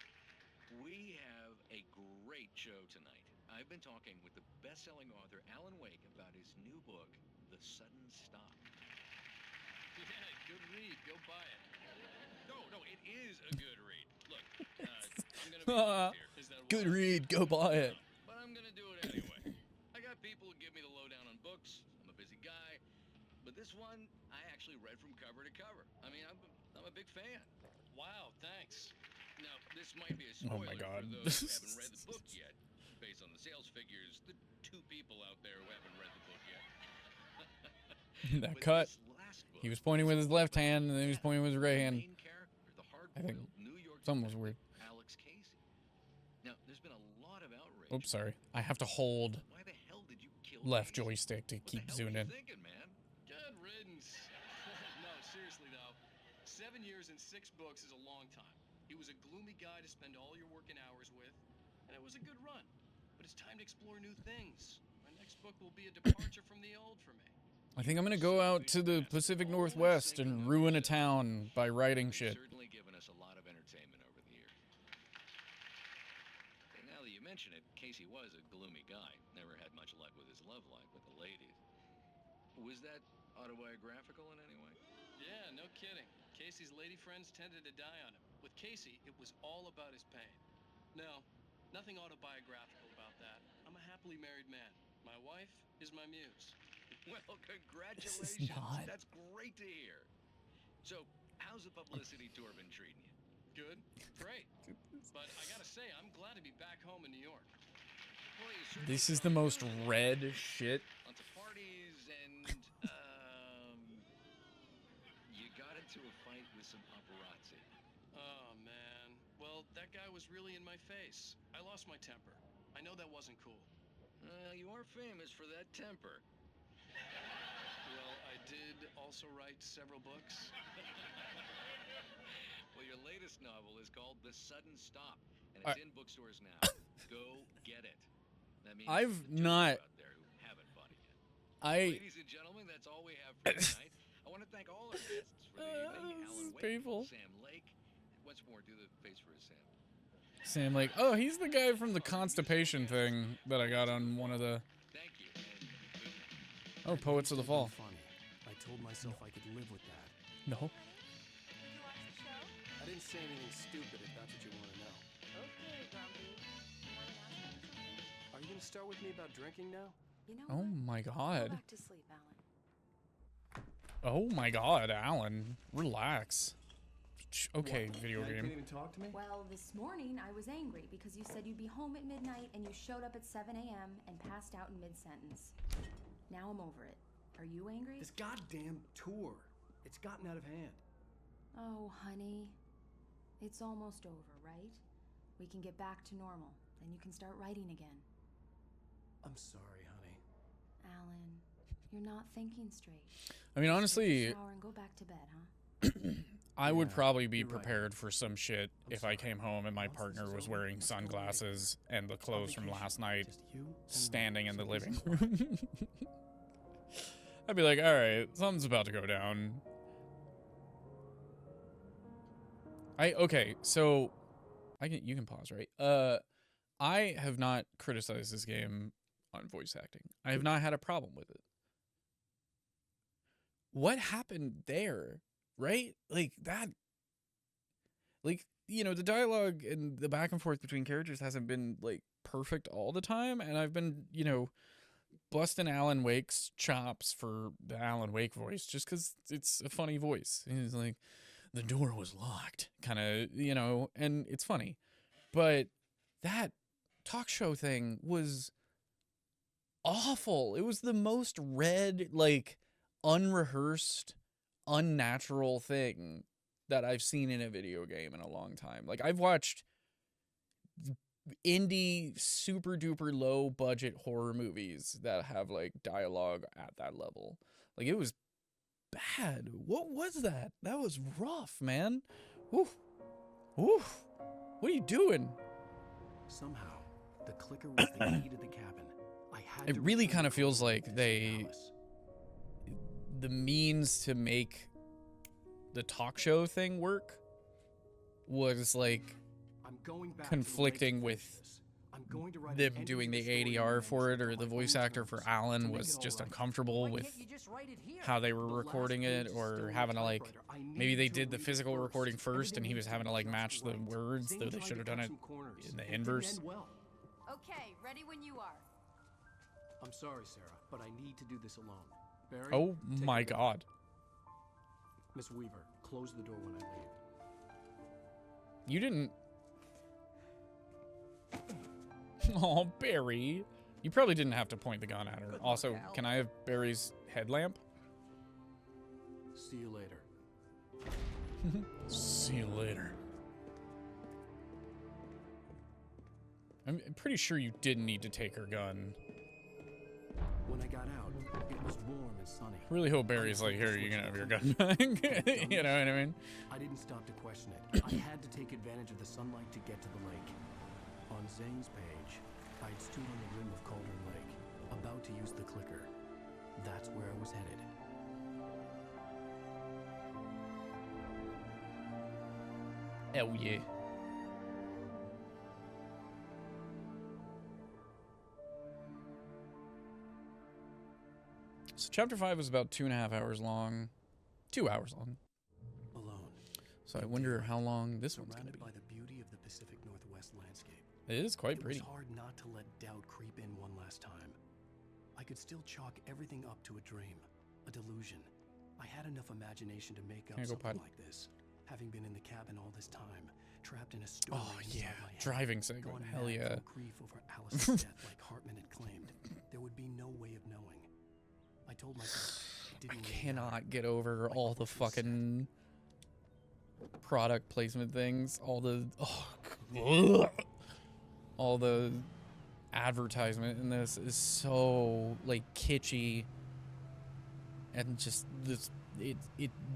great show tonight. I've been talking with the best-selling author Alan Wake about his new book, The Sudden Stop. Yeah, good read. Go buy it. No, it is a good read. Look, I'm gonna be honest here. Is that Good why? read. Go buy it. But I'm gonna do it anyway. I got people who give me the lowdown on books. I'm a busy guy. But this one, I actually read from cover to cover. I mean, I'm a big fan. Wow, thanks. Now, this might be a Oh spoiler my God. for those who haven't read the book yet. Based on the sales figures, the 2 people out there who haven't read the book yet. That But cut. this last book He was pointing with his left hand, and then he was pointing with his right the hand. main character, the I think hard-boiled New York something was detective, weird. Alex Casey. Now, there's been a lot of outrage. Oops, sorry. I have to hold Why the hell did you kill left Casey? joystick to What keep the hell zooming were in. you thinking, man? Good riddance. No, seriously though, 7 years and 6 books is a long time. He was a gloomy guy to spend all your working hours with, and it was a good run. But it's time to explore new things. My next book will be a departure from the old for me. I think I'm gonna go out to the Pacific Northwest and ruin a town by writing shit. Certainly given us a lot of entertainment over the years. And now that you mention it, Casey was a gloomy guy. Never had much luck with his love life with the ladies. Was that autobiographical in any way? Yeah, no kidding. Casey's lady friends tended to die on him. With Casey, it was all about his pain. No, nothing autobiographical about that. I'm a happily married man. My wife is my muse. Well, congratulations. not. That's great to hear. So, how's the publicity tour been treating you? Good, great. But I gotta say, I'm glad to be back home in New York. Well, you certainly This is the sound most good. red shit. Lots of parties and, you got into a fight with some paparazzi. Oh, man. Well, that guy was really in my face. I lost my temper. I know that wasn't cool. You are famous for that temper. Well, I did also write several books. Well, your latest novel is called The Sudden Stop, and it's in bookstores now. Go get it. That means I've the jokers not- out there who haven't bought it yet. I Ladies and gentlemen, that's all we have for tonight. I want to thank all our guests for the evening. this Alan is Wake, painful. Sam Lake. Once more, do the face for Sam. Sam like, oh, he's the guy from the constipation thing that I got on one of the. Thank you. Oh, Poets of the Fall. Funny. I told myself I could live with that. No. Did you watch the show? I didn't say anything stupid if that's what you want to know. Okay, Grumpy. You want to know something? Are you going to start with me about drinking now? You know Oh what? my Go God. back to sleep, Alan. Oh my God, Alan, relax. Okay, video Now you game. can't even talk to me? Well, this morning I was angry because you said you'd be home at midnight and you showed up at 7 a.m. and passed out in mid-sentence. Now I'm over it. Are you angry? This goddamn tour. It's gotten out of hand. Oh, honey. It's almost over, right? We can get back to normal. Then you can start writing again. I'm sorry, honey. Alan, you're not thinking straight. I mean, Take a honestly, shower and go back to bed, huh? I would Yeah, probably be you're right. prepared for some shit if I came home and my partner was wearing sunglasses and the clothes from last night Just you and me. standing in the So living this is room. I'd be like, all right, something's about to go down. Okay, so you can pause, right? I have not criticized this game on voice acting. I have not had a problem with it. What happened there, right? Like that, like, you know, the dialogue and the back and forth between characters hasn't been like perfect all the time, and I've been, you know, busting Alan Wake's chops for the Alan Wake voice just because it's a funny voice. He's like, the door was locked, kind of, you know, and it's funny. But that talk show thing was awful. It was the most read, like, unrehearsed, unnatural thing that I've seen in a video game in a long time. Like, I've watched indie, super duper low budget horror movies that have, like, dialogue at that level. Like, it was bad. What was that? That was rough, man. Oof. Oof. What are you doing? Somehow, the clicker was the key to the cabin. I had It to really return kind of the feels code like to the they, palace. the means to make the talk show thing work was like I'm going back to the lake conflicting to with finish this. I'm going to write them doing the ADR for it, or the voice actor for Alan was just uncomfortable with how they were recording it, or having to like, maybe they did the physical recording first and he was having to like match the words, though they should have done it in the inverse. Okay, ready when you are. I'm sorry, Sarah, but I need to do this alone. Barry, Oh take my it away. god. Miss Weaver, close the door when I leave. You didn't... Oh, Barry. You probably didn't have to point the gun at her. Also, can I have Barry's headlamp? See you later. See you later. I'm pretty sure you didn't need to take her gun. When I got out, it was warm and sunny. Really hope Barry's like, here, you can have your gun back. You know what I mean? I didn't stop to question it. I had to take advantage of the sunlight to get to the lake. On Zane's page, I had stood on the rim of Cauldron Lake, about to use the clicker. That's where I was headed. Hell yeah. So chapter 5 was about 2.5 hours long. 2 hours long. Alone. So I wonder how long this one's going to be. Surrounded by the beauty of the Pacific Northwest landscape. It is quite pretty. It was hard not to let doubt creep in one last time. I could still chalk everything up to a dream, a delusion. I had enough imagination to make up something like this. Having been in the cabin all this time, trapped in a story inside my head, driving segment. gone Hell mad yeah. from grief over Alice's death like Hartman had claimed. There would be no way of knowing. I told myself it didn't really Cannot matter. get over all the fucking product placement things, all the all the advertisement in this is so like kitschy, and just this it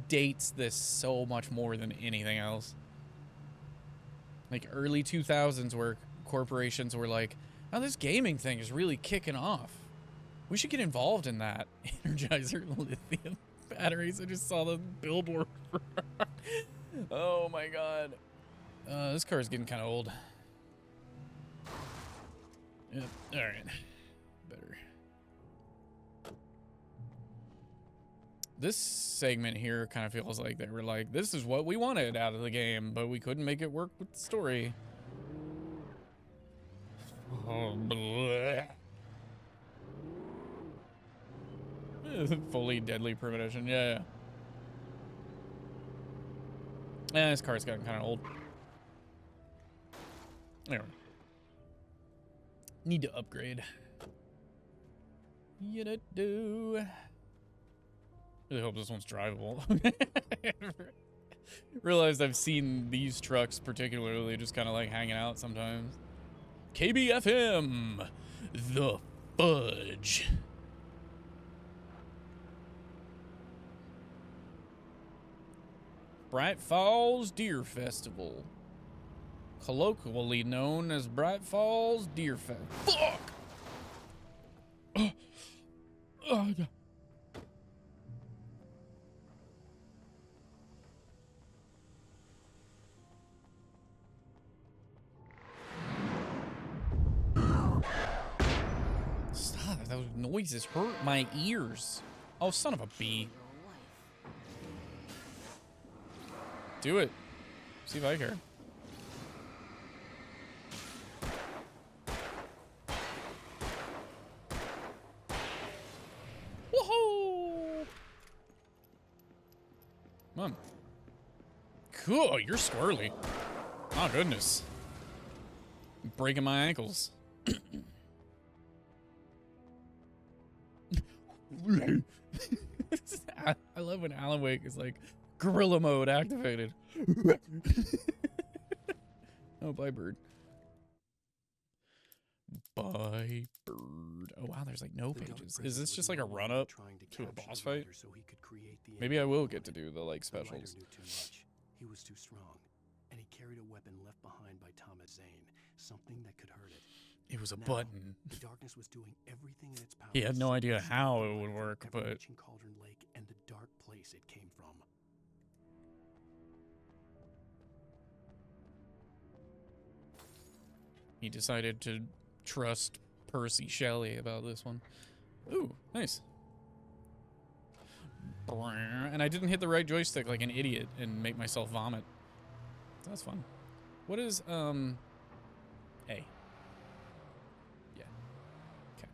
dates this so much more than anything else. Like early 2000s where corporations were like, oh, this gaming thing is really kicking off. We should get involved in that. Energizer lithium batteries. I just saw the billboard. Oh my god. This car is getting kind of old. Yep. All right. Better. This segment here kind of feels like they were like, this is what we wanted out of the game, but we couldn't make it work with the story. Oh, bleh. Fully deadly premonition. Yeah. This car's gotten kind of old. Anyway. Need to upgrade. Do. Really hope this one's drivable. Realized I've seen these trucks particularly just kind of like hanging out sometimes. KBFM, the fudge. Bright Falls Deer Festival, colloquially known as Bright Falls Deer Fest. Fuck! Oh, yeah. Stop, those noises hurt my ears. Oh, son of a bee. Do it. See if I care. Woohoo! Come on. Cool, you're squirrely. Oh, goodness. I'm breaking my ankles. I love when Alan Wake is like, gorilla mode activated. Oh, bye, bird. Bye, bird. Oh, wow, there's like no pages. Is this just like a run-up to a boss fight? Maybe I will get to do the like specials. He was too strong, and he carried a weapon left behind by Thomas Zane, something that could hurt it. It was a button. The darkness was doing everything in its power. He had no idea how it would work, but Cauldron Lake and the dark place it came from. he decided to trust Percy Shelley about this one. Ooh, nice. And I didn't hit the right joystick like an idiot and make myself vomit. So that's fun. What is, A? Yeah. Okay.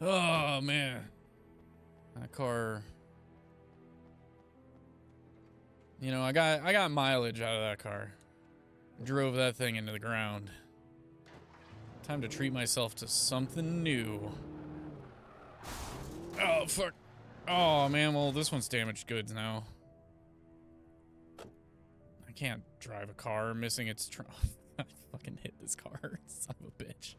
Oh, man. That car... You know, I got mileage out of that car. Drove that thing into the ground. Time to treat myself to something new. Oh, fuck. Oh, man, well, this one's damaged goods now. I can't drive a car missing its trunk. I fucking hit this car, son of a bitch.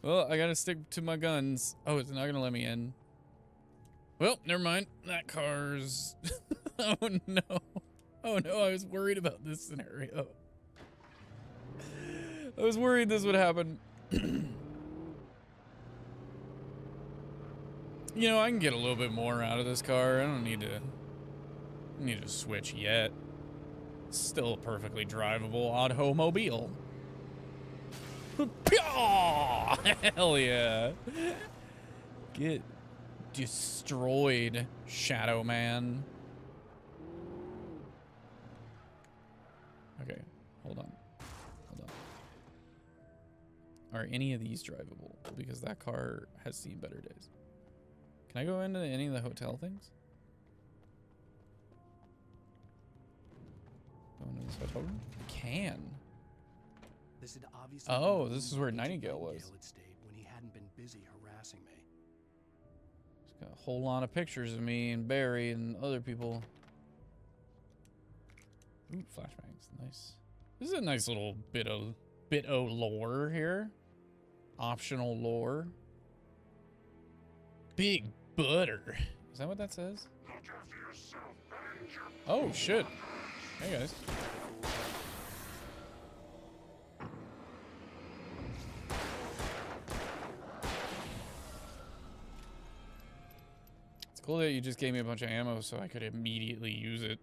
Well, I gotta stick to my guns. Oh, it's not gonna let me in. Well, never mind. That car's... Oh, no. Oh, no, I was worried about this scenario. I was worried this would happen. You know, I can get a little bit more out of this car. I don't need to switch yet. It's still a perfectly drivable automobile. Hell yeah. Get destroyed, Shadow Man. Okay, hold on. Are any of these drivable? Because that car has seen better days. Can I go into any of the hotel things? Go into this hotel room? I can. This had obviously Oh, this is where Nightingale was. had stayed when he hadn't been busy harassing me. It's got a whole lot of pictures of me and Barry and other people. Ooh, flashbangs, nice. This is a nice little bit of lore here. Optional lore. Big butter. Is that what that says? Oh shit. Hey guys. It's cool that you just gave me a bunch of ammo so I could immediately use it.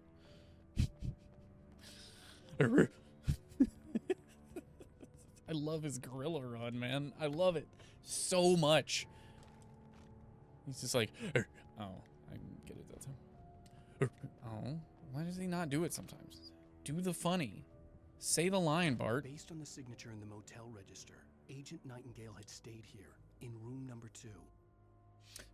I love his gorilla run, man. I love it so much. He's just like, oh, I can get it that time. Oh, why does he not do it sometimes? Do the funny. Say the line, Bart. Based on the signature in the motel register, Agent Nightingale had stayed here in room number 2.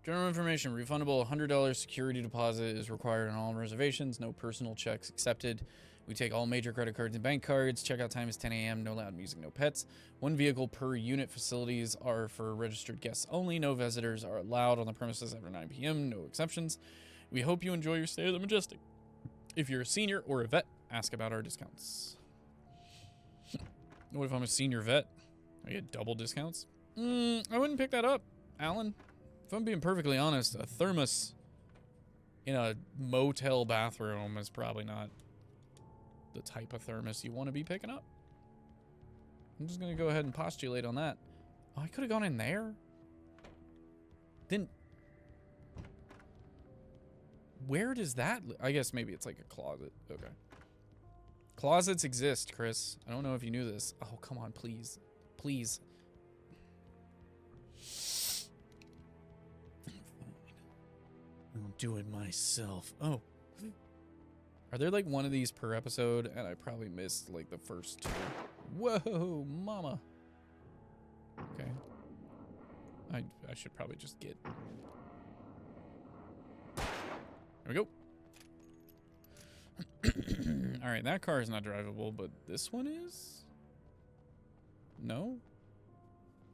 General information, refundable $100 security deposit is required on all reservations. No personal checks accepted. We take all major credit cards and bank cards. Checkout time is 10 a.m. No loud music, no pets. 1 vehicle per unit. Facilities are for registered guests only. No visitors are allowed on the premises after 9 p.m. No exceptions. We hope you enjoy your stay at the Majestic. If you're a senior or a vet, ask about our discounts. What if I'm a senior vet? I get double discounts? I wouldn't pick that up, Alan. If I'm being perfectly honest, a thermos in a motel bathroom is probably not the type of thermos you want to be picking up. I'm just going to go ahead and postulate on that. Oh, I could have gone in there. Then where does that... I guess maybe it's like a closet. Okay. Closets exist, Chris. I don't know if you knew this. Oh, come on, please. Please. I'll do it myself. Oh. Are there like one of these per episode? And I probably missed like the first 2. Whoa, mama. Okay. I should probably just get... There we go. Alright, that car is not drivable, but this one is? No?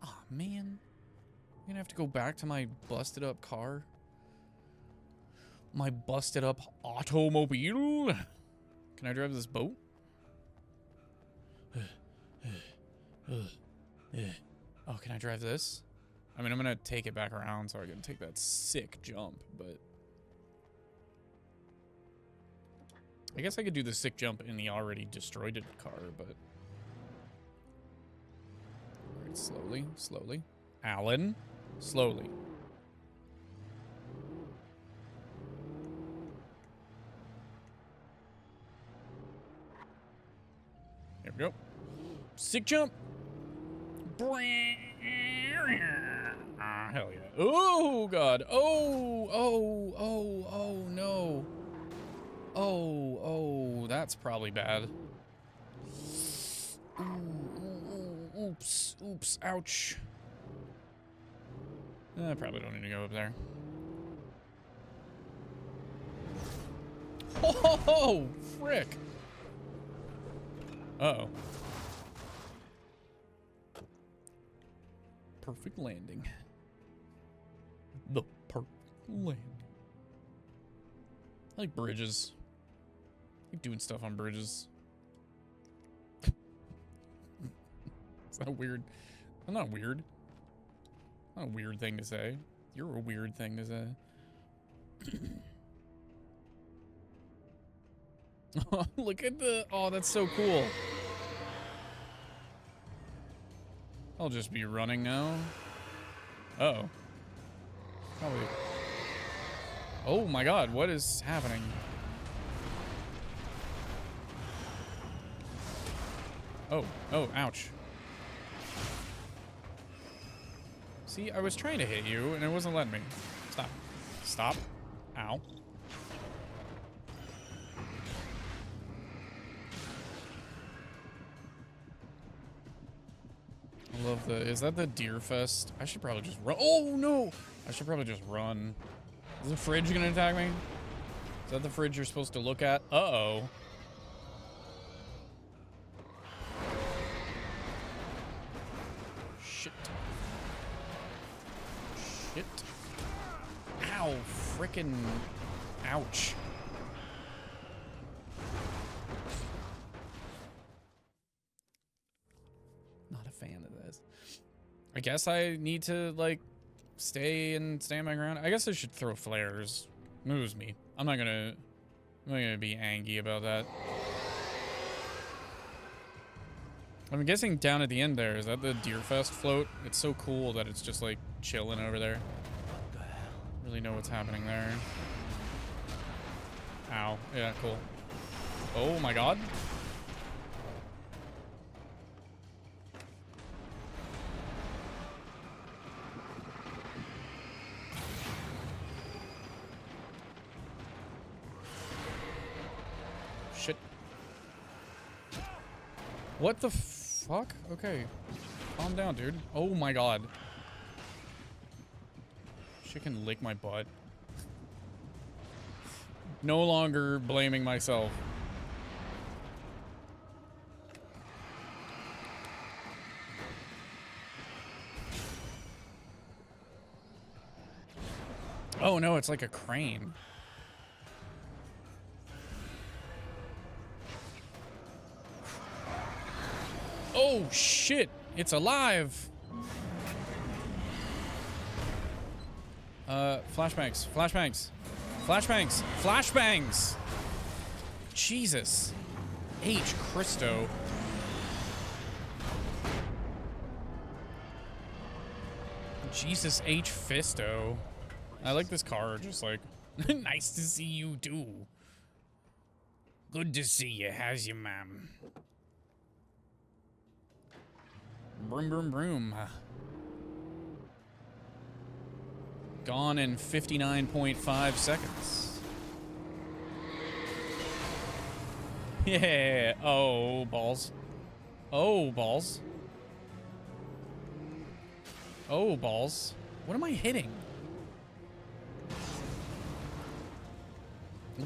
Oh, man. I'm gonna have to go back to my busted up car. My busted up automobile. Can I drive this boat? Oh, can I drive this? I mean, I'm gonna take it back around so I can take that sick jump, but I guess I could do the sick jump in the already destroyed car, but all right, slowly, slowly. Alan, slowly. There we go. Sick jump. Ah, hell yeah. Oh, God. Oh, no. Oh, that's probably bad. Oops, ouch. I probably don't need to go up there. Oh, frick. Uh-oh. Perfect landing. The perfect landing. I like bridges. I like doing stuff on bridges. Is that weird? I'm not weird. Not a weird thing to say. You're a weird thing to say. Look at the... Oh, that's so cool. I'll just be running now. Uh-oh. Probably... Oh my god, what is happening? Oh, ouch. See, I was trying to hit you and it wasn't letting me. Stop. Ow. I love the... Is that the Deer Fest? I should probably just run. Oh, no! I should probably just run. Is the fridge gonna attack me? Is that the fridge you're supposed to look at? Uh-oh. Shit. Ow, frickin' ouch. Not a fan of this. I guess I need to, like, stand my ground. I guess I should throw flares. Moves me. I'm not gonna be angry about that. I'm guessing down at the end there, is that the Deerfest float? It's so cool that it's just like chilling over there. What the hell? Really know what's happening there. Ow. Yeah, cool. Oh my god. Shit. What the fuck? Okay. Calm down, dude. Oh my god. Shit can lick my butt. No longer blaming myself. Oh no, it's like a crane. Oh shit, it's alive. Flashbangs. Jesus. H. Christo. Jesus H. Fisto. I like this car, just like, nice to see you too. Good to see you. How's your mom? Broom, broom, broom. Gone in 59.5 seconds. Yeah. Oh, balls. Oh, balls. Oh, balls. What am I hitting?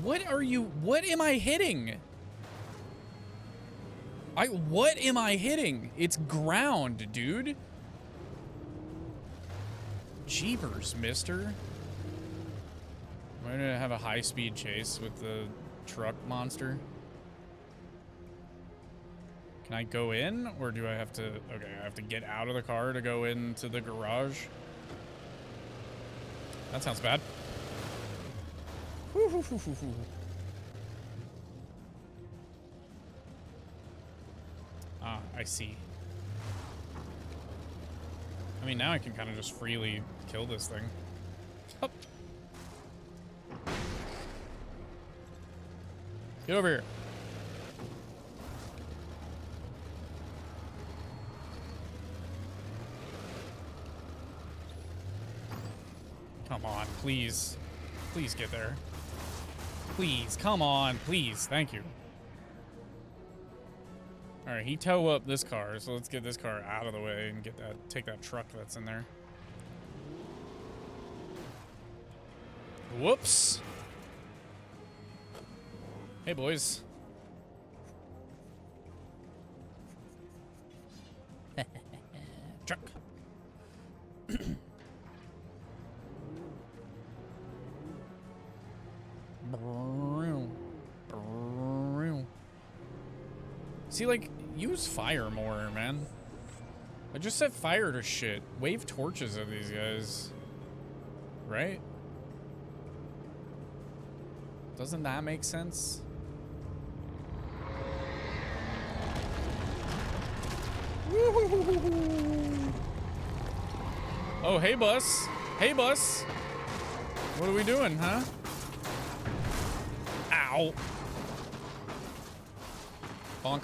What am I hitting? What am I hitting? It's ground, dude. Jeepers, mister. I'm gonna have a high-speed chase with the truck monster. Can I go in, or do I have to... Okay, I have to get out of the car to go into the garage. That sounds bad. Ah, I see. I mean, now I can kind of just freely kill this thing. Up. Get over here. come on, please. Please get there. Please, come on, please. Thank you. All right, he tow up this car, so let's get this car out of the way and take that truck that's in there. Whoops. Hey, boys. Truck. See, like, use fire more, man. I just set fire to shit. Wave torches at these guys. Right? Doesn't that make sense? Oh, hey, bus. Hey, bus. What are we doing, huh? Ow. Bonk.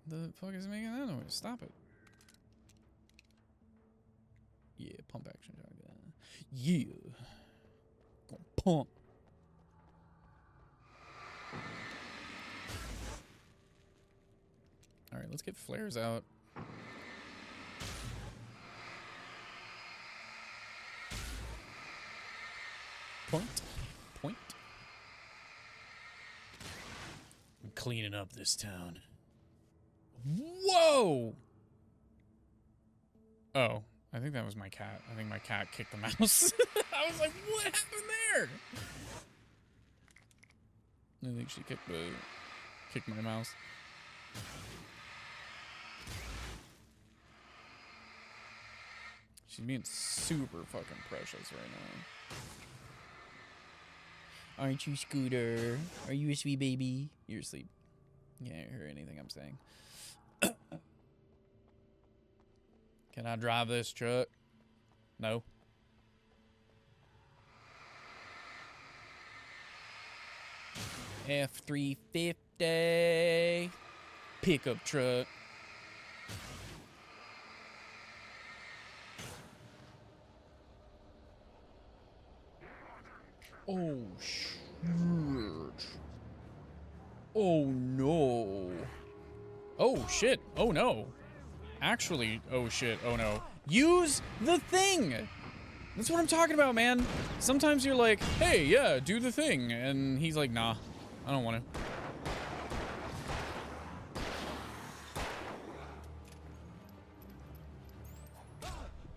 The fuck is making that noise? Stop it. Yeah, pump action shotgun. Yeah. Gonna pump. All right, let's get flares out. Point. Point. I'm cleaning up this town. Whoa! Oh, I think that was my cat. I think my cat kicked the mouse. I was like, what happened there? I think she kicked my mouse. She's being super fucking precious right now. Aren't you, Scooter? Are you a sweet baby? You're asleep. You can't hear anything I'm saying. Can I drive this truck? No. F-350 pickup truck. Oh, shit. Oh, no. Oh, shit. Oh, no. Actually, oh, shit. Oh, no. Use the thing. That's what I'm talking about, man. Sometimes you're like, hey, yeah, do the thing. And he's like, nah, I don't want to.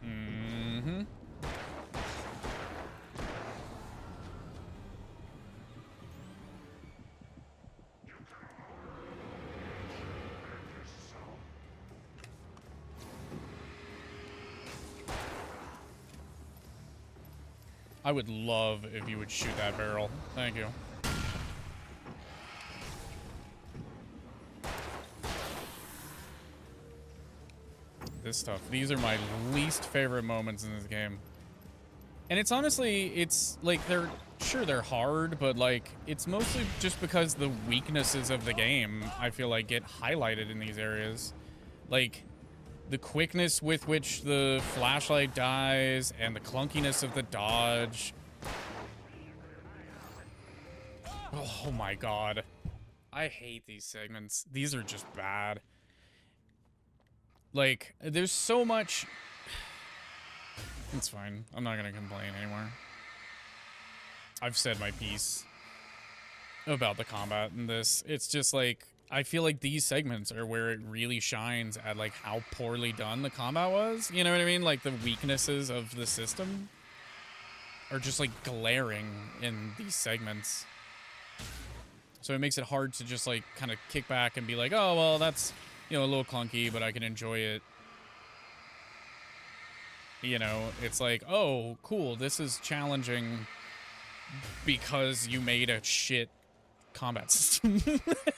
Mm-hmm. I would love if you would shoot that barrel. Thank you. This stuff. These are my least favorite moments in this game. And it's honestly, it's like they're hard, but like it's mostly just because the weaknesses of the game, I feel like, get highlighted in these areas. Like the quickness with which the flashlight dies and the clunkiness of the dodge. Oh my god. I hate these segments. These are just bad. Like, there's so much... It's fine. I'm not gonna complain anymore. I've said my piece about the combat in this. It's just like, I feel like these segments are where it really shines at like how poorly done the combat was. You know what I mean? Like the weaknesses of the system are just like glaring in these segments. So it makes it hard to just like kind of kick back and be like, oh, well, that's, you know, a little clunky, but I can enjoy it. You know, it's like, oh, cool, this is challenging because you made a shit combat system.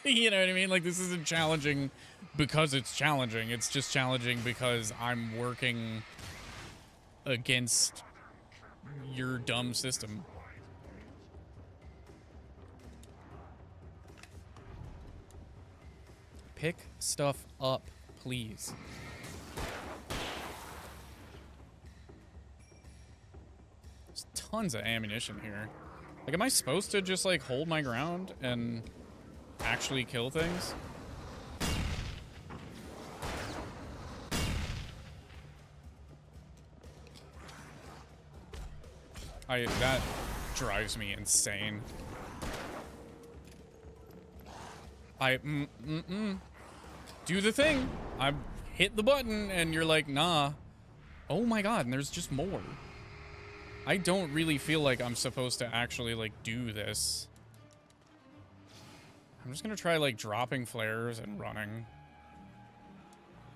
You know what I mean? Like, this isn't challenging because it's challenging. It's just challenging because I'm working against your dumb system. Pick stuff up, Please. There's tons of ammunition here. Like, am I supposed to just, like, hold my ground and actually kill things? That drives me insane. Do the thing. I hit the button and you're like, nah. Oh my god, and there's just more. I don't really feel like I'm supposed to actually, like, do this. I'm just gonna try, like, dropping flares and running.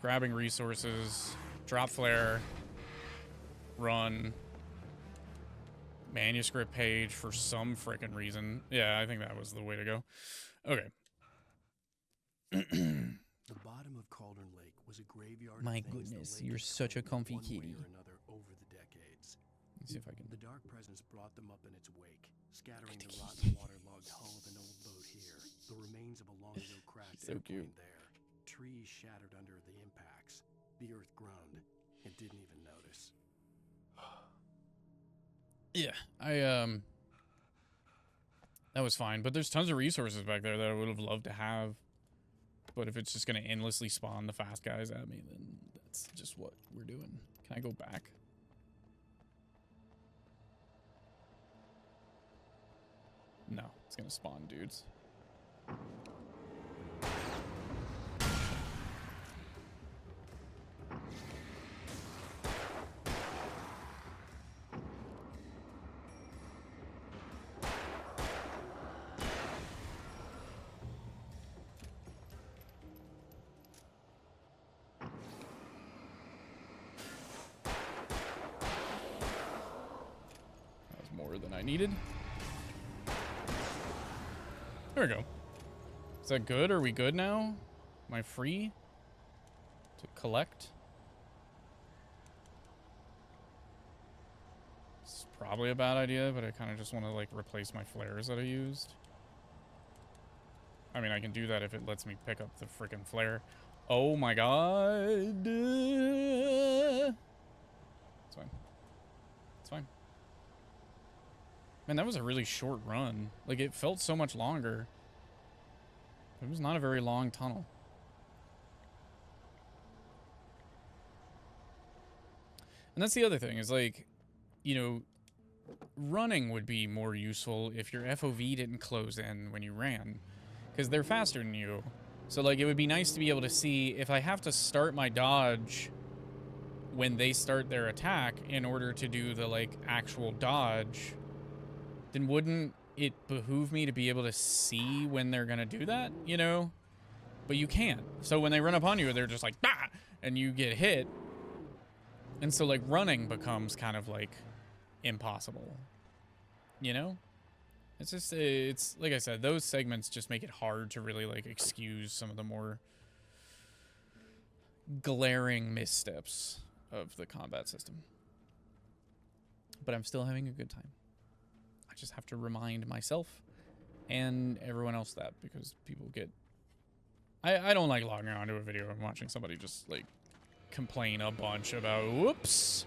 Grabbing resources. Drop flare. Run. Manuscript page for some frickin' reason. Yeah, I think that was the way to go. Okay. The bottom of Cauldron Lake was a graveyard. My of things goodness, the lake you're had such a claimed comfy one way kitty. or another over the decades. Let's see if I can. The dark presence brought them up in its wake, scattering the rotten waterlogged hull of an old boat here, the remains of a long ago crashed So airplane cute. there. Trees shattered under the impacts. The earth groaned. It didn't even notice. Yeah, that was fine, but there's tons of resources back there that I would have loved to have. But if it's just gonna endlessly spawn the fast guys at me, then that's just what we're doing. Can I go back? No, it's gonna spawn dudes. Than I needed. There we go. Is that good? Are we good now? Am I free to collect? It's probably a bad idea, but I kind of just want to like replace my flares that I used. I mean, I can do that if it lets me pick up the freaking flare. Oh my god. It's fine. It's fine. Man, that was a really short run. Like, it felt so much longer. It was not a very long tunnel. And that's the other thing, is like, you know, running would be more useful if your FOV didn't close in when you ran. Because they're faster than you. So, like, it would be nice to be able to see if I have to start my dodge when they start their attack in order to do the, like, actual dodge, then wouldn't it behoove me to be able to see when they're gonna do that, you know? But you can't. So when they run upon you, they're just like, bah! And you get hit. And so, like, running becomes kind of, like, impossible. You know? It's just, it's, like I said, those segments just make it hard to really, like, excuse some of the more glaring missteps of the combat system. But I'm still having a good time. Just have to remind myself and everyone else that, because people get I don't like logging onto a video and watching somebody just like complain a bunch about whoops,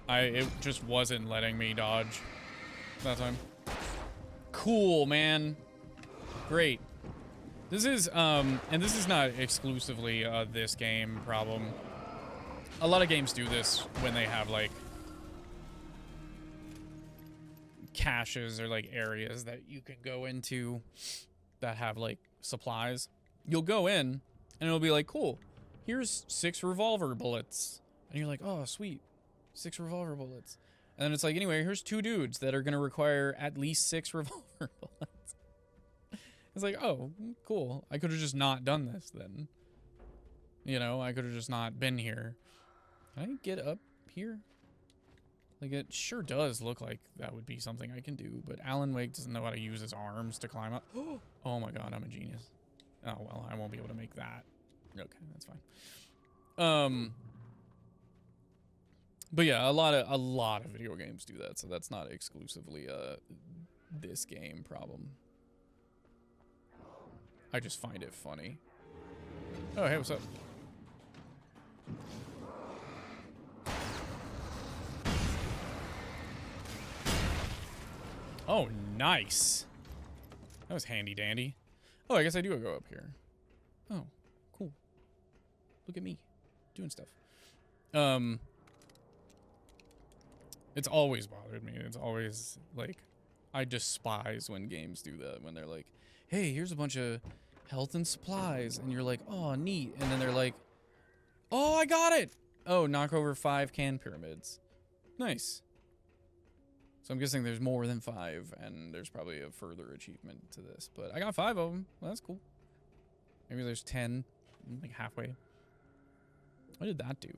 it just wasn't letting me dodge that time. Cool, man. Great. This is and this is not exclusively this game problem. A lot of games do this when they have like caches or like areas that you can go into that have like supplies. You'll go in and it'll be like, cool, here's 6 revolver bullets, and you're like, oh sweet, 6 revolver bullets. And then it's like, anyway, here's 2 dudes that are gonna require at least 6 revolver bullets. It's like, oh cool, I could have just not done this then, you know? I could have just not been here. Can I get up here? Like, it sure does look like that would be something I can do, but Alan Wake doesn't know how to use his arms to climb up. Oh my god, I'm a genius. Oh, well, I won't be able to make that. Okay, that's fine. But yeah, a lot of video games do that, so that's not exclusively this game problem. I just find it funny. Oh, hey, what's up? Oh, nice. That was handy dandy. Oh, I guess I do go up here. Oh, cool. Look at me doing stuff. It's always bothered me. It's always like, I despise when games do that. When they're like, hey, here's a bunch of health and supplies. And you're like, oh, neat. And then they're like, oh, I got it. Oh, knock over 5 can pyramids. Nice. So I'm guessing there's more than 5, and there's probably a further achievement to this. But I got 5 of them. Well, that's cool. Maybe there's 10, like halfway. What did that do?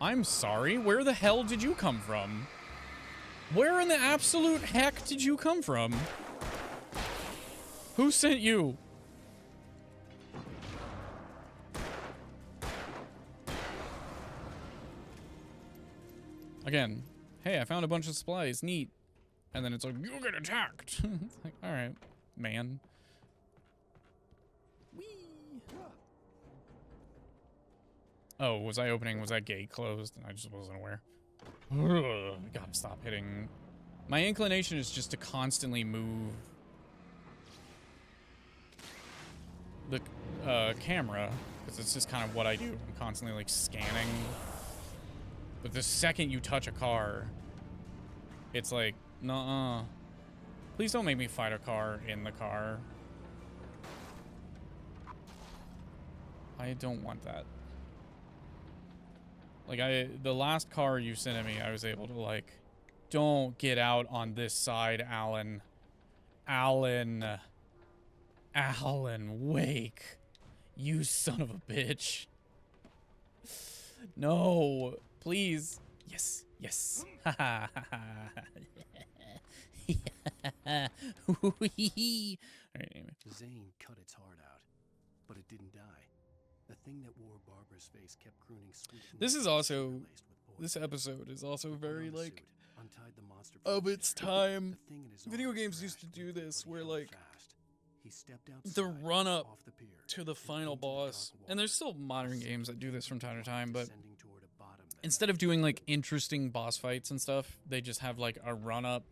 I'm sorry, where the hell did you come from? Where in the absolute heck did you come from? Who sent you? Again, hey, I found a bunch of supplies, neat. And then it's like, you get attacked. It's like, alright, man. Whee! Oh, was that gate closed? And I just wasn't aware. Ugh, gotta stop hitting. My inclination is just to constantly move the camera, because it's just kind of what I do. I'm constantly like scanning. But the second you touch a car, it's like, nuh-uh. Please don't make me fight a car in the car. I don't want that. Like, the last car you sent at me, I was able to, like, don't get out on this side, Alan. Alan, wake. You son of a bitch. No, please. Yes, yes. Ha ha ha ha. Alright, anyway. Zane cut its heart out, but it didn't die. The thing that wore Barbara's face kept crooning sweet. This is also, this episode is also very, like, of its time. Video games used to do this, where, like, the run-up to the final boss, and there's still modern games that do this from time to time, but instead of doing, like, interesting boss fights and stuff, they just have, like, a run-up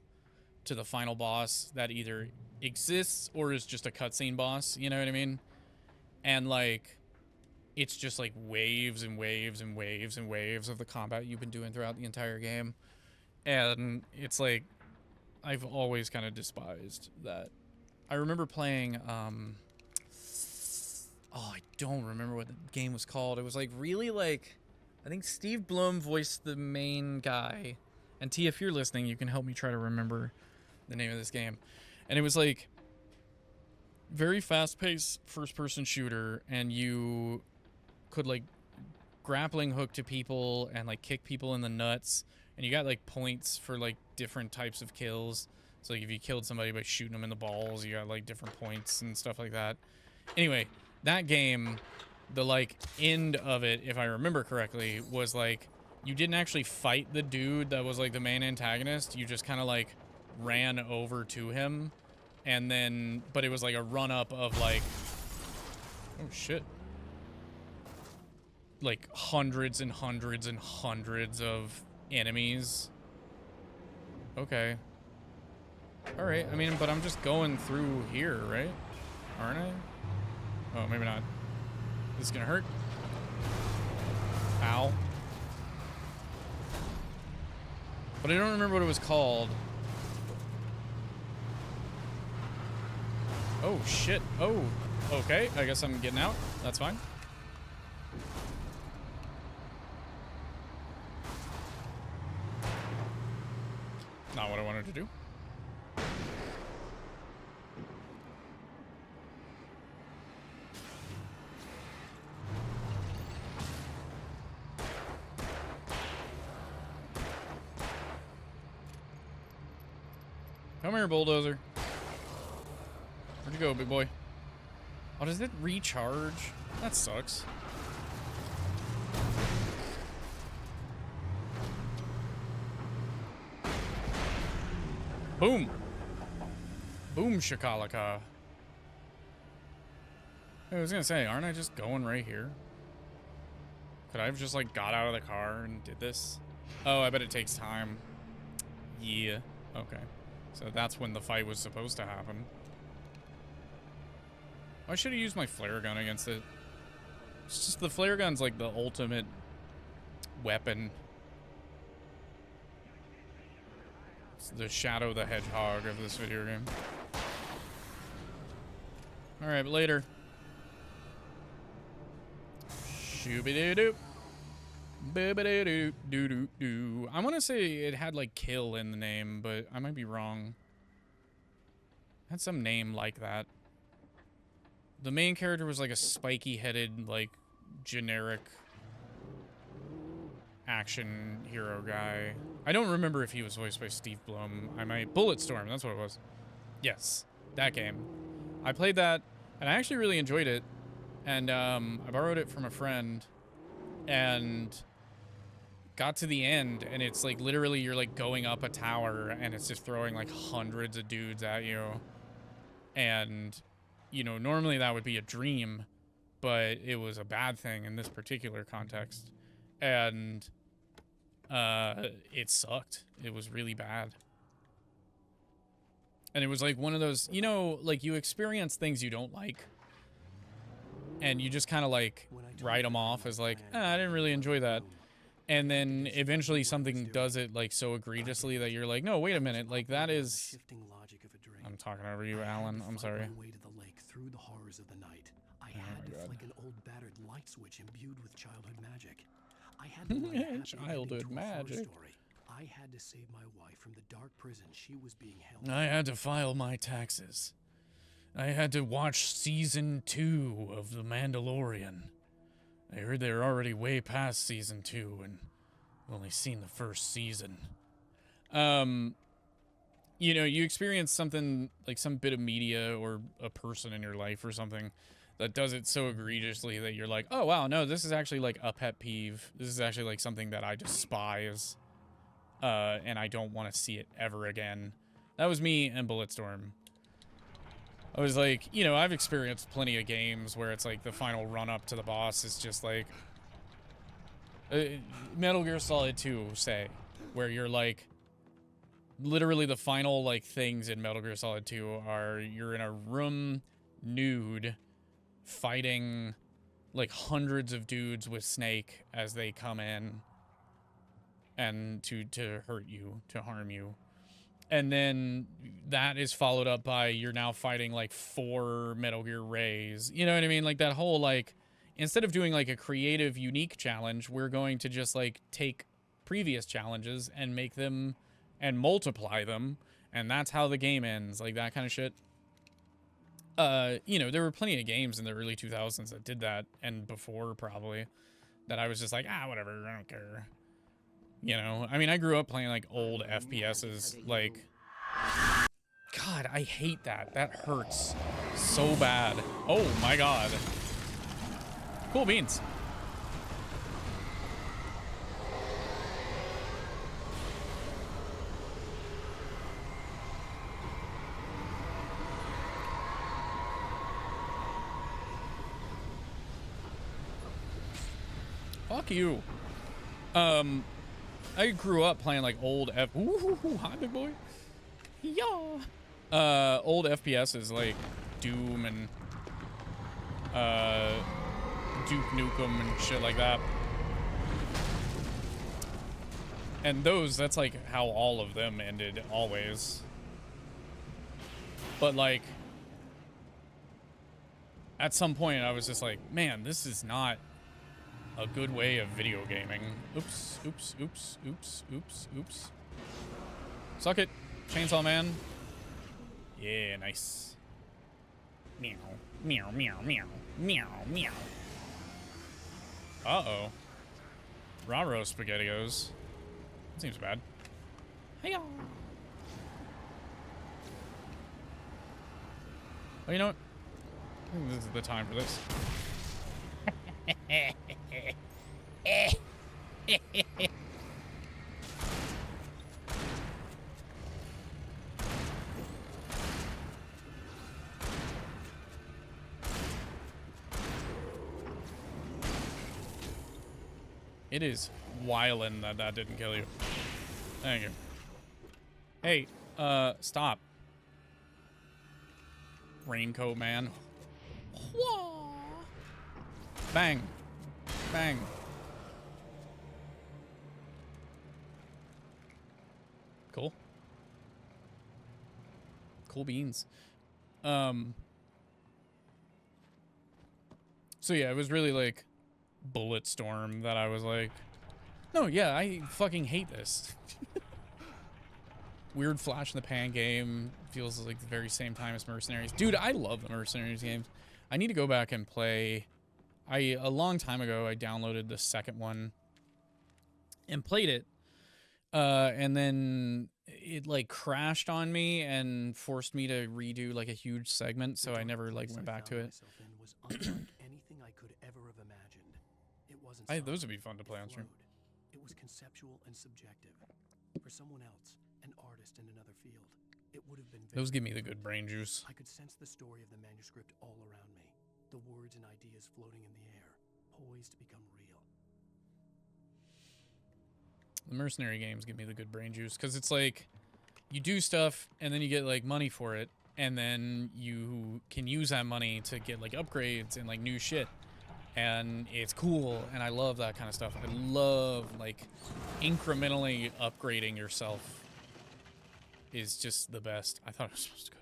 to the final boss that either exists or is just a cutscene boss, you know what I mean? And, like, it's just like waves and waves and waves and waves of the combat you've been doing throughout the entire game. And it's like, I've always kind of despised that. I remember playing, oh, I don't remember what the game was called. It was like really like, I think Steve Blum voiced the main guy. And T, if you're listening, you can help me try to remember the name of this game. And it was like, very fast-paced first-person shooter, and you could like grappling hook to people and like kick people in the nuts, and you got like points for like different types of kills. So like if you killed somebody by shooting them in the balls, you got like different points and stuff like that. Anyway, that game, the like end of it, if I remember correctly, was like you didn't actually fight the dude that was like the main antagonist. You just kind of like ran over to him, and then but it was like a run up of like, oh shit, like hundreds and hundreds and hundreds of enemies. Okay. All right. I mean, but I'm just going through here, right? Aren't I? Oh, maybe not. This is gonna hurt. Ow. But I don't remember what it was called. Oh, shit. Oh, okay. I guess I'm getting out. That's fine. Not what I wanted to do. Come here, bulldozer. Where'd you go, big boy? Oh, does it recharge? That sucks. Boom. Boom shakalaka. I was gonna say, aren't I just going right here? Could I have just like got out of the car and did this? Oh, I bet it takes time. Yeah. Okay. So that's when the fight was supposed to happen. I should have used my flare gun against it. It's just the flare gun's like the ultimate weapon. It's the Shadow the Hedgehog of this video game. Alright, but later. Shooby-doo-doo. Boobity-doo-doo-doo-doo. I want to say it had like kill in the name, but I might be wrong. It had some name like that. The main character was like a spiky-headed, like, generic action hero guy. I don't remember if he was voiced by Steve Blum. I might... Bulletstorm, that's what it was. Yes, that game. I played that, and I actually really enjoyed it. And I borrowed it from a friend, and got to the end, and it's like literally you're like going up a tower, and it's just throwing like hundreds of dudes at you. And, you know, normally that would be a dream, but it was a bad thing in this particular context. And it sucked. It was really bad. And it was like one of those, you know, like you experience things you don't like, and you just kind of like write them off as like, I didn't really enjoy that. And then eventually something does it like so egregiously that you're like, no, wait a minute, like that is... I'm talking over you, Alan. I'm sorry. Way to the lake through the horrors of the night. I had to flick an old battered light switch imbued with childhood magic. I had to write a happy childhood ending to a horror magic. story. I had to save my wife from the dark prison she was being held. I had to file my taxes. I had to watch season 2 of The Mandalorian. I heard they're already way past season 2 and I've only seen the first season. You know, you experience something like some bit of media or a person in your life or something that does it so egregiously that you're like, oh wow, no, this is actually like a pet peeve. This is actually like something that I despise. And I don't want to see it ever again. That was me and Bulletstorm. I was like, you know, I've experienced plenty of games where it's like the final run-up to the boss is just like... Metal Gear Solid 2, say, where you're like... Literally the final, like, things in Metal Gear Solid 2 are you're in a room nude fighting, like, hundreds of dudes with Snake as they come in and to hurt you, to harm you. And then that is followed up by you're now fighting like 4 Metal Gear Rays. You know what I mean? Like that whole like, instead of doing like a creative, unique challenge, we're going to just like take previous challenges and make them and multiply them. And that's how the game ends. Like that kind of shit. You know, there were plenty of games in the early 2000s that did that, and before probably, that I was just like, whatever, I don't care. You know, I mean, I grew up playing like old FPSs, like, God, I hate that. That hurts so bad. Oh my God. Cool beans. Fuck you. I grew up playing like old Ooh, hi, big boy. Yeah. Old FPSs like Doom and Duke Nukem and shit like that. And that's like how all of them ended always. But like at some point I was just like, man, this is not a good way of video gaming. Oops, oops, oops, oops, oops, oops. Suck it, Chainsaw Man. Yeah, nice. Meow, meow, meow, meow, meow, meow. Uh-oh. Raro SpaghettiOs. That seems bad. Hey-ya. Oh, you know what? I think this is the time for this. It is wildin' that that didn't kill you. Thank you. Hey, stop. Raincoat man. Whoa. Bang. Bang. Cool. Cool beans. So yeah, it was really like Bulletstorm that I was like, no, yeah, I fucking hate this. Weird flash in the pan game. Feels like the very same time as Mercenaries. Dude, I love the Mercenaries games. I need to go back and play. A long time ago, I downloaded the second one and played it. And then it like crashed on me and forced me to redo like a huge segment, so I never like went back to it. Was unlike anything I could ever have imagined. It wasn't Those would be fun to play on stream. It was conceptual and subjective. For someone else, an artist in another field, it would have been Those give me the good brain juice. I could sense the story of the manuscript all around me. The words and ideas floating in the air, poised to become real. The Mercenary games give me the good brain juice because it's like you do stuff and then you get like money for it, and then you can use that money to get like upgrades and like new shit, and it's cool, and I love that kind of stuff. I love like incrementally upgrading yourself is just the best. I thought I was supposed to go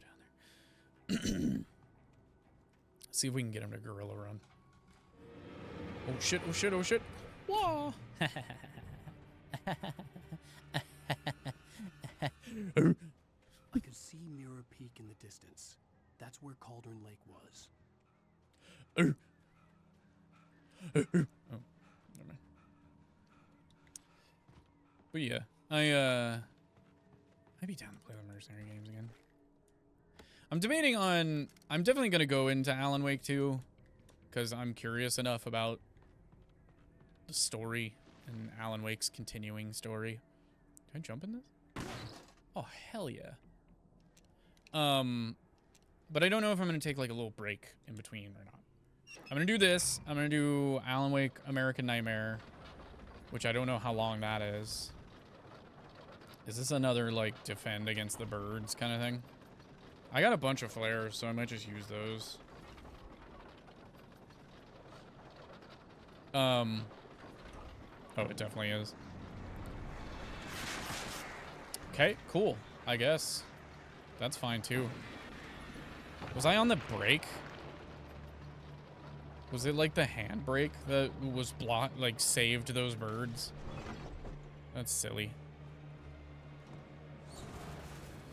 down there. See if we can get him to gorilla run. Oh shit, oh shit, oh shit. Whoa. I could see Mirror Peak in the distance. That's where Cauldron Lake was. Oh, never mind. But yeah, I'd be down to play the Mercenary games again. I'm debating on. I'm definitely gonna go into Alan Wake 2 because I'm curious enough about the story and Alan Wake's continuing story. Can I jump in this? Oh hell yeah. But I don't know if I'm gonna take like a little break in between or not. I'm gonna do this. I'm gonna do Alan Wake American Nightmare, which I don't know how long that is. Is this another like defend against the birds kind of thing? I got a bunch of flares, so I might just use those. Oh, it definitely is. Okay, cool. I guess that's fine too. Was I on the brake? Was it like the handbrake that was blocked, like saved those birds? That's silly.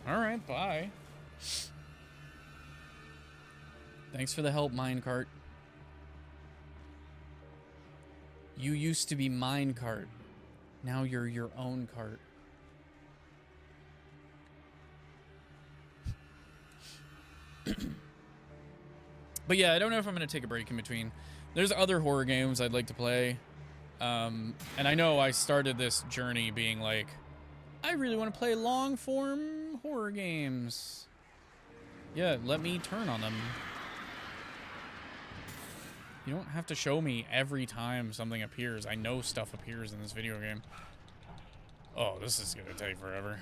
All right, bye. Thanks for the help, minecart. You used to be minecart. Now you're your own cart. But yeah, I don't know if I'm going to take a break in between. There's other horror games I'd like to play. And I know I started this journey being like, I really want to play long-form horror games. Yeah, let me turn on them. You don't have to show me every time something appears. I know stuff appears in this video game. Oh, this is going to take forever.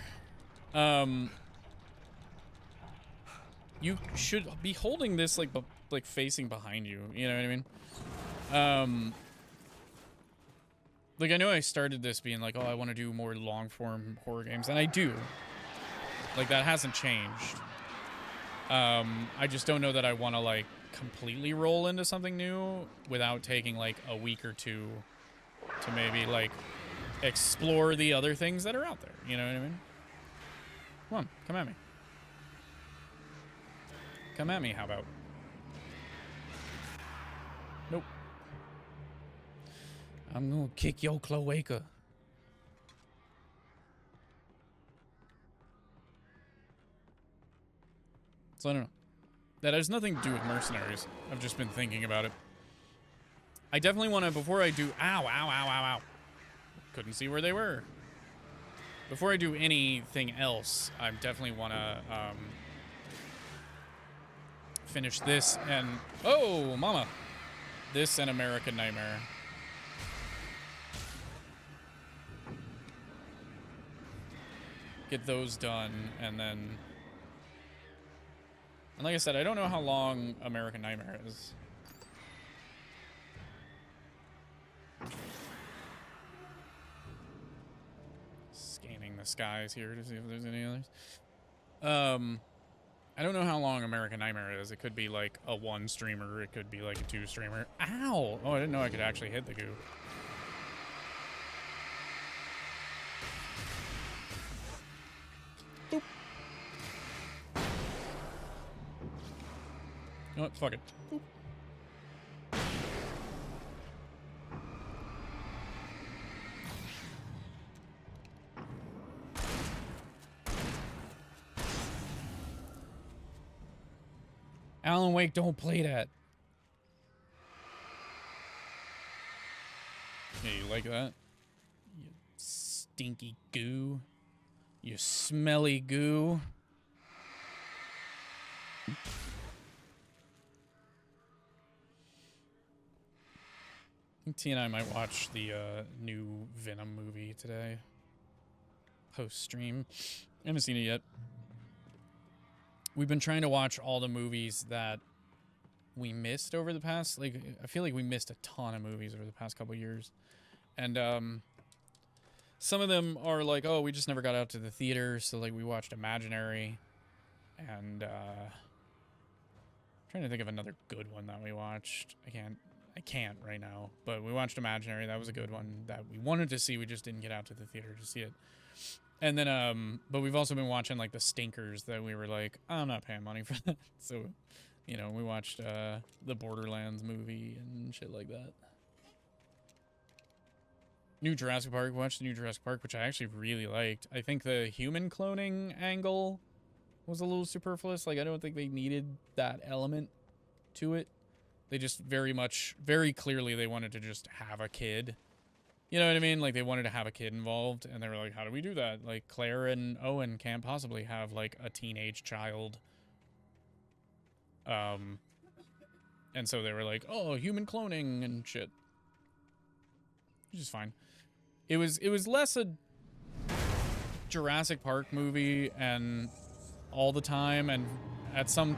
You should be holding this like facing behind you. You know what I mean? Like I know I started this being like, oh, I want to do more long-form horror games, and I do. Like that hasn't changed. I just don't know that I want to like completely roll into something new without taking like a week or two to maybe like explore the other things that are out there. You know what I mean? Come on, come at me. Come at me, how about? Nope. I'm gonna kick your cloaca. So I don't know. That has nothing to do with Mercenaries. I've just been thinking about it. I definitely want to, before I do... Ow, ow, ow, ow, ow. Couldn't see where they were. Before I do anything else, I definitely want to finish this and... Oh, mama. This and American Nightmare. get those done, and then... And like I said, I don't know how long American Nightmare is. Scanning the skies here to see if there's any others. I don't know how long American Nightmare is. It could be like a 1 streamer. It could be like a 2 streamer. Ow! Oh, I didn't know I could actually hit the goo. Boop. You know what? Fuck it. Boop. Alan Wake, don't play that. Yeah, you like that? You stinky goo. You smelly goo. I think T and I might watch the new Venom movie today. Post-stream. I haven't seen it yet. We've been trying to watch all the movies that we missed over the past, like, I feel like we missed a ton of movies over the past couple years. And, some of them are like, oh, we just never got out to the theater, so, like, we watched Imaginary. And, trying to think of another good one that we watched. I can't right now, but we watched Imaginary. That was a good one that we wanted to see. We just didn't get out to the theater to see it. And then, but we've also been watching, like, the stinkers that we were like, I'm not paying money for that. So, you know, we watched, the Borderlands movie and shit like that. New Jurassic Park. We watched the new Jurassic Park, which I actually really liked. I think the human cloning angle was a little superfluous. Like, I don't think they needed that element to it. They just very clearly, they wanted to just have a kid. You know what I mean? Like, they wanted to have a kid involved, and they were like, how do we do that? Like, Claire and Owen can't possibly have, like, a teenage child. And so they were like, oh, human cloning and shit. Which is fine. It was less a Jurassic Park movie and all the time, and at some,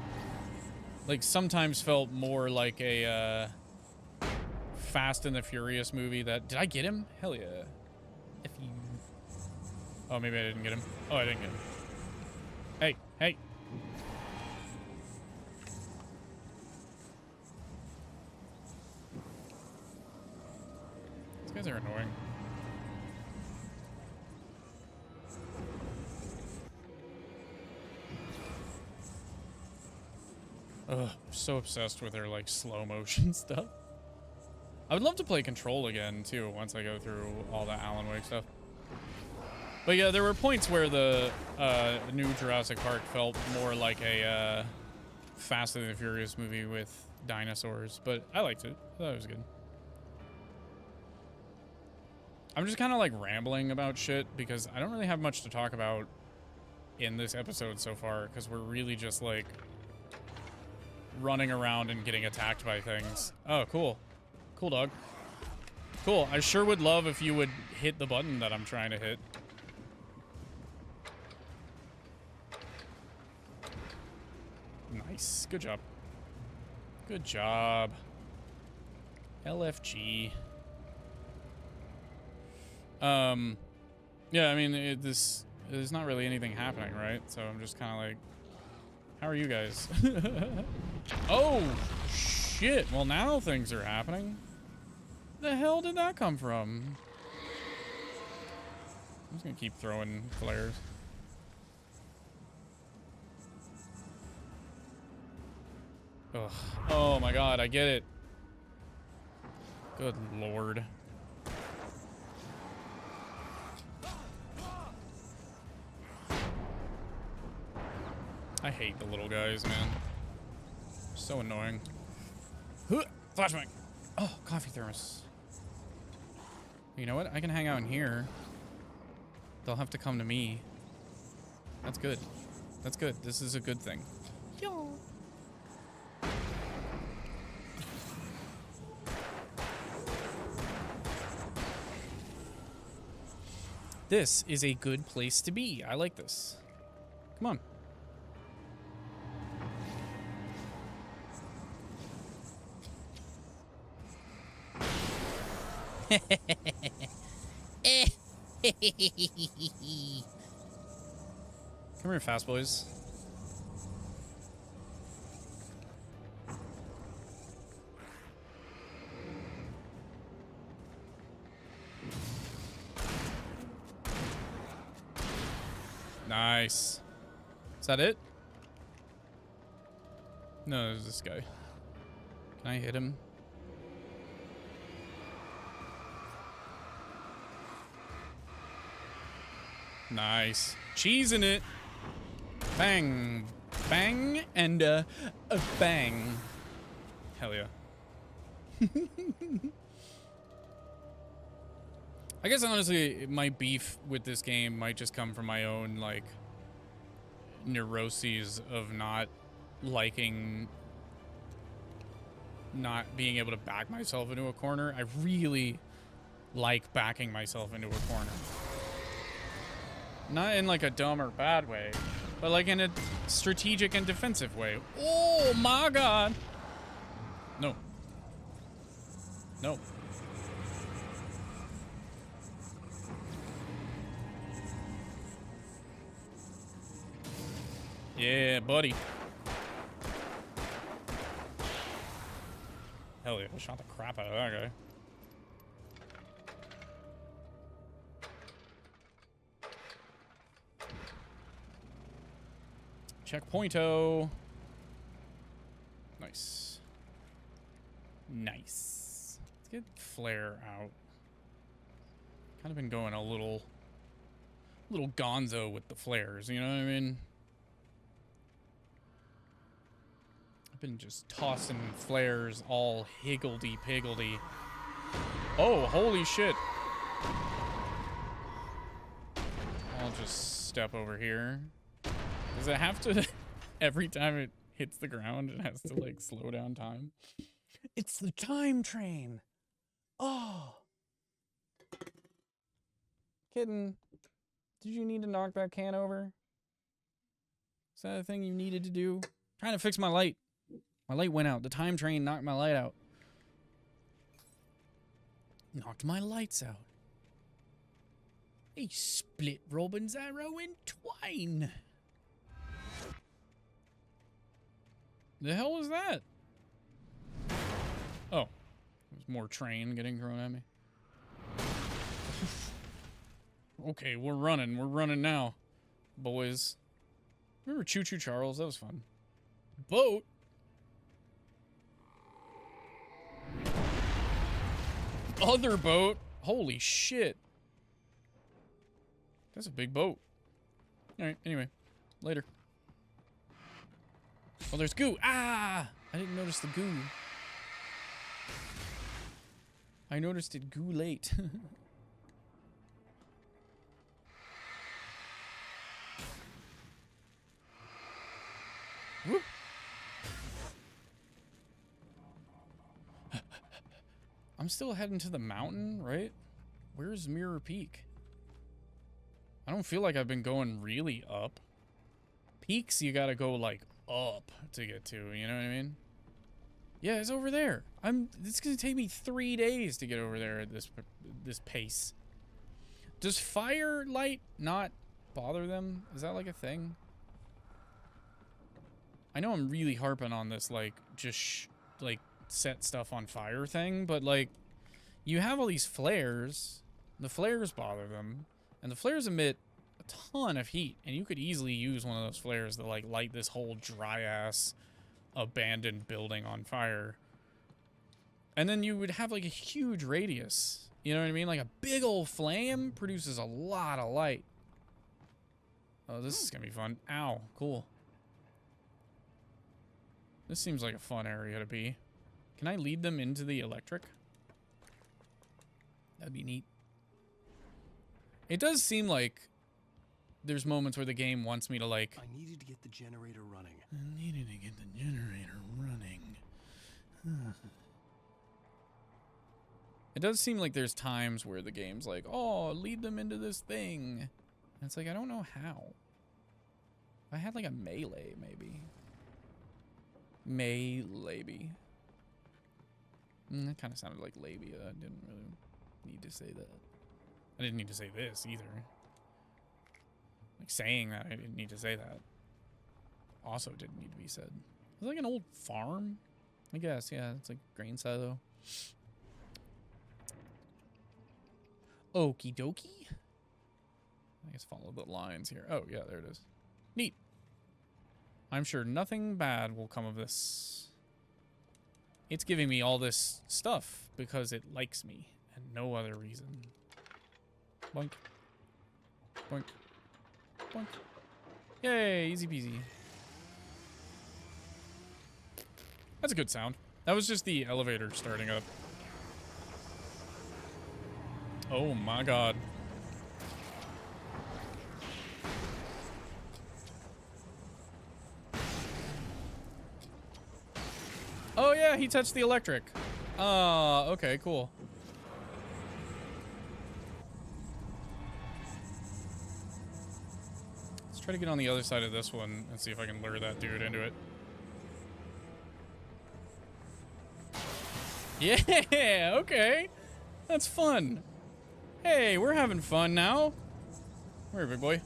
like, sometimes felt more like a, Fast and the Furious movie that... Did I get him? Hell yeah. If you... Oh, maybe I didn't get him. Oh, I didn't get him. Hey, hey. These guys are annoying. Ugh, I'm so obsessed with their, like, slow motion stuff. I would love to play Control again, too, once I go through all the Alan Wake stuff. But yeah, there were points where the new Jurassic Park felt more like a Fast and the Furious movie with dinosaurs, but I liked it. I thought it was good. I'm just kind of like rambling about shit because I don't really have much to talk about in this episode so far because we're really just like running around and getting attacked by things. Oh, cool. Cool, dog. Cool. I sure would love if you would hit the button that I'm trying to hit. Nice. Good job. Good job. LFG. Yeah, I mean, there's not really anything happening, right? So I'm just kind of like, how are you guys? Oh, shit. Well, now things are happening. The hell did that come from? I'm just gonna keep throwing flares. Ugh. Oh my god, I get it. Good lord. I hate the little guys, man. So annoying. Flashbang. Oh, coffee thermos. You know what? I can hang out in here. They'll have to come to me. That's good. That's good. This is a good thing. Yo. This is a good place to be. I like this. Come on. Come here, fast boys. Nice. Is that it? No, there's this guy. Can I hit him? Nice. Cheesing it. Bang. Bang and a bang. Hell yeah. I guess honestly, my beef with this game might just come from my own, like, neuroses of not liking not being able to back myself into a corner. I really like backing myself into a corner. Not in like a dumb or bad way, but like in a strategic and defensive way. Oh my god. No. No. Yeah, buddy. Hell yeah, I shot the crap out of that guy. Checkpointo. Nice. Nice. Let's get Flare out. Kind of been going a little gonzo with the flares, you know what I mean? I've been just tossing flares all higgledy-piggledy. Oh, holy shit. I'll just step over here. Does it have to, every time it hits the ground, it has to, like, slow down time? It's the time train. Oh. Kitten, did you need to knock that can over? Is that a thing you needed to do? Trying to fix my light. My light went out. The time train knocked my light out. Knocked my lights out. He split Robin's arrow in twain. The hell was that? Oh. There's more train getting thrown at me. Okay, we're running. We're running now. Boys. Remember Choo Choo Charles? That was fun. Boat? Other boat? Holy shit. That's a big boat. Alright, anyway. Later. Oh, there's goo. Ah! I didn't notice the goo. I noticed it goo late. Whoop. I'm still heading to the mountain, right? Where's Mirror Peak? I don't feel like I've been going really up. Peaks, you gotta go, like, up to get to, you know what I mean? Yeah, it's over there. It's gonna take me 3 days to get over there at this pace. Does firelight not bother them? Is that like a thing? I know I'm really harping on this, like, just, like, set stuff on fire thing, but, like, you have all these flares. The flares bother them, and the flares emit a ton of heat, and you could easily use one of those flares to, like, light this whole dry-ass abandoned building on fire. And then you would have, like, a huge radius. You know what I mean? Like, a big old flame produces a lot of light. Oh, this is gonna be fun. Ow, cool. This seems like a fun area to be. Can I lead them into the electric? That'd be neat. It does seem like there's moments where the game wants me to, like... I needed to get the generator running. I needed to get the generator running. It does seem like there's times where the game's like, oh, lead them into this thing. And it's like, I don't know how. If I had like a melee, maybe. Melee. That kind of sounded like labia. I didn't really need to say that. I didn't need to say this either. Like saying that, I didn't need to say that. Also didn't need to be said. It's like an old farm, I guess. Yeah, it's like grain silo. Okie dokie. I guess follow the lines here. Oh, yeah, there it is. Neat. I'm sure nothing bad will come of this. It's giving me all this stuff because it likes me and no other reason. Boink. Boink. Boink. Yay, easy peasy. That's a good sound. That was just the elevator starting up. Oh my god. Oh yeah, he touched the electric. Okay, cool. Let's try to get on the other side of this one and see if I can lure that dude into it. Yeah, okay. That's fun. Hey, we're having fun now. Come here, big boy.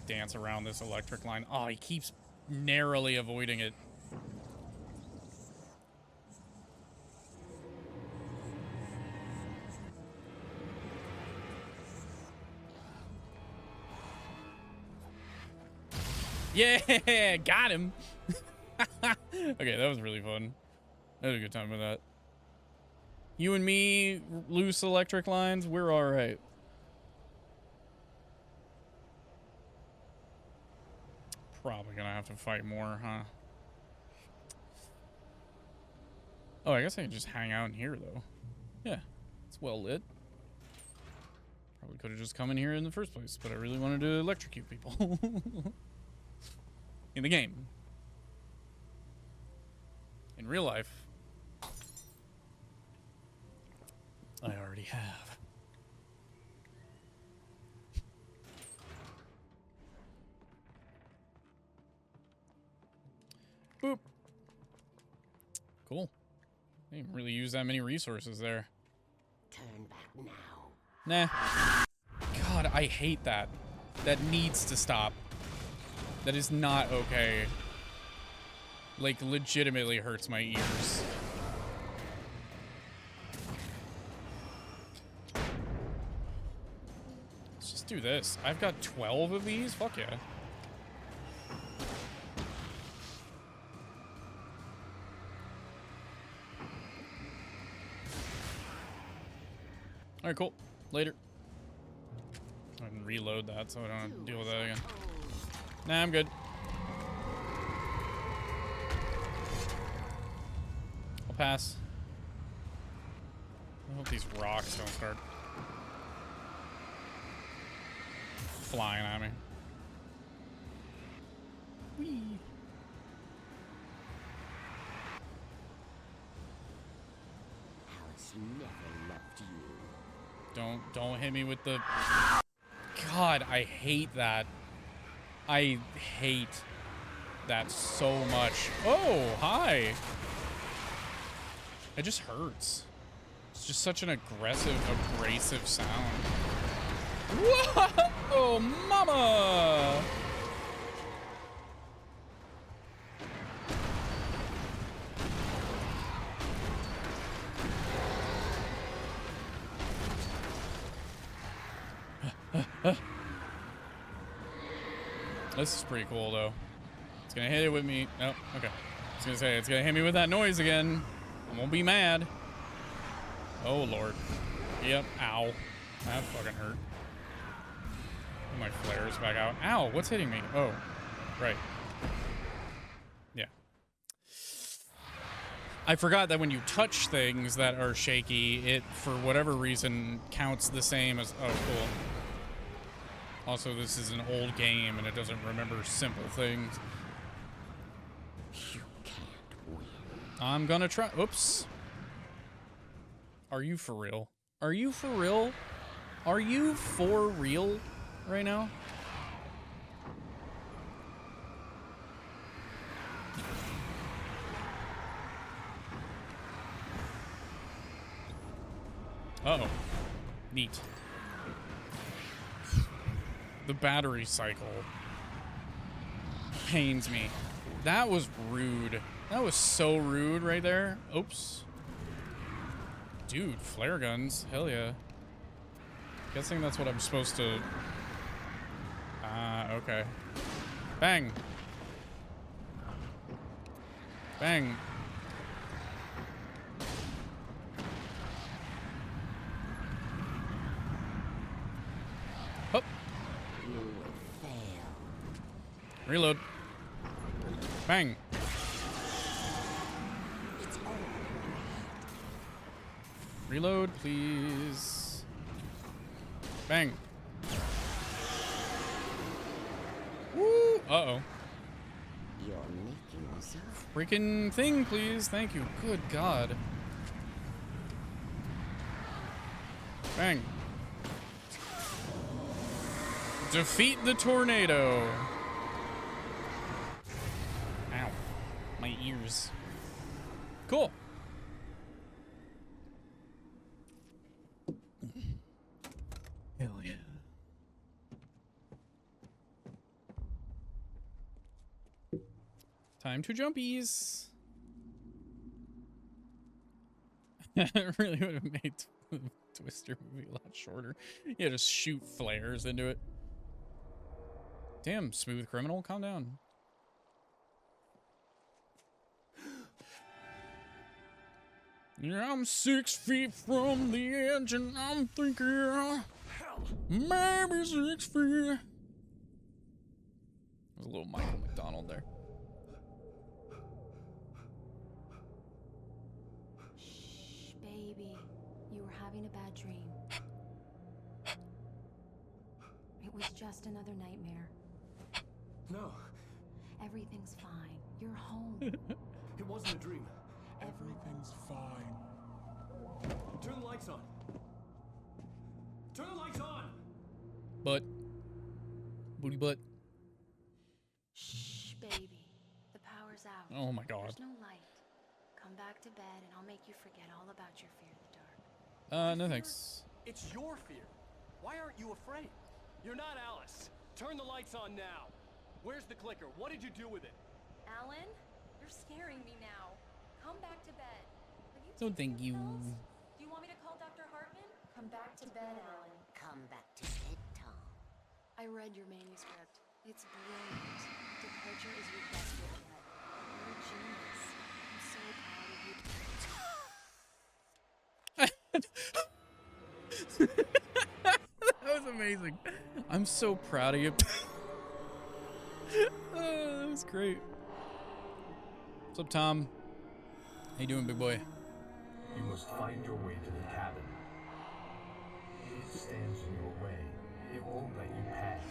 Dance around this electric line. Oh, he keeps narrowly avoiding it. Yeah, got him. Okay, that was really fun. I had a good time with that. You and me, loose electric lines, we're all right. Probably gonna have to fight more, huh? Oh, I guess I can just hang out in here, though. Yeah, it's well lit. Probably could have just come in here in the first place, but I really wanted to electrocute people. In the game. In real life, I already have. Boop. Cool. I didn't really use that many resources there. Turn back now. Nah. God, I hate that. That needs to stop. That is not okay. Like, legitimately hurts my ears. Let's just do this. I've got 12 of these? Fuck yeah. Alright, cool. Later. I can reload that so I don't have to deal with that again. Nah, I'm good. I'll pass. I hope these rocks don't start flying at me. Whee. Alice never loved you. Don't hit me with the... God, I hate that. I hate that so much. Oh, hi. It just hurts. It's just such an aggressive, abrasive sound. Whoa, mama! This is pretty cool, though. It's gonna hit it with me. Oh, okay. I was gonna say, it's gonna hit me with that noise again. I won't be mad. Oh, Lord. Yep. Ow. That fucking hurt. My flares back out. Ow, what's hitting me? Oh, right. Yeah. I forgot that when you touch things that are shaky, it, for whatever reason, counts the same as... Oh, cool. Also, this is an old game, and it doesn't remember simple things. You can't win. I'm gonna try. Oops. Are you for real? Are you for real? Are you for real right now? Uh-oh. Neat. The battery cycle pains me. That was rude. That was so rude right there. Oops. Dude, flare guns. Hell yeah. Guessing that's what I'm supposed to... Ah, okay. Bang. Bang. Hup. Reload. Bang. Reload, please. Bang. Woo! Uh-oh. You're making yourself. Freaking thing, please. Thank you. Good God. Bang. Defeat the tornado. Ow. My ears. Cool. Hell yeah. Time to jumpies. It really would have made the Twister movie a lot shorter. Yeah, just shoot flares into it. Damn, smooth criminal, calm down. Yeah, I'm 6 feet from the edge and I'm thinking maybe 6 feet. There's a little Michael McDonald there. Shh, baby. You were having a bad dream. It was just another nightmare. No, Everything's fine. You're home. it wasn't a dream. Everything's fine. Turn the lights on. Turn the lights on! Butt. Booty butt. Shh, baby. The power's out. Oh my God. There's no light. Come back to bed and I'll make you forget all about your fear of the dark. No thanks. It's your fear. Why aren't you afraid? You're not Alice. Turn the lights on now. Where's the clicker? What did you do with it? Alan, you're scaring me now. Come back to bed. Have you Don't taken thank your you. pills? Do you want me to call Dr. Hartman? Come back to bed, Alan. Come back to bed, Tom. I read your manuscript. It's brilliant. Departure is your best gift yet. You're a genius. I'm so proud of you. That was amazing. I'm so proud of you. Oh, that was great. What's up, Tom? How you doing, big boy? You must find your way to the cabin. It stands in your way. It won't let you pass.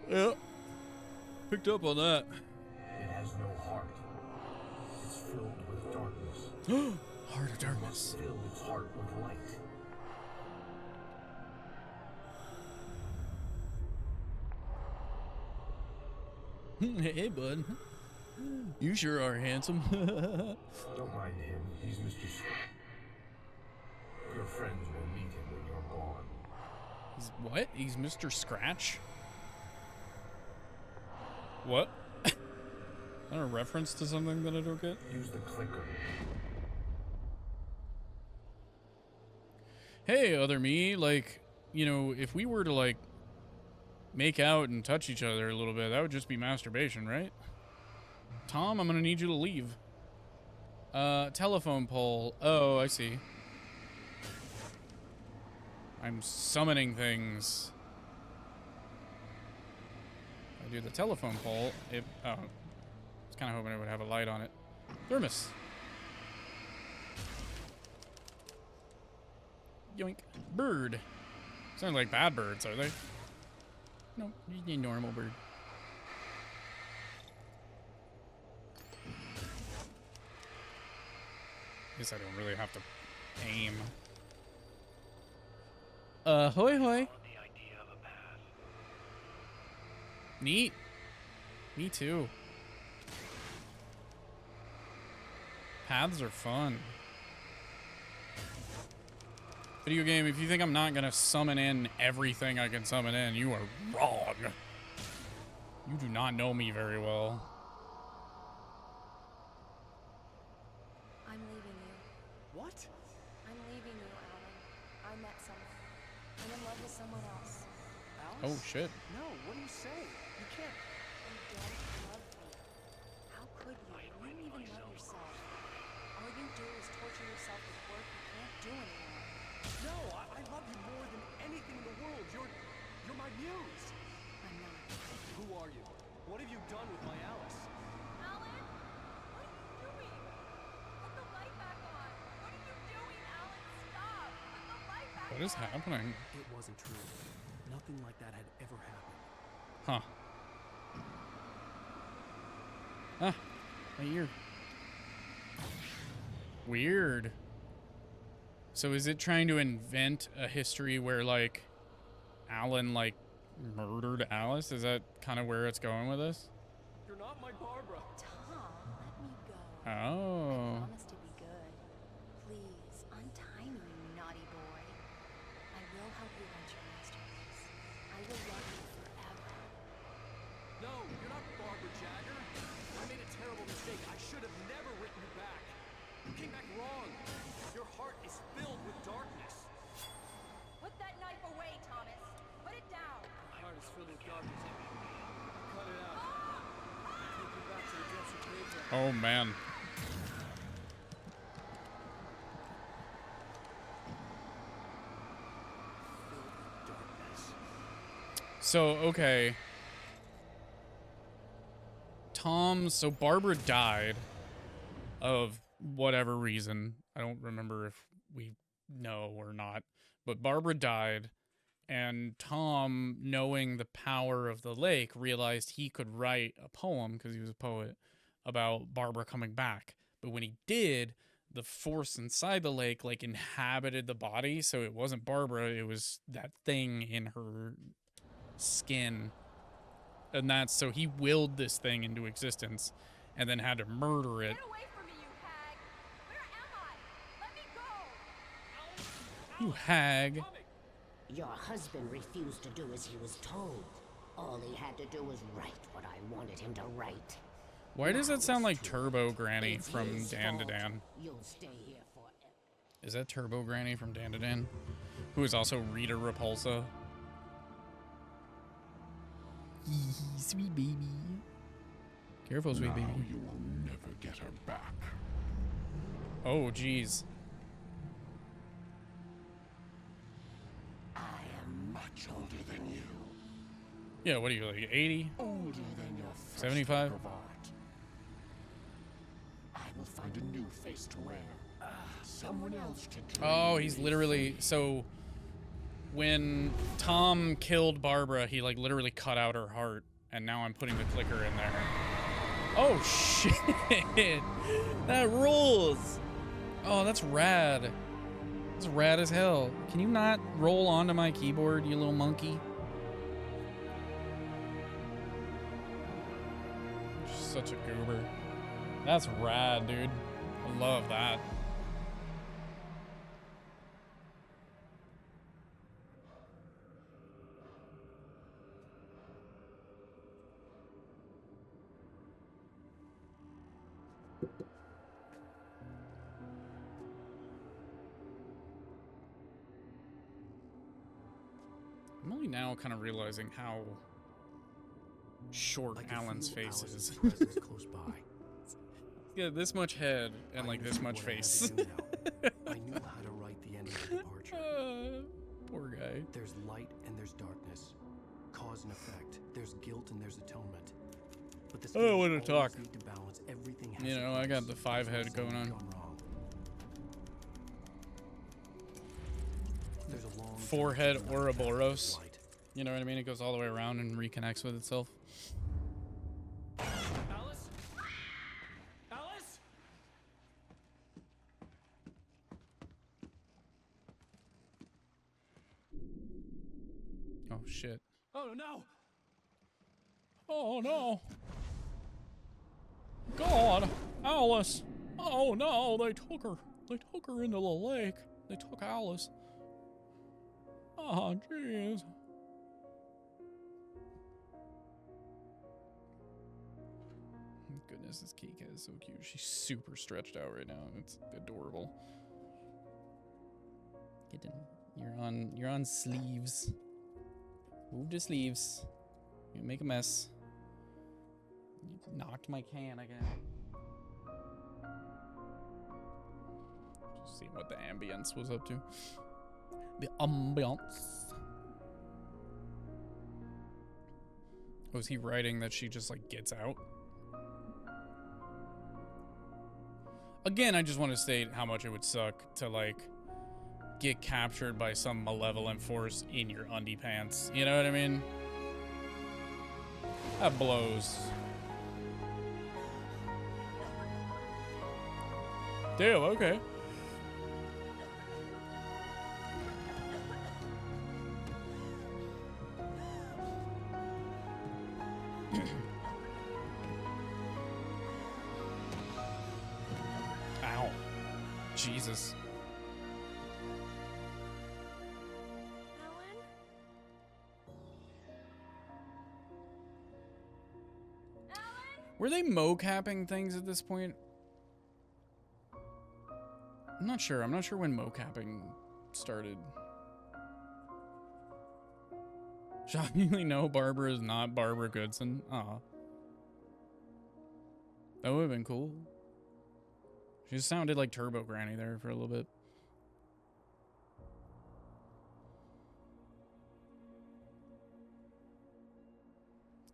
Yeah. Picked up on that. It has no heart. It's filled with darkness. Heart of darkness. You must fill its heart with light. Hey, bud. You sure are handsome. Don't mind him. He's Mr. Your friends will meet him when you're gone. He's what? He's Mr. Scratch? What? Is that a reference to something that I don't get? Use the clicker. Hey, other me, like, you know, if we were to, like, make out and touch each other a little bit, that would just be masturbation, right? Tom, I'm gonna need you to leave. Telephone pole. Oh, I see. I'm summoning things. I do the telephone pole. It, oh, I was kind of hoping it would have a light on it. Thermos. Yoink. Bird. Sound like bad birds, are they? No, just a normal bird. guess I don't really have to aim. Hoi hoi. Neat. Me too. Paths are fun. Video game, if you think I'm not gonna summon in everything I can summon in, you are wrong. You do not know me very well. I'm leaving you. What? I'm leaving you, Alan. I met someone. I'm in love with someone else. Alice? Oh, shit. No, what do you say? You can't. You don't love me. How could you? You don't even love yourself. All you do is torture yourself with work you can't do anymore. No, I love you more than anything in the world. You're my muse. I'm not. Who are you? What have you done with my Alice? Alan? What are you doing? Put the light back on. What are you doing, Alan? Stop. Put the light back on. What is happening? It wasn't true. Nothing like that had ever happened. Huh. Ah, my ear. Weird. So is it trying to invent a history where, like, Alan, like, murdered Alice? Is that kind of where it's going with this? You're not my Barbara. Tom, let me go. Oh. I promise to be good. Please, untie me, you naughty boy. I will help you write your masterpiece. I will love you forever. No, you're not Barbara Jagger. I made a terrible mistake. I should have never written you back. You came back wrong. Your heart is filled with darkness. Put that knife away, Thomas. Put it down. My heart is filled with darkness. Cut it out. Take you back to the depths of Graveyard. Oh, man. So, okay. So Barbara died of whatever reason. I don't remember if we know or not. But Barbara died, and Tom, knowing the power of the lake, realized he could write a poem, because he was a poet, about Barbara coming back. But when he did, the force inside the lake, like, inhabited the body, so it wasn't Barbara, it was that thing in her skin. And that's, so he willed this thing into existence, and then had to murder it. Get away from me, you hag. Where am I? Let me go. You hag. Your husband refused to do as he was told. All he had to do was write what I wanted him to write. Why does that sound like Turbo Granny from Dan to Dan? You'll stay here forever. Is that Turbo Granny from Dan to Dan? Who is also Rita Repulsa? Sweet baby. Careful, sweet baby. You will never get her back. Oh, jeez. I am Much older than you. Yeah, what are you, like 80? Older than your first 75? work of art. I will find a new face to wear. Someone else to dream. Oh, he's literally, so when Tom killed Barbara, he like literally cut out her heart, and now I'm putting the clicker in there. Oh shit! That rules! Oh, that's rad. That's rad as hell. Can you not roll onto my keyboard, you little monkey? Such a goober. That's rad, dude. I love that. I'm only now kind of realizing how short Alan's face is. Close by. Yeah, this much head and like this much face. I knew how to write the ending of departure. Poor guy. There's light and there's darkness. Cause and effect. There's guilt and there's atonement. But the I don't want to talk. need to balance everything. You know, I got the 5 head going on. There's a long 4 head Ouroboros. You know what I mean? It goes all the way around and reconnects with itself. Alice? Alice? Oh, shit. Oh no! Oh, no. God, Alice. Oh, no, they took her. They took her into the lake. They took Alice. Oh, jeez. Goodness, this cake is so cute. She's super stretched out right now. It's adorable. You're on sleeves. Move the sleeves. You make a mess. You knocked my can again. Just seeing what the ambience was up to. The ambiance. Was he writing that she just like gets out? Again, I just want to state how much it would suck to like get captured by some malevolent force in your undie pants. You know what I mean? That blows. Damn, okay. Ow. Jesus. Were they mocapping things at this point? I'm not sure. I'm not sure when mocapping started. Shockingly, no, Barbara is not Barbara Goodson. Aw. That would have been cool. She just sounded like Turbo Granny there for a little bit.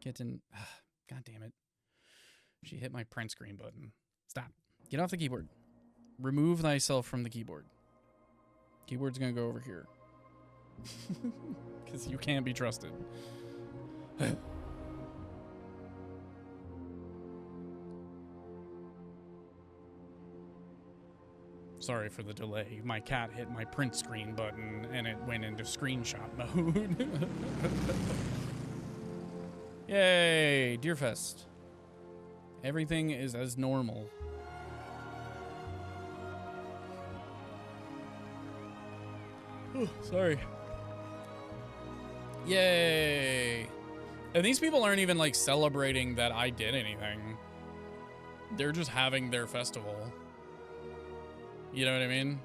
Kitten. God damn it. She hit my print screen button. Stop. Get off the keyboard. Remove thyself from the keyboard. Keyboard's gonna go over here. Because you can't be trusted. Sorry for the delay. My cat hit my print screen button and it went into screenshot mode. Yay, Deerfest. Everything is as normal. Oh, sorry. Yay. And these people aren't even like celebrating that I did anything. They're just having their festival. You know what I mean?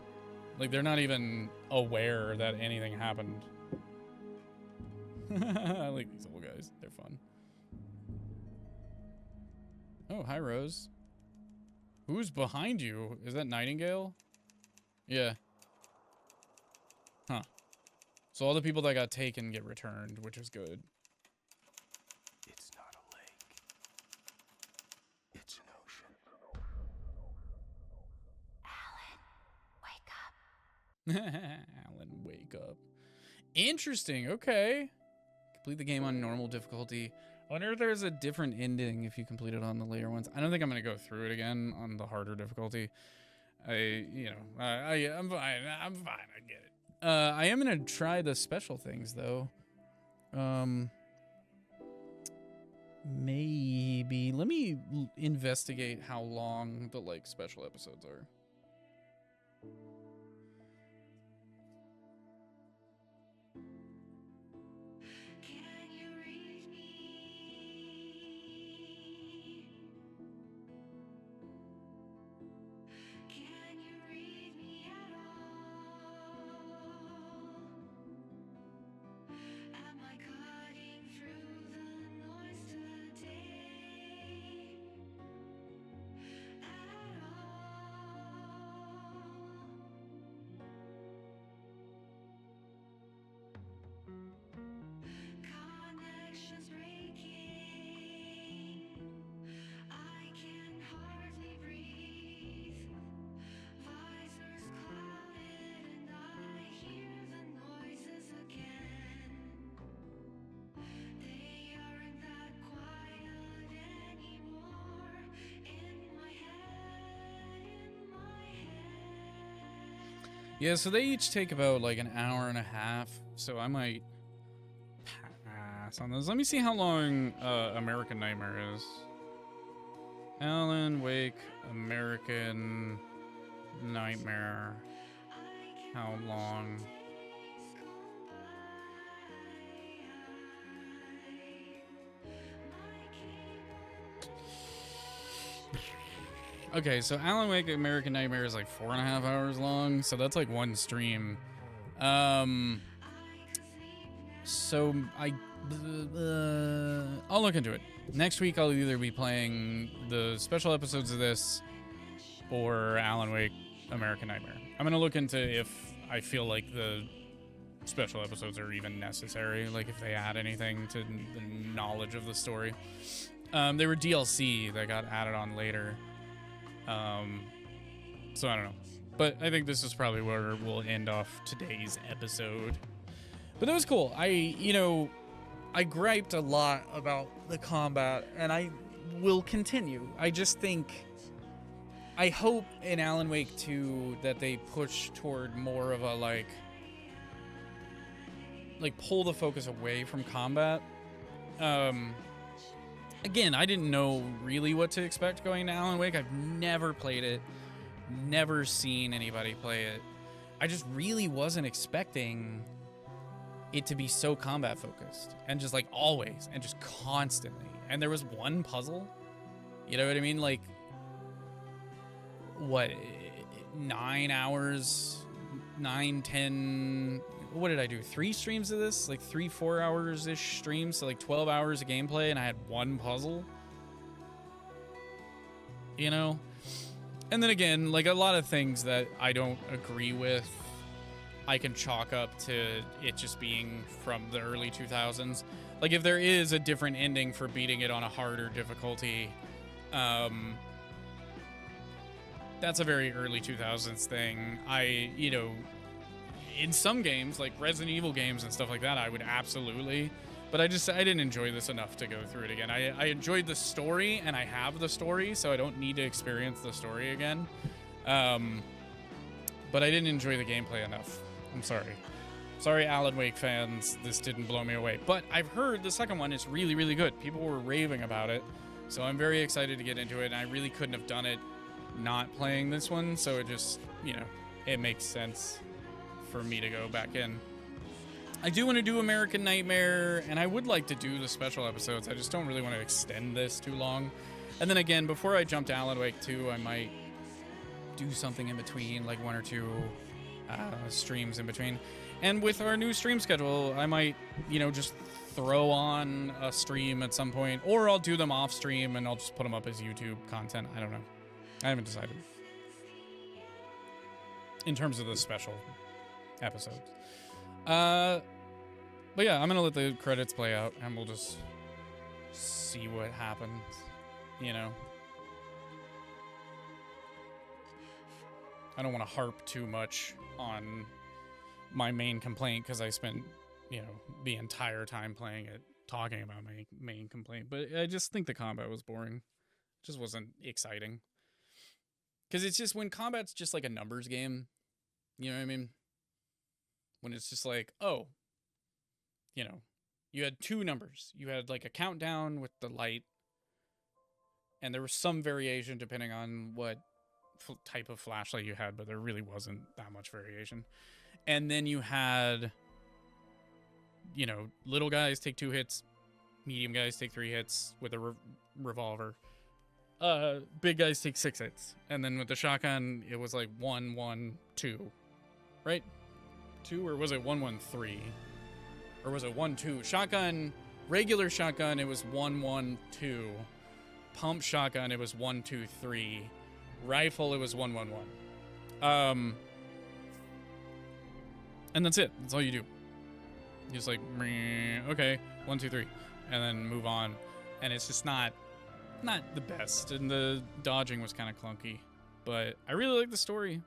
Like they're not even aware that anything happened. I like these little guys. They're fun. Oh, hi, Rose. Who's behind you? Is that Nightingale? Yeah. Huh. So all the people that got taken get returned, which is good. It's not a lake. It's an ocean. Alan, wake up. Alan, wake up. Interesting. Okay. Complete the game on normal difficulty. I wonder if there's a different ending if you complete it on the later ones. I don't think I'm going to go through it again on the harder difficulty. I'm fine. I'm fine. I get it. I am going to try the special things, though. Maybe. Let me investigate how long the, like, special episodes are. Yeah, so they each take about like an hour and a half, so I might pass on this. Let me see how long American Nightmare is. Alan Wake American Nightmare. How long? Okay, so Alan Wake American Nightmare is like 4.5 hours long, so that's like one stream. So I'll look into it. Next week I'll either be playing the special episodes of this or Alan Wake American Nightmare. I'm gonna look into if I feel like the special episodes are even necessary, like if they add anything to the knowledge of the story. They were DLC that got added on later. So I don't know. But I think this is probably where we'll end off today's episode. But that was cool. I griped a lot about the combat, and I will continue. I just think, I hope in Alan Wake 2 that they push toward more of a like pull the focus away from combat. Again, I didn't know really what to expect going to Alan Wake. I've never played it, never seen anybody play it. I just really wasn't expecting it to be so combat focused and just like always and just constantly. And there was one puzzle, you know what I mean? Like, what, 9 hours, 9, 10, what did I do? 3 streams of this? Like 3-4 hours-ish streams, so like 12 hours of gameplay, and I had one puzzle. You know? And then again, like a lot of things that I don't agree with, I can chalk up to it just being from the early 2000s. Like if there is a different ending for beating it on a harder difficulty, that's a very early 2000s thing. In some games, like Resident Evil games and stuff like that, I would absolutely, but I didn't enjoy this enough to go through it again. I enjoyed the story, and I have the story, so I don't need to experience the story again. But I didn't enjoy the gameplay enough. I'm sorry. Sorry, Alan Wake fans, this didn't blow me away. But I've heard the second one is really, really good. People were raving about it, so I'm very excited to get into it, and I really couldn't have done it not playing this one, so it just, it makes sense for me to go back in. I do want to do American Nightmare, and I would like to do the special episodes. I just don't really want to extend this too long. And then again, before I jump to Alan Wake 2, I might do something in between, like 1 or 2 streams in between. And with our new stream schedule, I might, just throw on a stream at some point, or I'll do them off stream and I'll just put them up as YouTube content. I don't know. I haven't decided. In terms of the special episodes. But yeah, I'm gonna let the credits play out and we'll just see what happens, I don't want to harp too much on my main complaint because I spent, the entire time playing it talking about my main complaint, but I just think the combat was boring. It just wasn't exciting. Because it's just when combat's just like a numbers game, you know what I mean? When it's just like, oh, you had 2 numbers. You had like a countdown with the light, and there was some variation depending on what type of flashlight you had, but there really wasn't that much variation. And then you had, little guys take 2 hits, medium guys take 3 hits with a revolver. Big guys take 6 hits. And then with the shotgun, it was like 1, 1, 2. Right? 2, or was it 1, 1, 3? Or was it 1, 2? Shotgun, regular shotgun, it was 1, 1, 2. Pump shotgun, it was 1, 2, 3. Rifle, it was 1, 1, 1. And that's it. That's all you do. You just like, okay, 1, 2, 3. And then move on. And it's just not the best, and the dodging was kind of clunky, but I really like the story.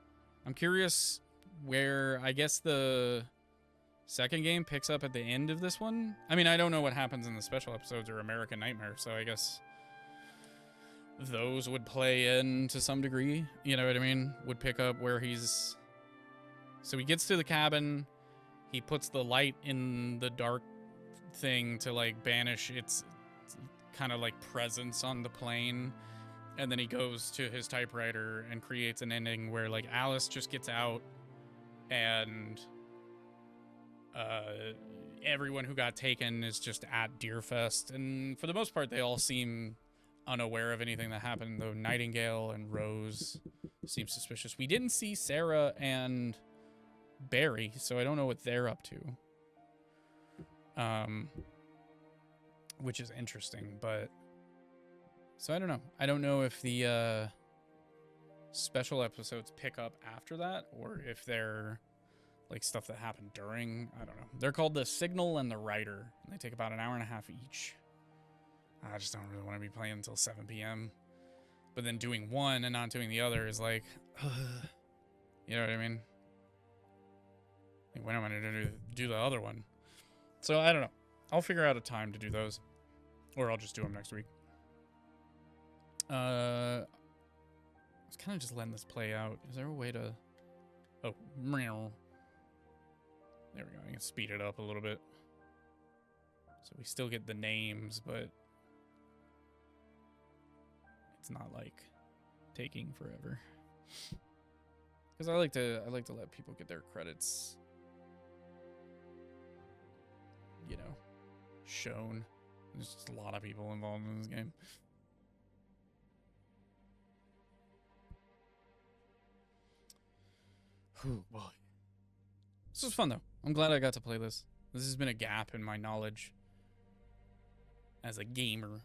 I'm curious where, I guess the second game picks up at the end of this one. I mean, I don't know what happens in the special episodes or American Nightmare, so I guess those would play in to some degree, you know what I mean? Would pick up where so he gets to the cabin, he puts the light in the dark thing to like banish its kind of like presence on the plane, and then he goes to his typewriter and creates an ending where like Alice just gets out and everyone who got taken is just at Deerfest, and for the most part they all seem unaware of anything that happened, though Nightingale and Rose seem suspicious. We didn't see Sarah and Barry, so I don't know what they're up to. Which is interesting, but so I don't know. I don't know if the special episodes pick up after that or if they're like stuff that happened during. I don't know. They're called The Signal and The Rider, and they take about an hour and a half each. I just don't really want to be playing until 7 p.m. But then doing one and not doing the other is like, you know what I mean? Like, when am I going to do the other one? So I don't know. I'll figure out a time to do those, or I'll just do them next week. I was kind of just letting this play out. Is there a way to... Oh, meow. There we go. I can speed it up a little bit. So we still get the names, but it's not like taking forever. Because I like to let people get their credits, you know, shown. There's just a lot of people involved in this game. Oh boy. This was fun though. I'm glad I got to play this. This has been a gap in my knowledge as a gamer.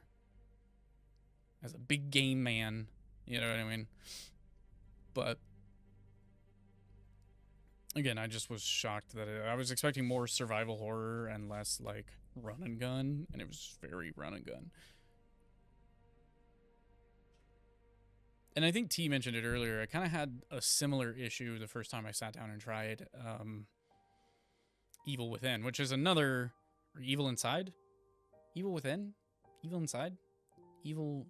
As a big game man. You know what I mean? But again, I just was shocked that I was expecting more survival horror and less like run and gun, and it was very run and gun. And I think T mentioned it earlier. I kind of had a similar issue the first time I sat down and tried Evil Within, which is another... Or Evil Inside? Evil Within? Evil Inside? Evil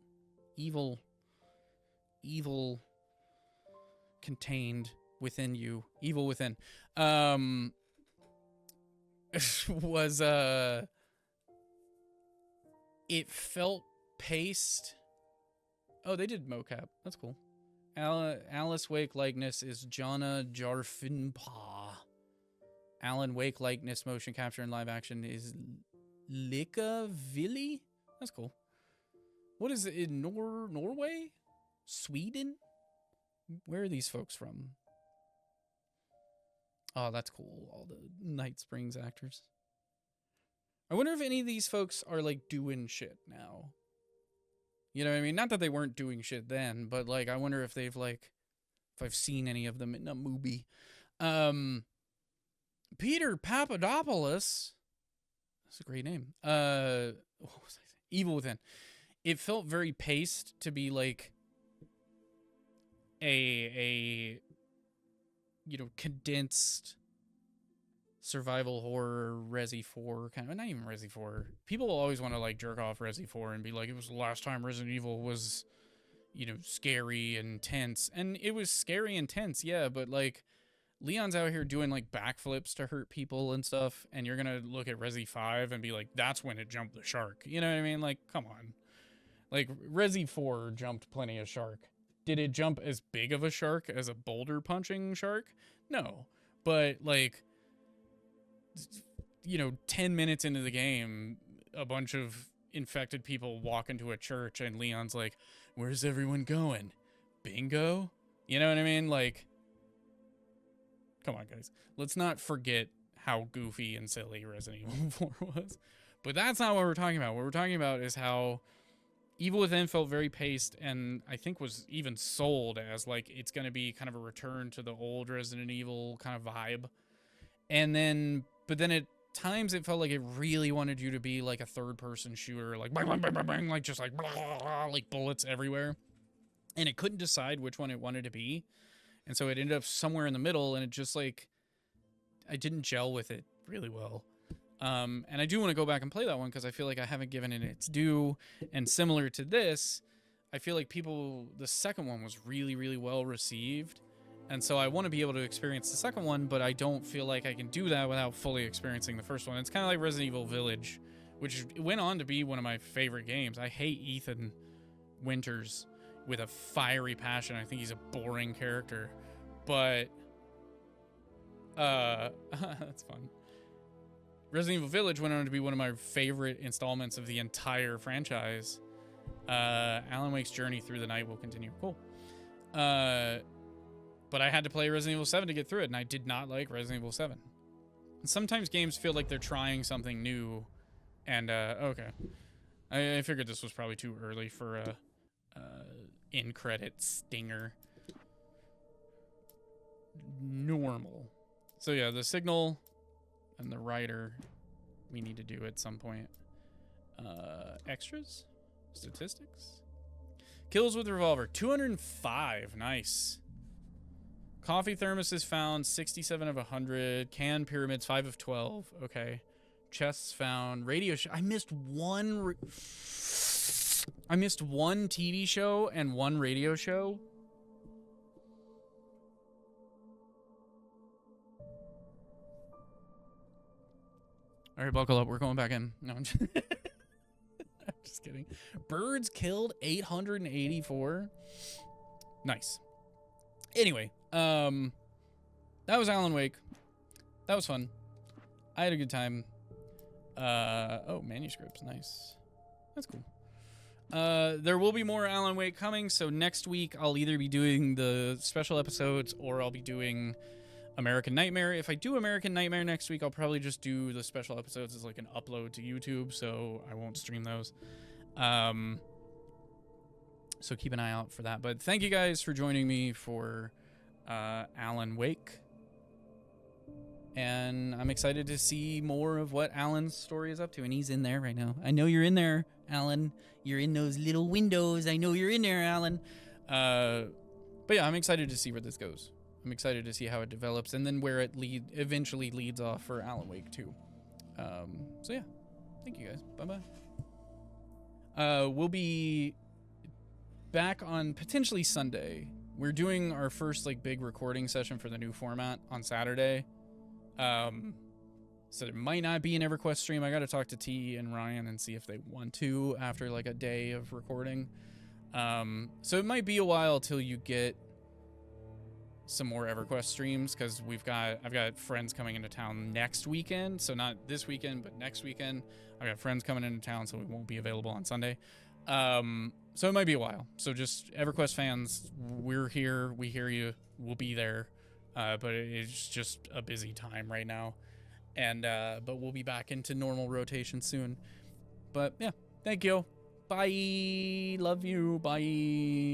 contained within you. Evil Within. Was, it felt paced... Oh, they did mocap. That's cool. Alice Wake likeness is Jonna Jarfinpa. Alan Wake likeness motion capture and live action is Lika Villi. That's cool. What is it in Norway? Sweden? Where are these folks from? Oh, that's cool. All the Night Springs actors. I wonder if any of these folks are like doing shit now. You know what I mean? Not that they weren't doing shit then, but like I wonder if they've like if I've seen any of them in a movie. Peter Papadopoulos. That's a great name. What was I saying? Evil Within. It felt very paced to be like a you know, condensed survival horror Resi 4 kind of, not even Resi 4. People always want to like jerk off Resi 4 and be like, it was the last time Resident Evil was, you know, scary and tense. And it was scary and tense, yeah, but like Leon's out here doing like backflips to hurt people and stuff, and you're gonna look at Resi 5 and be like, that's when it jumped the shark. You know what I mean? Like, come on. Like, Resi 4 jumped plenty of shark. Did it jump as big of a shark as a boulder punching shark? No. But like, you know, 10 minutes into the game, a bunch of infected people walk into a church and Leon's like, where's everyone going? Bingo? You know what I mean? Like, come on, guys. Let's not forget how goofy and silly Resident Evil 4 was. But that's not what we're talking about. What we're talking about is how Evil Within felt very paced, and I think was even sold as like it's going to be kind of a return to the old Resident Evil kind of vibe. And then, but then at times it felt like it really wanted you to be like a third-person shooter, like bang, bang, bang, bang, bang, like just like blah, blah, blah, like bullets everywhere. And it couldn't decide which one it wanted to be. And so it ended up somewhere in the middle, and it just like, I didn't gel with it really well. And I do want to go back and play that one because I feel like I haven't given it its due. And similar to this, I feel like the second one was really, really well received. And so I want to be able to experience the second one, but I don't feel like I can do that without fully experiencing the first one. It's kind of like Resident Evil Village, which went on to be one of my favorite games. I hate Ethan Winters with a fiery passion. I think he's a boring character, but that's fun. Resident Evil Village went on to be one of my favorite installments of the entire franchise. Alan Wake's journey through the night will continue. Cool. But I had to play Resident Evil 7 to get through it, and I did not like Resident Evil 7. And sometimes games feel like they're trying something new, and, okay. I figured this was probably too early for a in-credit stinger. Normal. So yeah, the signal and the writer we need to do at some point. Extras? Statistics? Kills with revolver, 205, nice. Coffee thermos is found, 67 of 100. Can pyramids, 5 of 12. Okay. Chests found. Radio show. I missed one TV show and one radio show. All right, buckle up. We're going back in. No, I'm just kidding. Birds killed 884. Nice. Anyway, that was Alan Wake. That was fun. I had a good time. Oh, manuscripts, nice. That's cool. There will be more Alan Wake coming, so next week I'll either be doing the special episodes or I'll be doing American Nightmare. If I do American Nightmare next week, I'll probably just do the special episodes as like an upload to YouTube, so I won't stream those. So keep an eye out for that. But thank you guys for joining me for Alan Wake. And I'm excited to see more of what Alan's story is up to. And he's in there right now. I know you're in there, Alan. You're in those little windows. I know you're in there, Alan. But yeah, I'm excited to see where this goes. I'm excited to see how it develops and then where it eventually leads off for Alan Wake 2. So yeah, thank you guys. Bye-bye. We'll be back on potentially Sunday. We're doing our first like big recording session for the new format on Saturday. So there might not be an EverQuest stream. I got to talk to T and Ryan and see if they want to after like a day of recording. So it might be a while till you get some more EverQuest streams because I've got friends coming into town next weekend. So not this weekend, but next weekend. I've got friends coming into town, so we won't be available on Sunday. So it might be a while. So just EverQuest fans, we're here. We hear you. We'll be there. But it's just a busy time right now. And but we'll be back into normal rotation soon. But yeah, thank you. Bye. Love you. Bye.